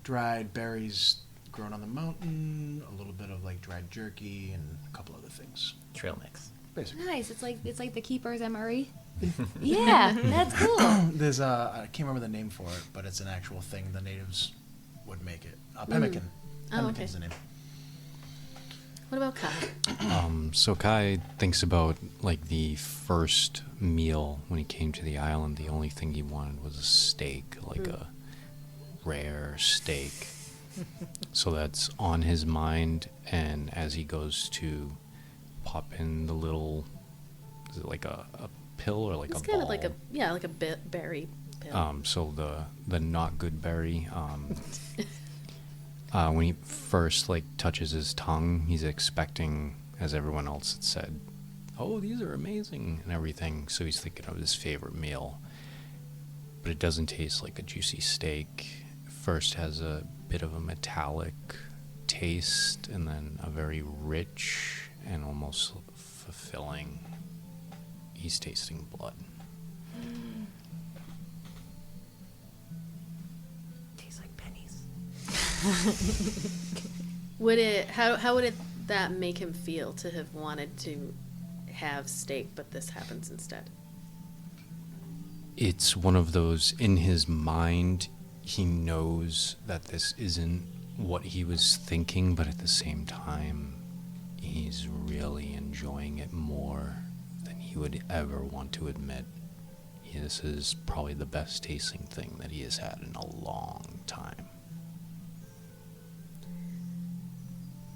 dried berries grown on the mountain, a little bit of like dried jerky, and a couple other things. Trail mix. Basically. Nice. It's like the keepers MRE. Yeah, that's cool. There's I can't remember the name for it, but it's an actual thing. The natives would make it. Pemmican. Oh, Pemmican's okay. the name. What about Kai? So Kai thinks about like the first meal when he came to the island. The only thing he wanted was a steak, like a rare steak. So that's on his mind, and as he goes to pop in the little, is it like a pill or like It's a kind ball? of like a berry pill. So the not good berry. When he first like touches his tongue, he's expecting, as everyone else had said, "Oh, these are amazing" and everything. So he's thinking of his favorite meal, but it doesn't taste like a juicy steak. First has a bit of a metallic taste, and then a very rich and almost fulfilling. He's tasting blood. Tastes like pennies. Would it? How would it that make him feel to have wanted to have steak, but this happens instead? It's one of those, in his mind, he knows that this isn't what he was thinking, but at the same time, he's really enjoying it more than he would ever want to admit. This is probably the best tasting thing that he has had in a long time.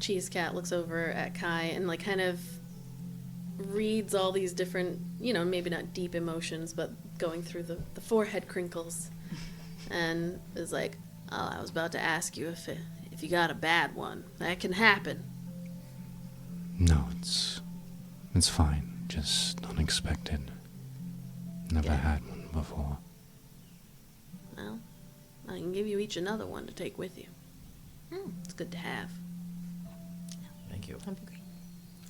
Cheese Cat looks over at Kai and like kind of reads all these different, maybe not deep emotions, but going through the forehead crinkles, and is like, "Oh, I was about to ask you if you got a bad one. That can happen." No, it's fine. Just unexpected. Never Yeah. had one before. Well, I can give you each another one to take with you. It's good to have. Thank you.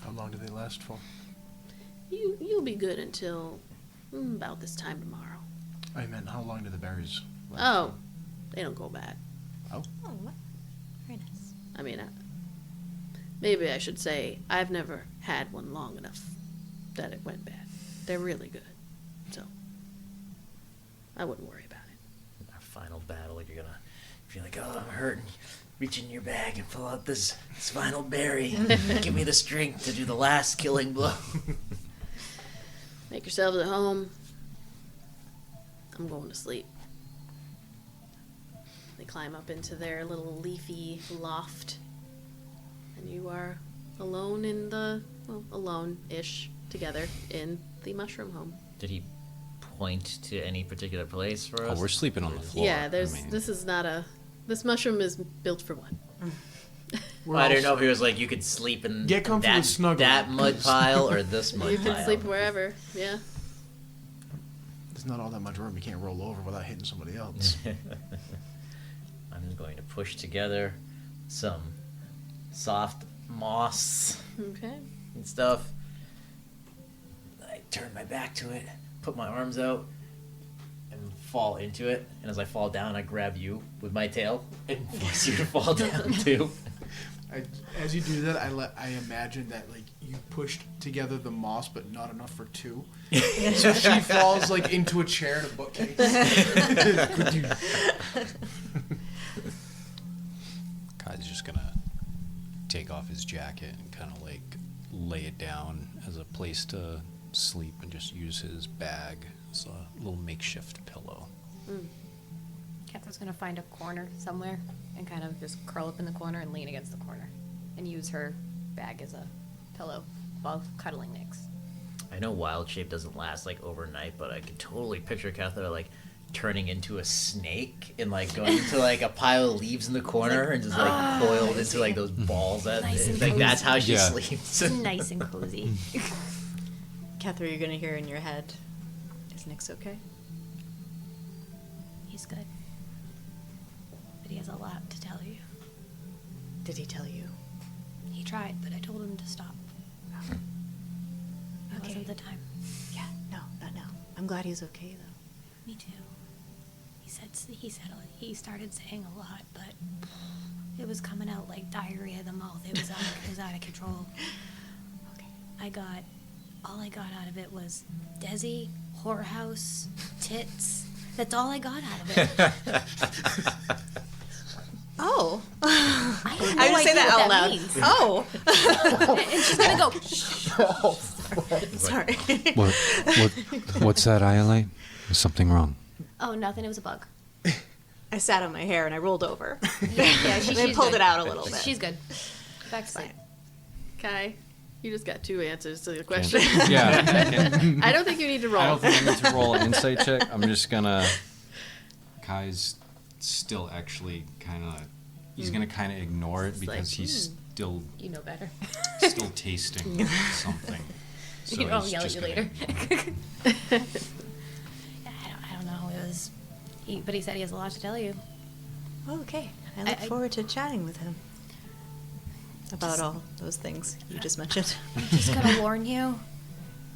How long do they last for? You'll be good until About this time tomorrow. I meant, how long do the berries last? Oh, they don't go bad. Oh, what? Very nice. I mean, maybe I should say I've never had one long enough that it went bad. They're really good. So, I wouldn't worry about it. Our final battle, you're gonna feel like, oh, I'm hurting. Reach in your bag and pull out this final berry. Give me the strength to do the last killing blow. Make yourselves at home. I'm going to sleep. They climb up into their little leafy loft. And you are alone in the, well, alone-ish together in the mushroom home. Did he point to any particular place for Oh, us? we're sleeping on the floor. Yeah, I mean, this is not a, this mushroom is built for one. We're I all don't know if he was like, you could sleep in Get comfy that, with snuggle. that mud pile or this mud You pile. can sleep wherever, yeah. There's not all that much room. You can't roll over without hitting somebody else. I'm just going to push together some soft moss Okay. and stuff. I turn my back to it, put my arms out, and fall into it. And as I fall down, I grab you with my tail and force you to fall down too. As you do that, I imagine that like you pushed together the moss, but not enough for two. So she falls like into a chair in a bookcase. Kai's just gonna take off his jacket and kind of like lay it down as a place to sleep and just use his bag as a little makeshift pillow. Kethra's gonna find a corner somewhere and kind of just curl up in the corner and lean against the corner and use her bag as a pillow while cuddling Nyx. I know wild shape doesn't last like overnight, but I can totally picture Kethra like turning into a snake and like going into like a pile of leaves in the corner and just like coiled into like those balls. That Nice and like that's how she Yeah. sleeps. It's nice and cozy. Kethra, you're gonna hear in your head, is Nyx okay? He's good. But he has a lot to tell you. Did he tell you? He tried, but I told him to stop. It Okay. wasn't the time. Yeah, no, not now. I'm glad he's okay though. Me too. He started saying a lot, but it was coming out like diarrhea of the mouth. It was out of control. Okay. All I got out of it was Desi, whorehouse, tits. That's all I got out of it. Oh. I have no I just say idea that what out loud. means. Oh. And she's gonna go. Sorry. What's that, Iolite? Is something wrong? Oh, nothing. It was a bug. I sat on my hair and I rolled over. Yeah, And I pulled good. it out a little bit. She's good. Back to sleep. Kai, you just got two answers to the question. Yeah. I don't think you need to roll. I don't think I need to roll an insight check. I'm just gonna. Kai's still actually kind of. He's gonna kind of ignore it It's because like, he's still You know better. still tasting something. So I'll he's yell at just you gonna later. ignore it. Yeah, I don't know. It was. But he said he has a lot to tell you. Oh, okay. I look I- forward to chatting with him about all those things you just mentioned. I'm just gonna warn you.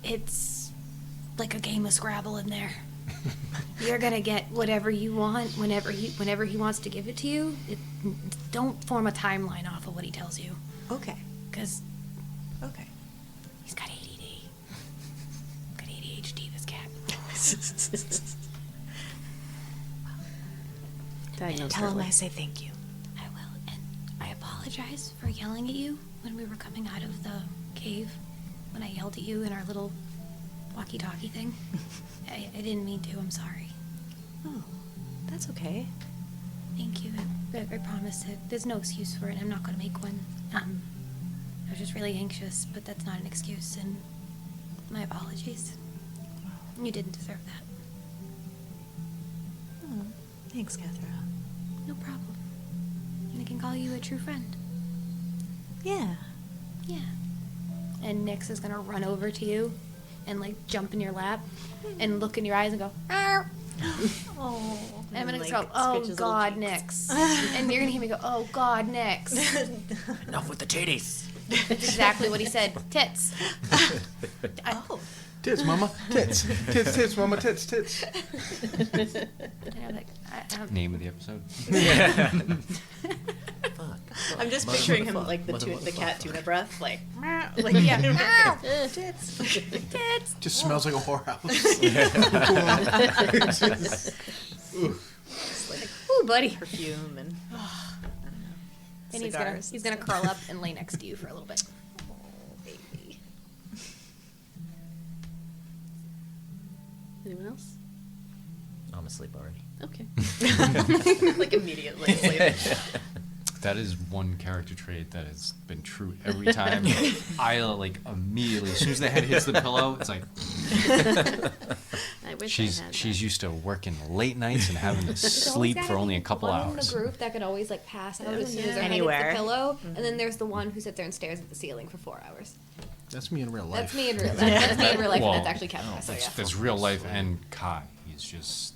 It's like a game of Scrabble in there. You're gonna get whatever you want whenever he wants to give it to you. Don't form a timeline off of what he tells you, Okay. because Okay. he's got ADD. Got ADHD, this cat. Diagnosed Tell him early. I say thank you. I will, and I apologize for yelling at you when we were coming out of the cave. When I yelled at you in our little walkie-talkie thing. I didn't mean to. I'm sorry. Oh, that's okay. Thank you. I promise that there's no excuse for it. I'm not going to make one. I was just really anxious, but that's not an excuse, and my apologies. You didn't deserve that. Oh, thanks, Kethra. No problem. And I can call you a true friend. Yeah. Yeah. And Nyx is going to run over to you and, like, jump in your lap and look in your eyes and go, "Arr!" Oh. And I'm going to go, oh, God, Nyx. And you're going to hear me go, oh, God, Nyx. Enough with the titties. That's exactly what he said. Tits. Oh. Tits, mama. Tits. Tits, tits, mama. Tits, tits. And I'm like, Name of the episode. Fuck. I'm just Mother, picturing him motherfuck, like the mother, cat motherfuck. tuna breath, like, like yeah. tits. Tits. Just smells like a whorehouse. It's like Ooh, buddy. perfume and And cigars. he's gonna curl up and lay next to you for a little bit. baby. Anyone else? I'm asleep already. Okay. Like immediately. Like, That is one character trait that has been true every time. Ayla, like, immediately, as soon as the head hits the pillow, it's like, I wish she's I had she's that. used to working late nights and having to sleep for only a couple one hours. in the group that could always like pass out as soon as yeah. their head hits Anywhere. the pillow, and then there's the one who sits there and stares at the ceiling for 4 hours. That's me in real life. That's me in real. That's me in real life, Well, and that's actually Kethra. So yeah. That's real life and Kai. He's just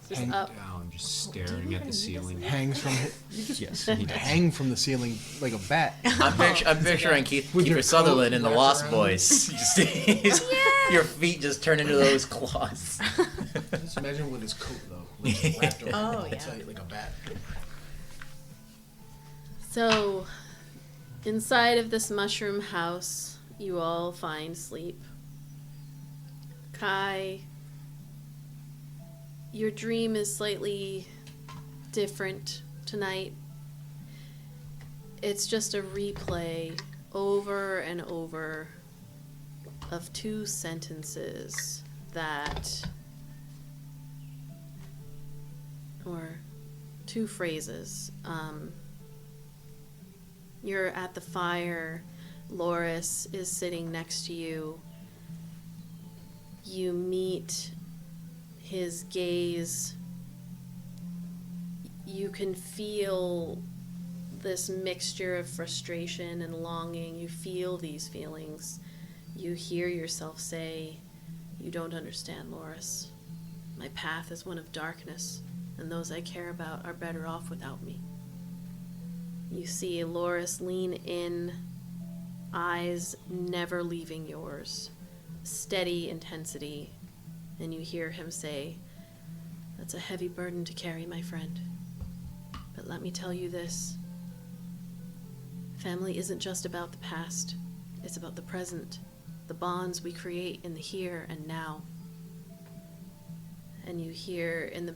Just Hang up. down, just staring at the ceiling. Hangs from Yes, he does. hang from the ceiling like a bat. I'm picturing With your Kiefer Sutherland coat in The wrapped Lost around. Boys. Your feet just turn into those claws. Just imagine with his coat though, like wrapped around Oh, yeah. tight like a bat. So, inside of this mushroom house, you all find sleep. Kai, your dream is slightly different tonight. It's just a replay over and over of 2 sentences that, or 2 phrases. You're at the fire. Loris is sitting next to you. You meet his gaze. You can feel this mixture of frustration and longing. You feel these feelings. You hear yourself say, "You don't understand, Loris. My path is one of darkness, and those I care about are better off without me." You see Loris lean in, eyes never leaving yours, steady intensity, and you hear him say, "That's a heavy burden to carry, my friend. But let me tell you this. Family isn't just about the past. It's about the present, the bonds we create in the here and now." And you hear in the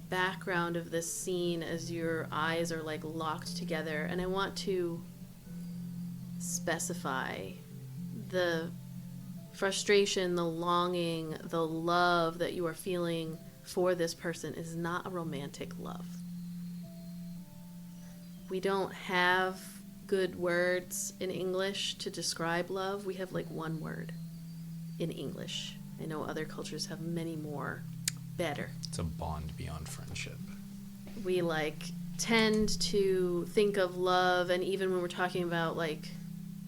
background of this scene as your eyes are like locked together, and I want to specify the frustration, the longing, the love that you are feeling for this person is not a romantic love. We don't have good words in English to describe love. We have like one word in English. I know other cultures have many more. Better. It's a bond beyond friendship. We like tend to think of love, and even when we're talking about like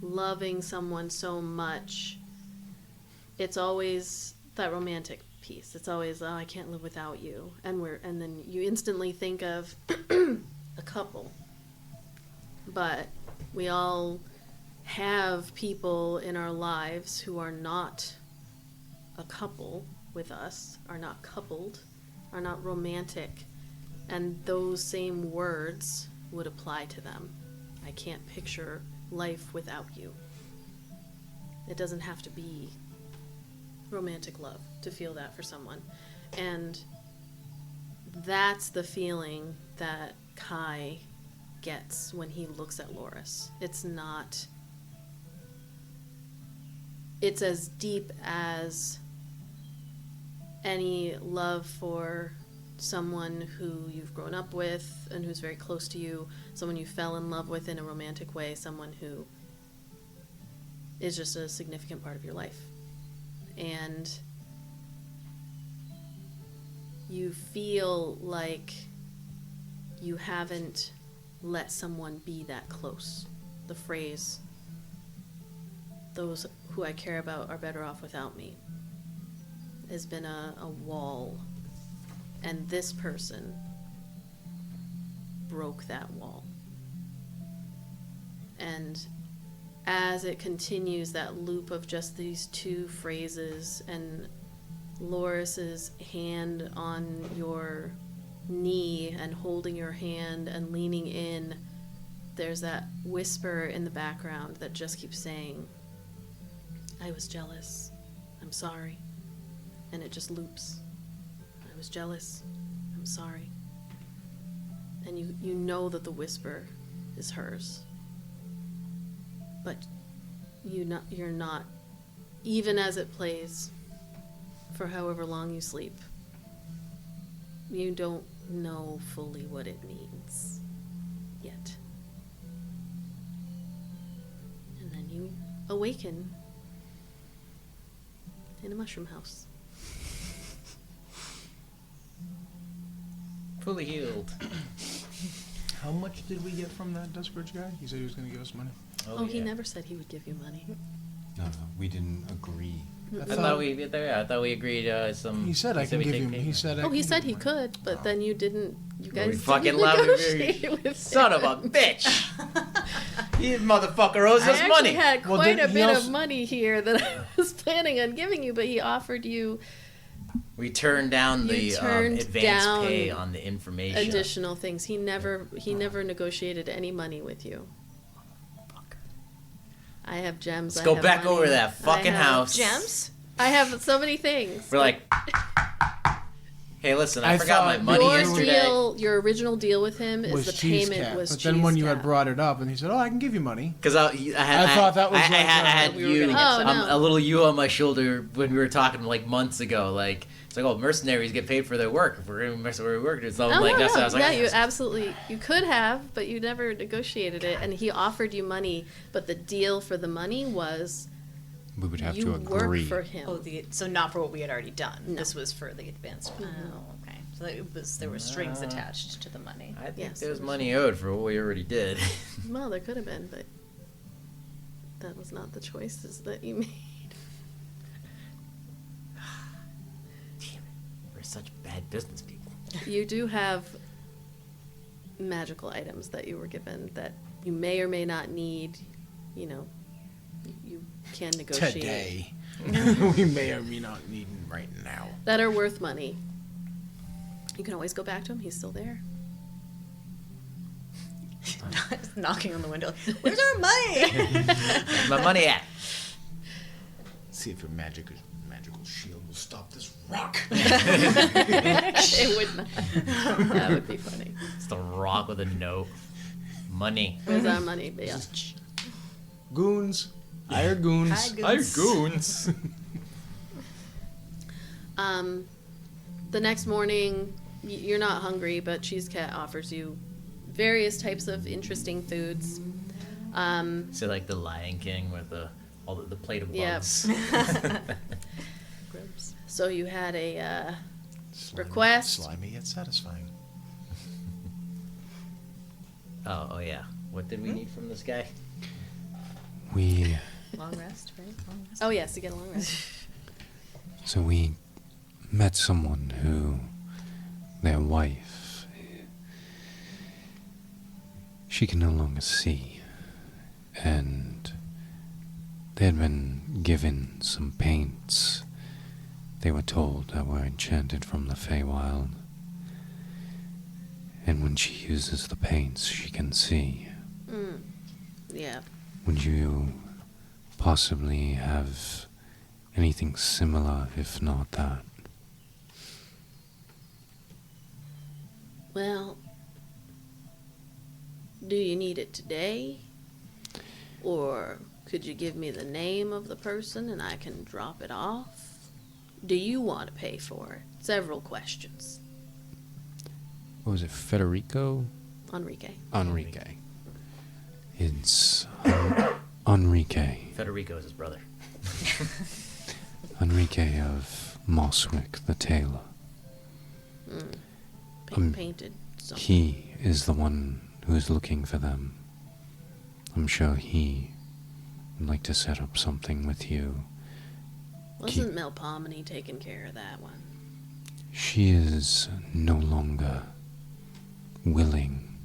loving someone so much, it's always that romantic piece. It's always, "Oh, I can't live without you," and then you instantly think of a couple. But we all have people in our lives who are not a couple with us, are not coupled, are not romantic, and those same words would apply to them. I can't picture life without you. It doesn't have to be romantic love to feel that for someone. And that's the feeling that Kai gets when he looks at Loris. It's as deep as any love for someone who you've grown up with and who's very close to you, someone you fell in love with in a romantic way, someone who is just a significant part of your life. And you feel like you haven't let someone be that close. The phrase, "Those who I care about are better off without me," has been a wall, and this person broke that wall. And as it continues, that loop of just these two phrases, and Loris's hand on your knee and holding your hand and leaning in, there's that whisper in the background that just keeps saying, I was jealous. I'm sorry. And it just loops. I was jealous. I'm sorry. And you know that the whisper is hers. But you're not, even as it plays, for however long you sleep, you don't know fully what it means yet. And then you awaken in a mushroom house. Fully healed. How much did we get from that Dustbridge guy? He said he was going to give us money. Oh, he never said he would give you money. No, we didn't agree. I thought we agreed some. He said I can we give take him. payment. He said. I Oh, he can said give he him money. could, but then you didn't. You guys We fucking didn't love negotiate with Son him. of a bitch! You motherfucker owes I us actually money. had Well, quite then a he bit also- of money here that I was planning on giving you, but he offered you We turned down You the turned advance down pay on the information. additional things. He never negotiated any money with you. I have gems. Let's I go have back money, over that fucking I have house. Gems? I have so many things. We're like, hey, listen, I forgot my thought money your yesterday. deal, your original deal with him is Was the cheese payment cap. was But cheese then when you had cap. brought it up, and he said, "Oh, I can give you money." Because I thought that was I like, had we were you, gonna get some. Oh, no. a little you on my shoulder when we were talking like months ago. Like it's like, oh, mercenaries get paid for their work. If we're gonna mercenary work, or something Oh, like no, that. no. So I was like, yeah, oh, you yes. absolutely, you could have, but you never negotiated it, and he offered you money, but the deal for the money was We would have you to work agree. for him. Oh, so not for what we had already done. No. This was for the advanced. Oh, okay. So there were strings attached to the money. I think Yes, there's it was- money owed for what we already did. Well, there could have been, but that was not the choices that you made. Damn it, we're such bad business people. You do have magical items that you were given that you may or may not need. You know, you can negotiate. Today, we may or may not need him right now. That are worth money. You can always go back to him. He's still there. Knocking on the window. Where's our money? Where's my money at? See if your magical shield will stop this rock. It would not. That would be funny. It's the rock with a note. Money. Where's our money, Bill? Goons, hire goons. Hi, goons. The next morning, you're not hungry, but Cheesecat offers you various types of interesting foods. So like the Lion King with all the plate of Yeah. bugs. Gross. So you had a Slimy- request. Slimy yet satisfying. Oh yeah. What did we need from this guy? We Long rest, right? Long rest. Oh yes, to get along rest. So we met someone who, their wife, she can no longer see, and they had been given some paints they were told that were enchanted from the Feywild, and when she uses the paints she can see. Yeah. Would you possibly have anything similar, if not that? Well, do you need it today? Or could you give me the name of the person and I can drop it off? Do you want to pay for it? Several questions. What was it, Federico? Enrique. Enrique. It's Enrique. Federico is his brother. Enrique of Mosswick the Tailor. Painted. So. He is the one who is looking for them. I'm sure he would like to set up something with you. Wasn't Melpomene taking care of that one? She is no longer willing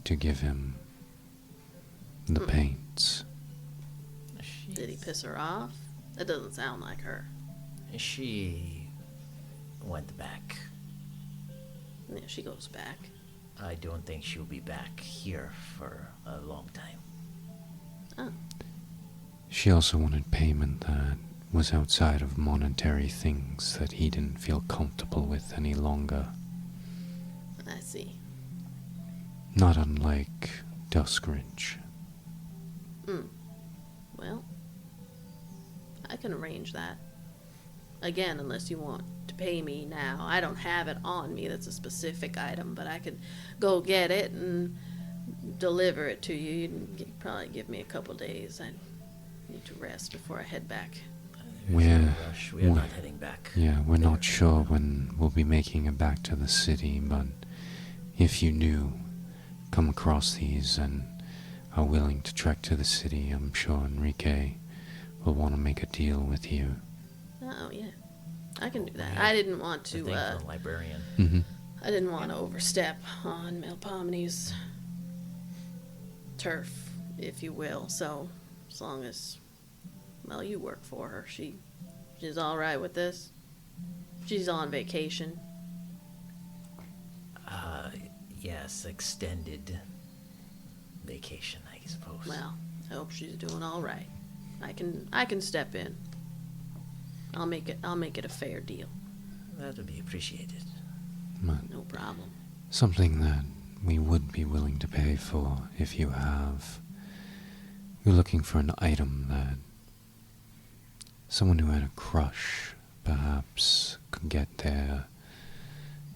to give him the paints. Did he piss her off? That doesn't sound like her. She went back. Yeah, she goes back. I don't think she'll be back here for a long time. Oh. She also wanted payment that was outside of monetary things that he didn't feel comfortable with any longer. I see. Not unlike Duskridge. Well, I can arrange that. Again, unless you want to pay me now. I don't have it on me. That's a specific item, but I could go get it and deliver it to you. You'd probably give me a couple days. I need to rest before I head back. There's no rush. We are not heading back. Yeah, we're not sure when we'll be making it back to the city, but if you do come across these and are willing to trek to the city, I'm sure Enrique will want to make a deal with you. Oh, yeah. I can do that. I didn't want The to, thing for the librarian. Mm-hmm. I didn't want to overstep on Melpomene's turf, if you will. So, as long as, well, you work for her, she's all right with this. She's on vacation. Yes, extended vacation, I suppose. Well, I hope she's doing all right. I can step in. I'll make it a fair deal. That would be appreciated. But No problem. something that we would be willing to pay for if you have. We're looking for an item that someone who had a crush perhaps could get their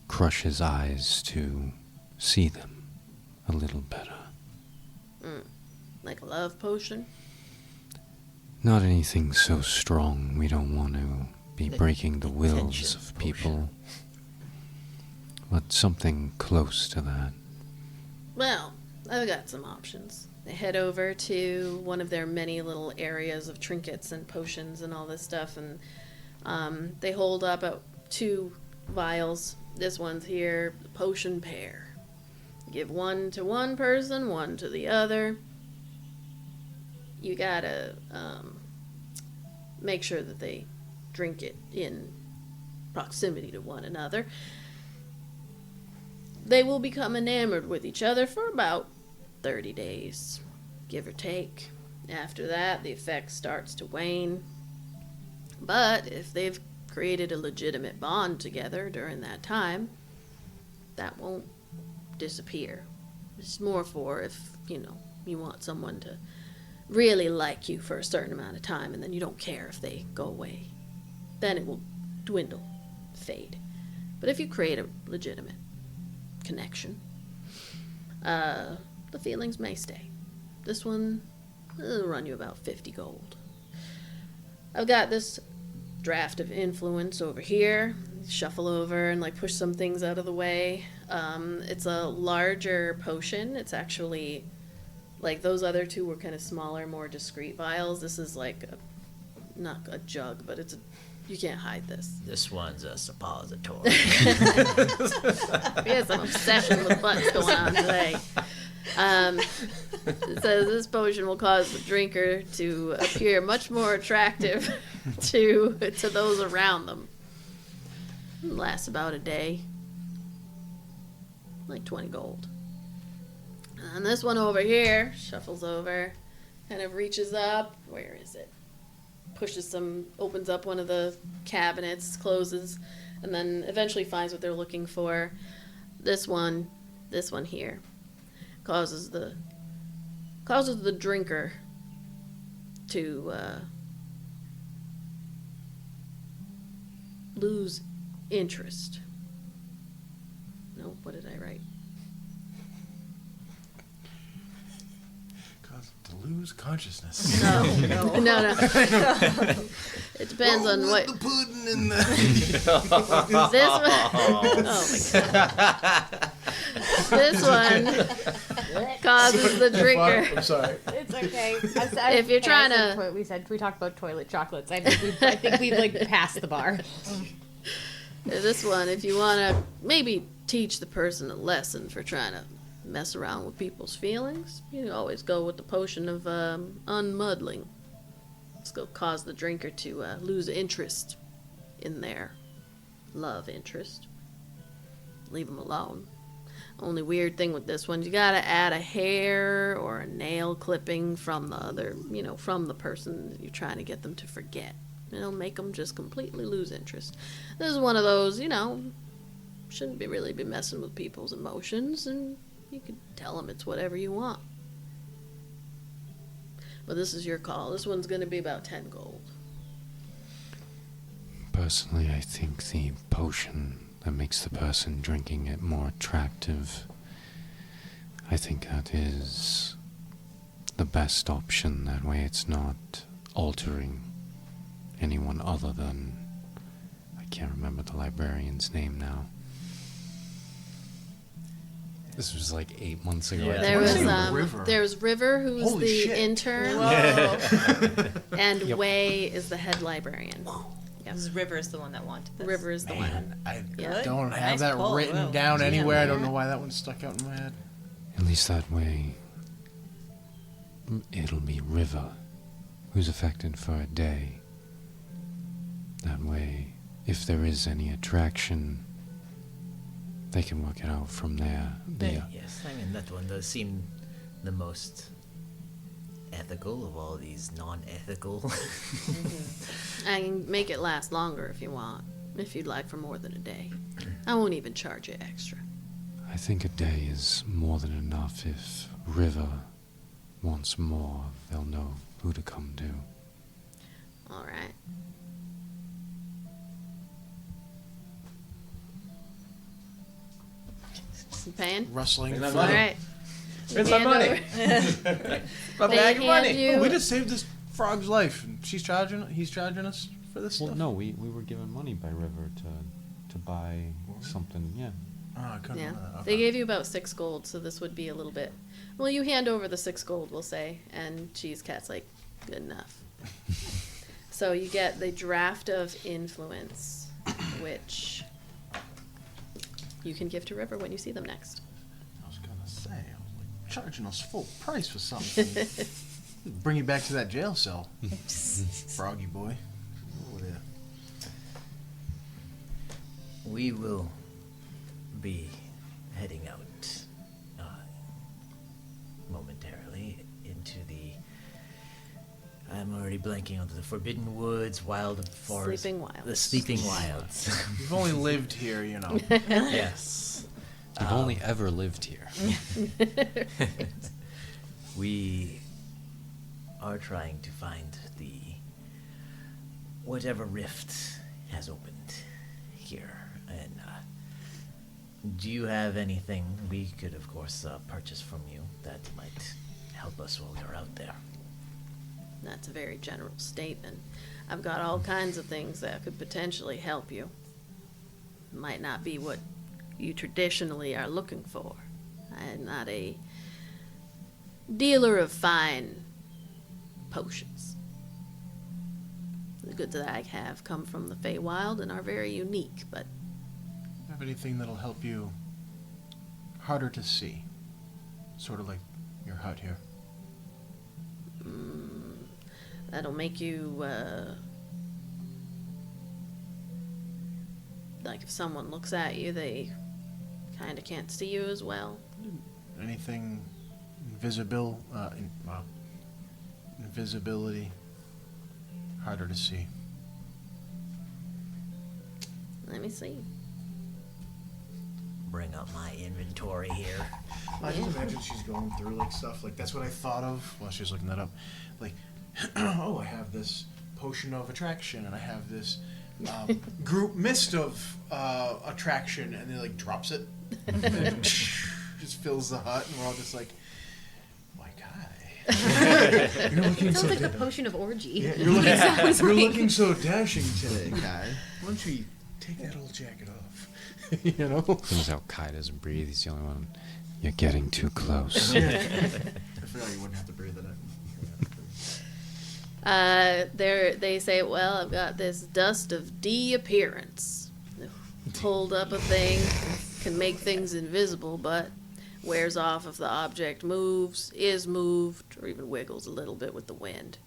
crush's eyes to see them a little better. Like a love potion? Not anything so strong. We don't want to be breaking the wills Attention of potion. people. But something close to that. Well, I've got some options. They head over to one of their many little areas of trinkets and potions and all this stuff, and they hold up 2 vials. This one's here, the potion pair. Give one to one person, one to the other. You gotta make sure that they drink it in proximity to one another. They will become enamored with each other for about 30 days, give or take. After that, the effect starts to wane. But if they've created a legitimate bond together during that time, that won't disappear. It's more for if, you want someone to really like you for a certain amount of time and then you don't care if they go away. Then it will dwindle, fade. But if you create a legitimate connection, the feelings may stay. This one will run you about 50 gold. I've got this draft of influence over here. Shuffle over and push some things out of the way. It's a larger potion. It's actually those other 2 were kind of smaller, more discreet vials. This is not a jug, but you can't hide this. This one's a suppository. We had some obsession with butts going on today. It says this potion will cause the drinker to appear much more attractive to those around them. It lasts about a day. 20 gold. And this one over here shuffles over, kind of reaches up. Where is it? Opens up one of the cabinets, closes, and then eventually finds what they're looking for. This one here, causes the drinker to lose interest. No, what did I write? To lose consciousness. No. It depends on what. The pudding in the. This one. Oh my god. This one causes the drinker. I'm sorry. It's okay. If you're trying to- we talked about toilet chocolates. I think we've passed the bar. This one, if you want to maybe teach the person a lesson for trying to mess around with people's feelings, you always go with the potion of unmuddling. It's gonna cause the drinker to lose interest in their love interest. Leave them alone. Only weird thing with this one, you gotta add a hair or a nail clipping from the other, from the person that you're trying to get them to forget. It'll make them just completely lose interest. This is one of those, shouldn't really be messing with people's emotions, and you can tell them it's whatever you want. But this is your call. This one's gonna be about 10 gold. Personally, I think the potion that makes the person drinking it more attractive, I think that is the best option. That way it's not altering anyone other than, I can't remember the librarian's name now. This was like 8 months ago. Yeah. There What's was his name? River. there was River, who's Holy the shit. intern, and Yep. Wei is the head librarian. Yep. This River is the one that wanted this. River is the one. Man, I Yeah. don't Nice have that pull, written wow. down anywhere. I don't Yeah. know why that one stuck out in my head. At least that way, it'll be River who's affected for a day. That way, if there is any attraction, they can work it out from there. Yes, I mean, that one does seem the most ethical of all these non-ethical. I can make it last longer if you want, if you'd like for more than a day. I won't even charge you extra. I think a day is more than enough. If River wants more, they'll know who to come to. All right. You paying? Rustling. Where's All my money? right. Where's my Hand money? over- My They bag of hand money. you- Oh, we just saved this frog's life. And he's charging us for this Well, stuff. no, we were given money by River to buy something. Yeah. Oh, I couldn't Yeah. remember that. They Okay. gave you about 6 gold, so this would be a little bit. Well, you hand over the 6 gold, we'll say, and Cheese Cat's like, good enough. So you get the draft of influence, which you can give to River when you see them next. I was gonna say, I was like charging us full price for something. Bring you back to that jail cell, froggy boy. Oh, yeah. We will be heading out momentarily into the. I'm already blanking onto the Forbidden Woods, Wild Forest. Sleeping Wilds. The Sleeping Wilds. We've only lived here, Yes. I've only ever lived here. We are trying to find the whatever rift has opened here, and do you have anything we could, of course, purchase from you that might help us while we're out there? That's a very general statement. I've got all kinds of things that could potentially help you. Might not be what you traditionally are looking for. I'm not a dealer of fine potions. The goods that I have come from the Feywild and are very unique, but Have anything that'll help you harder to see? Sort of like your hut here. that'll make you, like if someone looks at you, they kind of can't see you as well. Anything invisibility harder to see. Let me see. Bring up my inventory here. I just imagine she's going through like stuff like that's what I thought of while she was looking that up. Like, oh, I have this potion of attraction, and I have this group mist of attraction, and then like drops it, and it just fills the hut, and we're all just like, my guy, you're looking so Sounds like the potion of orgy. yeah, you're looking, Sounds you're like- looking so dashing today, guy. Why don't you take that old jacket off? You know. Turns out Kai doesn't breathe. He's the only one. You're getting too close. I forgot you wouldn't have to breathe in it. They say, well, I've got this dust of de-appearance. Hold up a thing, can make things invisible, but wears off if the object moves, is moved, or even wiggles a little bit with the wind.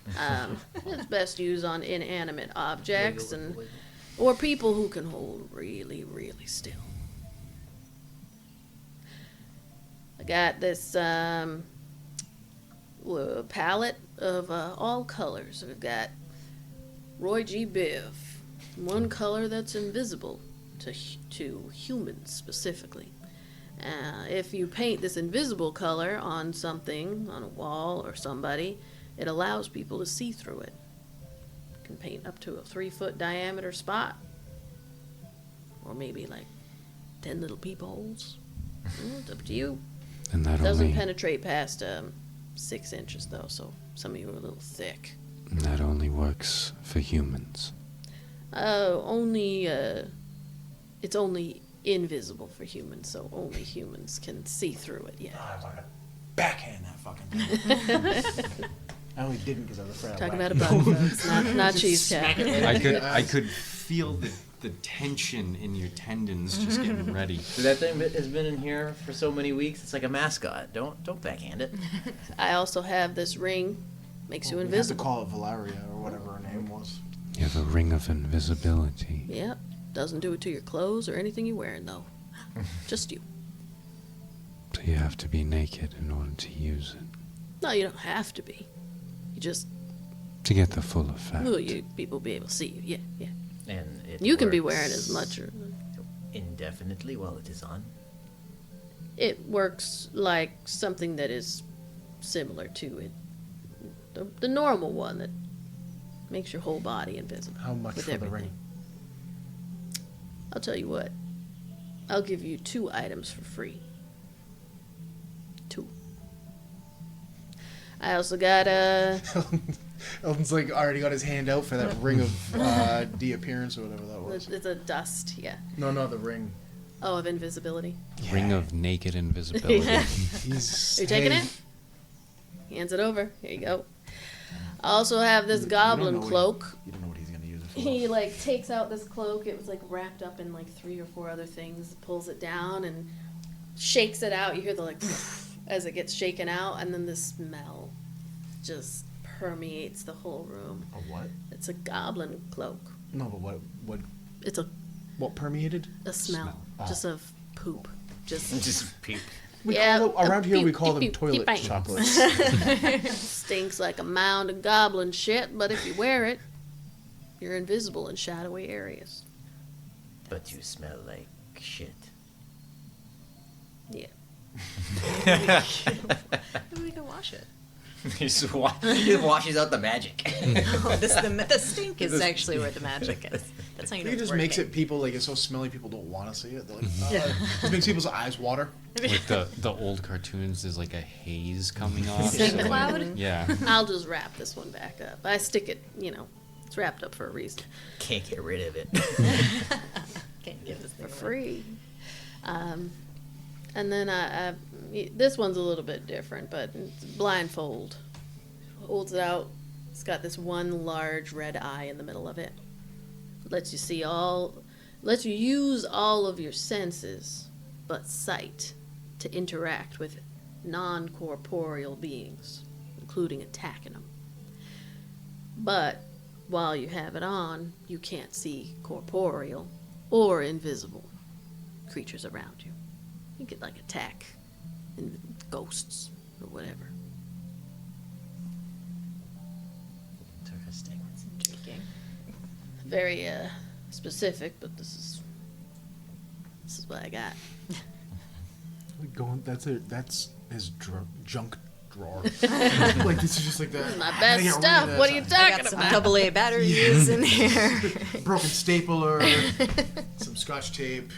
It's best used on inanimate objects or people who can hold really, really still. I got this palette of all colors. We've got Roy G. Biv, one color that's invisible to humans specifically. If you paint this invisible color on something, on a wall or somebody, it allows people to see through it. You can paint up to a 3-foot diameter spot, or maybe like 10 little peepholes. It's up to you. And that Doesn't only penetrate past 6 inches though, so some of you are a little thick. that only works for humans. It's only invisible for humans, so only humans can see through it. Yeah. I want to backhand that fucking thing. I only didn't because I was afraid. Talking about a bun, folks, not cheesecake. I could feel the tension in your tendons just getting ready. That thing has been in here for so many weeks. It's like a mascot. Don't backhand it. I also have this ring, makes you We have to invisible. call it Valeria or whatever her name was. You have a ring of invisibility. Yep. Doesn't do it to your clothes or anything you're wearing though. Just you. So you have to be naked in order to use it. No, you don't have to be. You just To get the full effect. people be able to see you. Yeah. And it You can be works wearing as much or indefinitely while it is on. it works like something that is similar to it. The normal one that makes your whole body invisible. How much with for the everything. ring? I'll tell you what. I'll give you 2 items for free. 2. I also got Eldon's like already got his hand out for that ring of de-appearance or whatever that was. it's a dust, yeah. No, the ring. Oh, of invisibility. Ring of naked invisibility. He's. Are you taking it? Hands it over. Here you go. I also have this goblin cloak. You don't know what he's gonna use it for. He like takes out this cloak. It was like wrapped up in like 3 or 4 other things. Pulls it down and shakes it out. You hear the like as it gets shaken out, and then the smell just permeates the whole room. A what? It's a goblin cloak. No, but what? It's What permeated? a smell, Oh. just of poop. Just peep. We Yeah, call them, around here we pew, call them pew, toilet pew, pew. chocolates. Stinks like a mound of goblin shit, but if you wear it, you're invisible in shadowy areas. But you smell like shit. Yeah. Maybe we can wash it. He just washes out the magic. Oh, the stink is actually where the magic is. That's how you know It it's just makes working. it people like it's so smelly people don't want to see it. They're like, just makes people's eyes water. Like the old cartoons, there's like a haze coming off. Stink so, like, cloud? yeah. I'll just wrap this one back up. I stick it, it's wrapped up for a reason. Can't get rid of it. Can't give this thing For away. free. And then this one's a little bit different, but it's blindfold. Holds it out. It's got this one large red eye in the middle of it. Lets you use all of your senses, but sight, to interact with non-corporeal beings, including attacking them. But while you have it on, you can't see corporeal or invisible creatures around you. You could like attack ghosts or whatever. Interesting. It's intriguing. Very specific, but this is what I got. That's his junk drawer. Like this is just like that. My best stuff. What are you I talking got some about? AA batteries in here. Broken stapler, some scotch tape.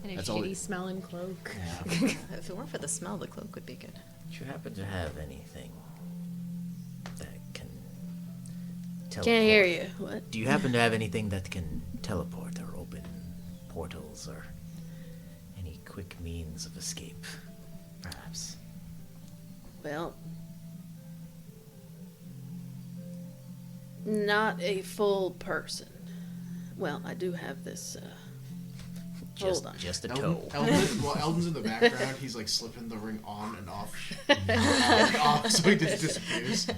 And a That's all shitty it- smelling cloak. If it weren't for the smell, the cloak would be good. Do you happen to have anything that can teleport? Can't hear you. What? Do you happen to have anything that can teleport or open portals or any quick means of escape, perhaps? Well, not a full person. Well, I do have this. Hold on. Just a toe. Eldon's in the background. He's like slipping the ring on and off, on and off, so he just disappears.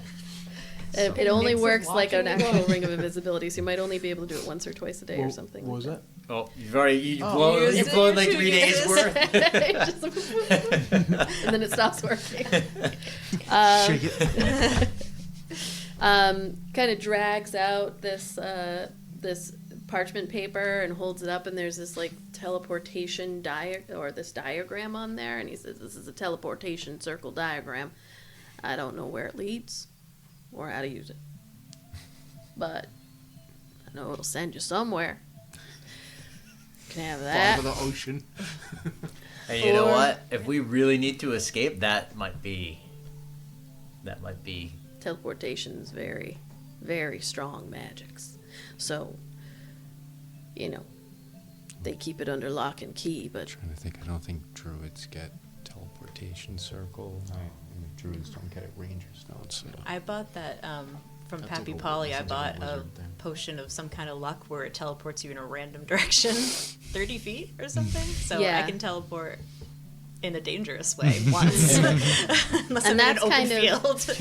It only Mix of works like an watching actual ring of invisibility, so you might only be able to do it once or twice a day or something. What was like that? Oh, you've Used blown it, like you're 3 days too worth. and then it stops working. Shake it. Kind of drags out this this parchment paper and holds it up, and there's this like teleportation this diagram on there, and he says this is a teleportation circle diagram. I don't know where it leads or how to use it, but I know it'll send you somewhere. Can have that. Bottom of the ocean. And you know Or- what? If we really need to escape, that might be. Teleportation is very, very strong magics. So, you know, they keep it under lock and key, but Trying to think. I don't think druids get teleportation circle. Druids don't get it. Rangers don't. So I bought that from That's Pappy like a- Polly. I that sounds like a bought a wizard thing. potion of some kind of luck where it teleports you in a random direction, 30 feet or something. So Yeah. I can teleport in a dangerous way once, unless I'm And in an that's open kind of- field.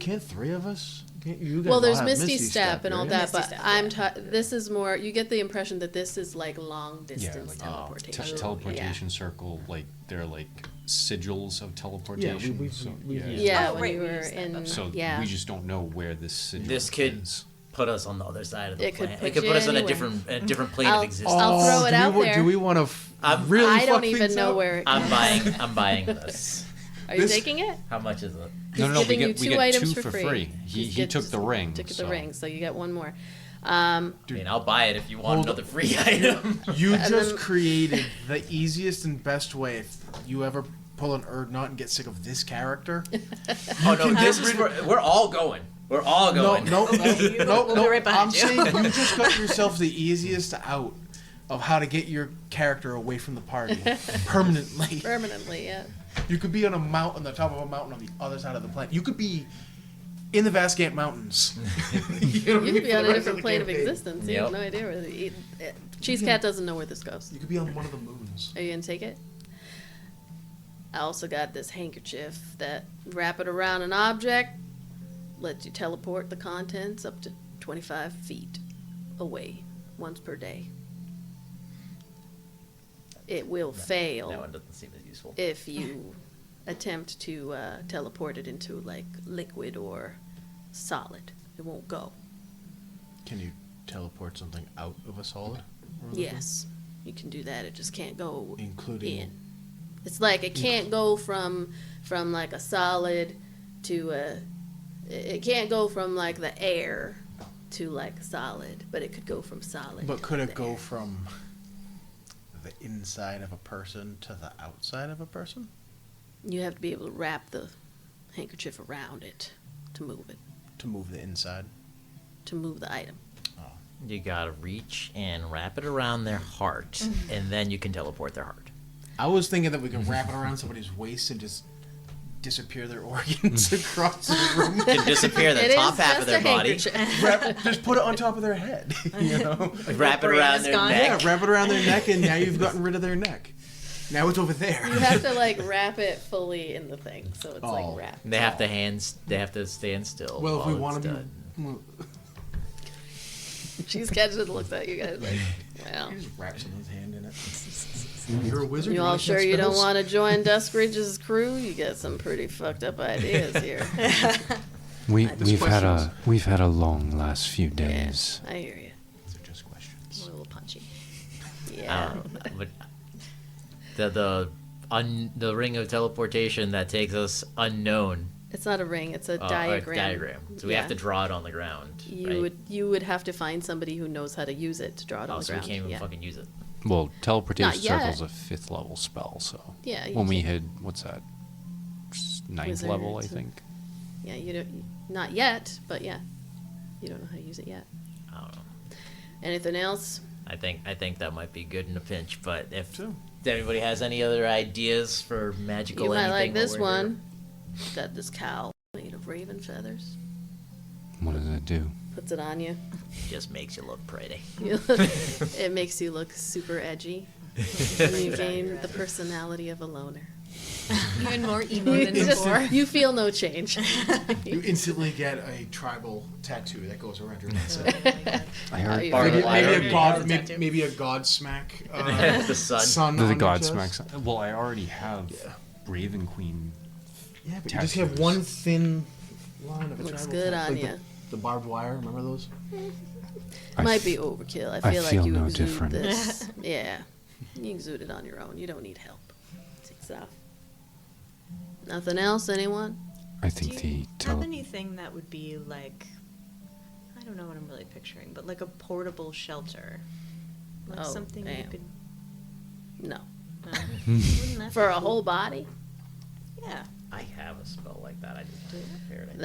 Can't three of us? Can't you guys well, all there's have Misty Step and all right? that, Misty but Step, I'm yeah. this is more. You get the impression that this is like long distance like, teleportation. teleportation circle, like they're like sigils of Yeah, teleportation. we so, used Yeah, Oh, when right, you we were used that, in. okay. So yeah. we just don't know where this sigil This could is. put us on the other side of the It could planet. put It could you put us on a anywhere. different plane I'll- of existence. I'll throw it do out we, there. Do we want to I'm- really I fuck don't even things know up? where. I'm buying this. Are you this- taking it? How much is it? He's we giving you get, we two get items two for for free. He He took the ring. Took the so. ring, so you get one more. I mean, I'll buy it if you want Hold another free item. You And just then- created the easiest and best way if you ever pull an Erd knot and get sick of this character. Oh no, this is we're all going. We're all going. No, We'll be right behind I'm you. saying you just got yourself the easiest out of how to get your character away from the party permanently. Permanently, yeah. You could be on the top of a mountain on the other side of the planet. You could be in the Vasgant Mountains. You could be on a different plane of existence. You have Yep. no idea where. Cheese Cat doesn't know where this goes. You could be on one of the moons. Are you gonna take it? I also got this handkerchief that wrap it around an object, lets you teleport the contents up to 25 feet away once per day. It will fail That one doesn't seem as useful. if you attempt to teleport it into like liquid or solid. It won't go. Can you teleport something out of a solid? or liquid? Yes, you can do that. It just can't go Including in. It's like it can't go from like a solid to a. It can't go from like the air to like solid, but it could go from solid. But could to it the go air. from the inside of a person to the outside of a person? You have to be able to wrap the handkerchief around it to move it, To move the inside? to move the item. You gotta reach and wrap it around their heart, and then you can teleport their heart. I was thinking that we could wrap it around somebody's waist and just disappear their organs across the room. You can disappear the It top is half of just their a body, handkerchief. Just put it on top of their head, you know? wrap it brain around is their gone. neck. Yeah, wrap it around their neck, and now you've gotten rid of their neck. Now it's over there. You have to like wrap it fully in the thing, so it's Oh. like wrapped. They have to They have to stand still. Well, if we while want it's to done. be... Cheese Cat just looks at you guys like, well. He just wraps someone's hand in it. You're a wizard. You all sure you don't want to join Duskridge's crew? You got some pretty fucked up ideas here. We've had a long last few Yeah, days. I hear you. These are just questions. A little punchy. Yeah. But the ring of teleportation that takes us unknown. It's not a ring, it's a Or diagram. So we Yeah. have to draw it on the ground. right? You would have to find somebody who knows how to use it to draw it on Oh, the so we ground. can't even yeah. fucking use it. Well, teleportation Not yet. circle's a 5th level spell, so Yeah, you when we can- hit what's that, 9th level, I Wizards. think. Yeah, you don't. Not yet, but yeah, you don't know how to use it yet. I don't know. Anything else? I think that might be good in a pinch. But if Sure. anybody has any other ideas for magical You might anything like while this we're one. Got this cowl made of raven feathers. What does it do? Puts it on you. here, it just makes you look pretty. It makes you look super edgy. And you gain the personality of a loner. Even more emo than before. You feel no change. You instantly get a tribal tattoo that goes around your head. I heard Maybe a Godsmack. The sun. Sun the on your Godsmack. chest. Well, I already have Raven Queen. Yeah, but you just have one thin line of a Looks tribal good tattoo. on Like ya. the barbed wire, remember those? Might be overkill. I I feel like feel you no exude different. this. Yeah, you exude it on your own. You don't need help. Takes off. Nothing else, anyone? I Do think you the have anything that would be like, I don't know what I'm really picturing, but like a portable shelter? Like Oh, something you damn. could... No. Wouldn't that For be a cool? whole body? Yeah. I have a spell like that. I just didn't prepare it.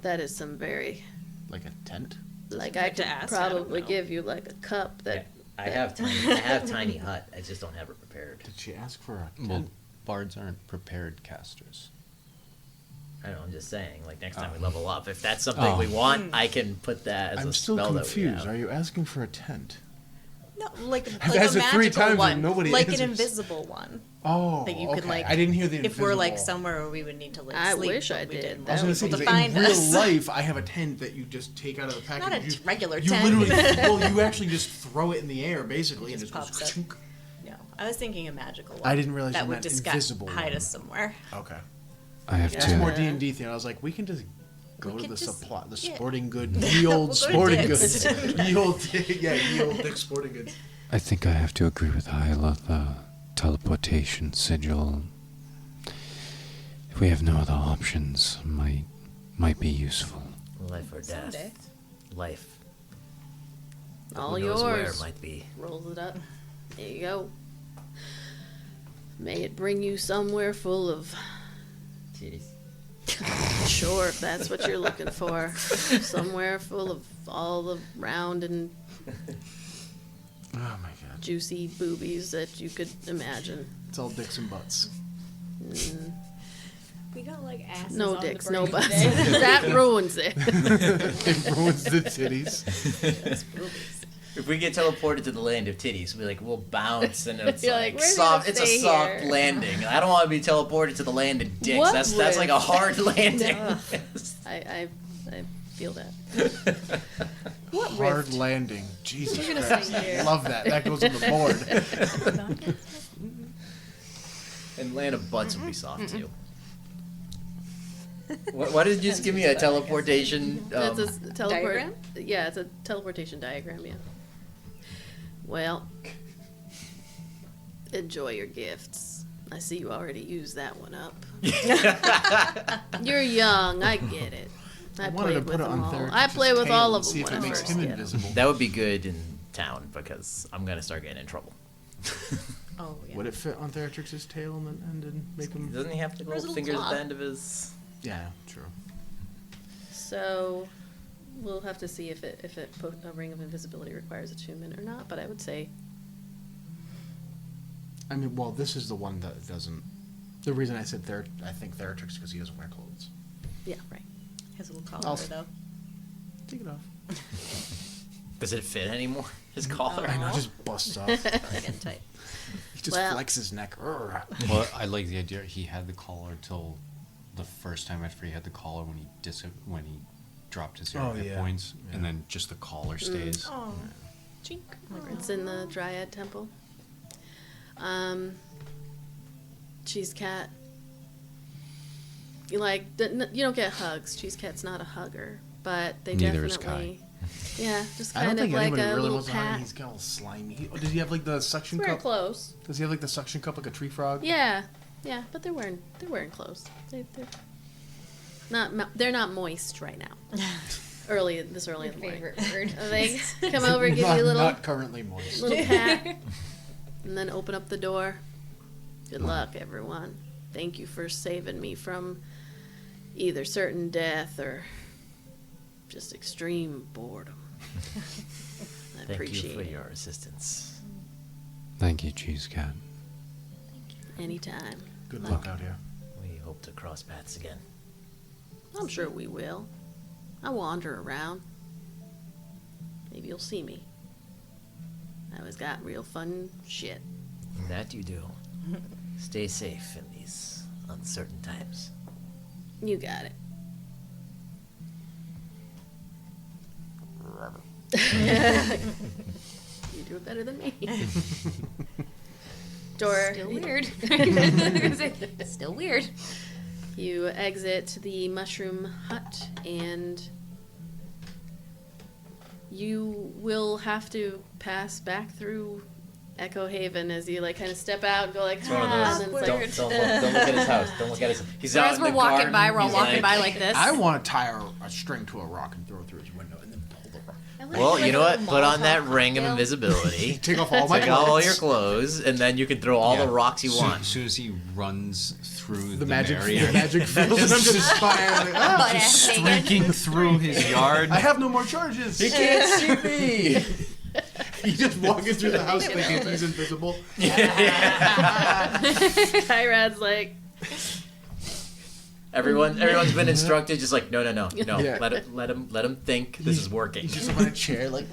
That is some very, Like a tent? like I'd I like to could ask, I don't probably know. give you like a cup that. I have tiny hut. I just don't have it prepared. Did she ask for a tent? Well, bards aren't prepared casters. I don't know. I'm just saying. Like next time we level up, if that's something we Hmm. want, I can put that as I'm a still spell confused. that we Are have. you asking for a tent? No, like I've a asked it 3 magical times and one. nobody like answers. an invisible one. Oh, That you okay. could like. I didn't hear the If we're like invisible. somewhere where we would need to like I sleep. wish but I we did. didn't That I was want gonna say, people 'cause to in find real us. life, I have a tent that you just take out of the package. Not a you, regular you tent. literally, well, you actually just throw it in the air, basically, and Just just goes. pops up. No, I was thinking a magical one. I didn't realize that you would meant just invisible hide one. us somewhere. Okay. I have That's Yeah. more to. D&D thing. I was like, we can just go We to could the just- supply, the yeah. sporting good, ye old We'll go to sporting Dick's. goods, ye old, ye old Dick's sporting goods. I think I have to agree with Ayla. The teleportation sigil. If we have no other options, might be useful. Life or death. Someday. Life. all Who knows where yours. it might be. Rolls it up. There you go. May it bring you somewhere full of. Titties. Sure, if that's what you're looking for. Somewhere full of all the round and Oh my god. juicy boobies that you could imagine. It's all dicks and butts. We got like asses No on dicks, the no brain butts. today. That ruins it. It ruins the titties. If we get teleported to the land of titties, we'll bounce and it's You're like like, "We're soft. gonna It's a stay soft here." landing. I don't want to be teleported to the land of dicks. What That's like a risk? hard landing. I feel that. What Hard rift? landing. Jesus We're gonna Christ. sing here. Love that. That goes on the board. And land of butts would be soft too. Why did you just give me a teleportation? That's a teleport. diagram? Yeah, it's a teleportation diagram. Yeah. Well, enjoy your gifts. I see you already used that one up. You're young. I get it. I wanted played to with put it them on all. Therapist's I play with tail all and of see them if when it I makes first him get 'em. invisible. That would be good in town because I'm gonna start getting in trouble. Oh yeah. Would it fit on Theratrix's tail and make him? Doesn't he have the Where's little the little fingers at claw? the end of his? Yeah, true. So we'll have to see if a ring of invisibility requires attunement or not. But I would say I mean, well, this is the one that doesn't. The reason I said I think Theratrix because he doesn't wear clothes. yeah, right. Has a little collar I'll- though. Take it off. Does it fit anymore? His collar. I know, just busts off. Getting tight. He just Well- flexes his neck. Urgh. Well, I like the idea. He had the collar till the first time after he had the collar when he dropped his Oh, hit yeah. points, and Yeah. then just the collar stays. Oh, chink. It's in the Dryad Temple. Cheese Cat. You don't get hugs. Cheese Cat's not a hugger, but they Neither is definitely. Yeah, just I don't kind of think like anybody a really little wants to hug him. pat. He's got all slimy. Does he have like the suction It's very cup? close. Does he have like the suction cup like a tree frog? Yeah, but they're wearing clothes. They're not moist right now. early in the morning. Favorite word. They come over, give you a little Not currently moist. little pat, and then open up the door. Good luck, everyone. Thank you for saving me from either certain death or just extreme boredom. I Thank appreciate you for it. your assistance. Thank you, Cheese Cat. Anytime. Good luck out here. We hope to cross paths again. I'm sure we will. I wander around. Maybe you'll see me. I always got real fun shit. That you do. Stay safe in these uncertain times. You got it. You do it better than me. Door. Still weird. Still weird. You exit the mushroom hut, and you will have to pass back through Echo Haven as you like kind of step out and go like, It's one of those. and it's Don't, like, don't look at his house. Don't look at his. He's out As in we're the walking garden, by, we're all he's walking by like this. I want to tie a string to a rock and throw it through his window and then pull the rock. Well, you know what? Put on that ring of invisibility. Take off all my Take off all clothes. your clothes, and then you can throw all the rocks you want. As soon as he runs through The magic, area, the magic field, and I'm just spying. Like, ah, Butt ass naked. streaking through his yard. I have no more charges. You can't see me. He's just walking through the house thinking he's invisible. Kyrad's like, Everyone's been instructed. Just like no. Yeah. Let him think this is working. He's just up on a chair, like.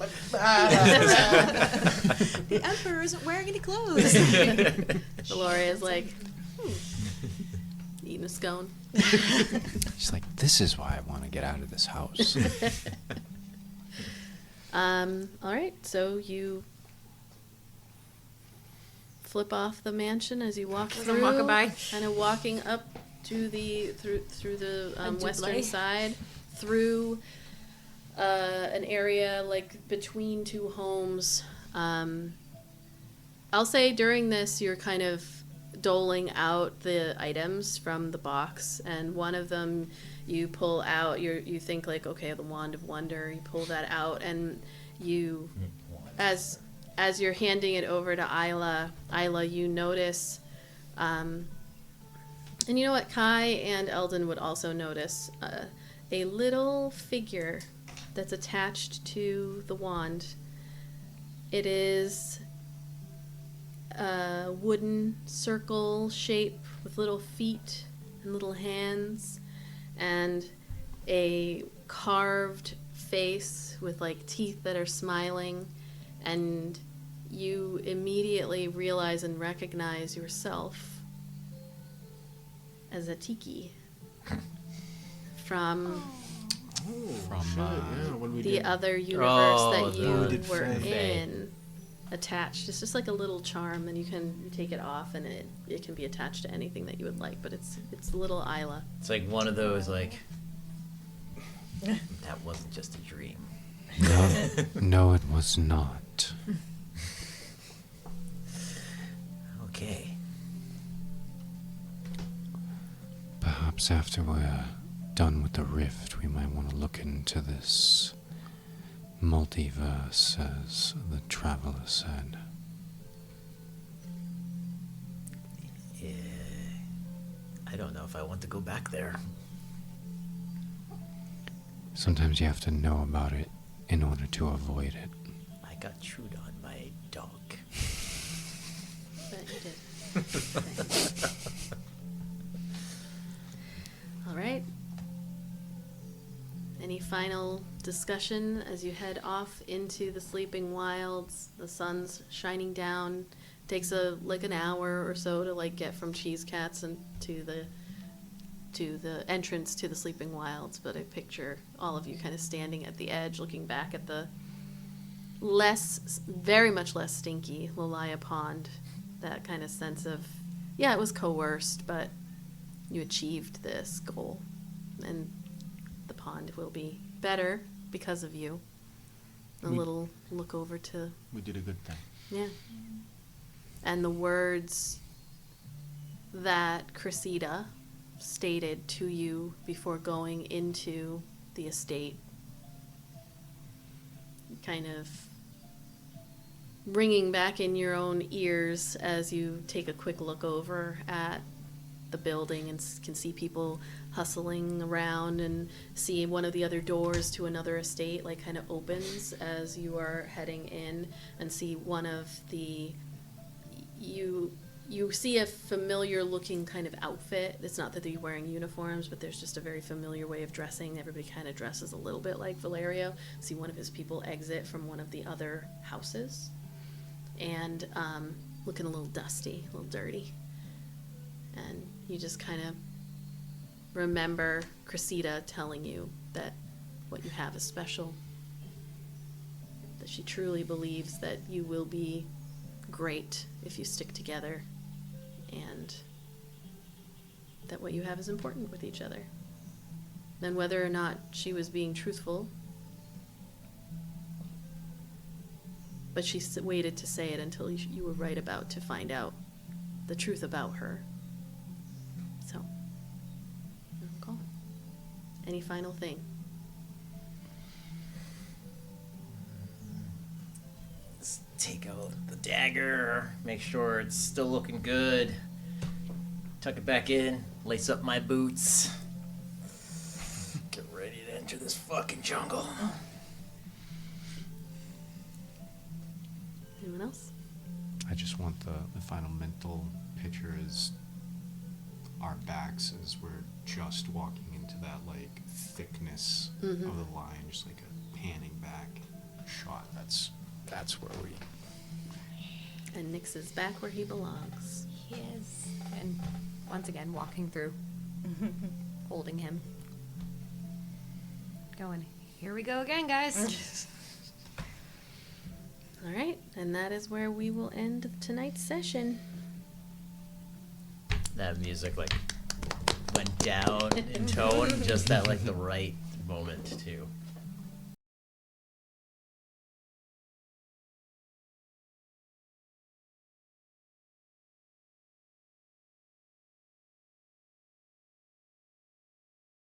The Emperor isn't wearing any clothes. Veloria is like, eating a scone. She's like, this is why I want to get out of this house. All right, so you flip off the mansion as you walk As I'm through, walking by. kind of walking up to the through the western Dublé. side, through an area like between two homes. I'll say during this you're kind of doling out the items from the box, and one of them you pull out. You think like, okay, the wand of wonder. You pull that out, and you, as you're handing it over to Ayla, you notice, and you know what, Kai and Eldon would also notice a little figure that's attached to the wand. It is a wooden circle shape with little feet and little hands, and a carved face with like teeth that are smiling, and you immediately realize and recognize yourself as a tiki from When we the did. other universe that the- you did were Faye. in. Attached. It's just like a little charm, and you can take it off, and it can be attached to anything that you would like. But it's little Ayla. It's like one of those like that wasn't just a dream. No, it was not. Okay. Perhaps after we're done with the rift, we might want to look into this multiverse, as the traveler said. Yeah. I don't know if I want to go back there. Sometimes you have to know about it in order to avoid it. I got chewed on by a dog. But you did. All right. Any final discussion as you head off into the sleeping wilds? The sun's shining down. Takes an hour or so to like get from Cheese Cats and to the entrance to the sleeping wilds. But I picture all of you kind of standing at the edge, looking back at the very much less stinky Lolia Pond. That kind of sense of, yeah, it was coerced, but you achieved this goal, and the pond will be better because of you. A little look over to, We did a good thing. yeah. And the words that Cressida stated to you before going into the estate kind of ringing back in your own ears as you take a quick look over at the building and can see people hustling around, and see one of the other doors to another estate like kind of opens as you are heading in, and see one of the you see a familiar looking kind of outfit. It's not that they're wearing uniforms, but there's just a very familiar way of dressing. Everybody kind of dresses a little bit like Valerio. See one of his people exit from one of the other houses, and looking a little dusty, a little dirty. And you just kind of remember Cressida telling you that what you have is special, that she truly believes that you will be great if you stick together, and that what you have is important with each other. Then whether or not she was being truthful, but she waited to say it until you were right about to find out the truth about her. So, your call. Any final thing? Let's take out the dagger, make sure it's still looking good. Tuck it back in, lace up my boots. Get ready to enter this fucking jungle. Anyone else? I just want the final mental picture is our backs as we're just walking into that like thickness of the line, just like a panning back shot. That's where we. And Nyx is back where he belongs. Yes. And once again, walking through, holding him. Going, here we go again, guys. All right, and that is where we will end tonight's session. That music went down in tone, just at like the right moment too.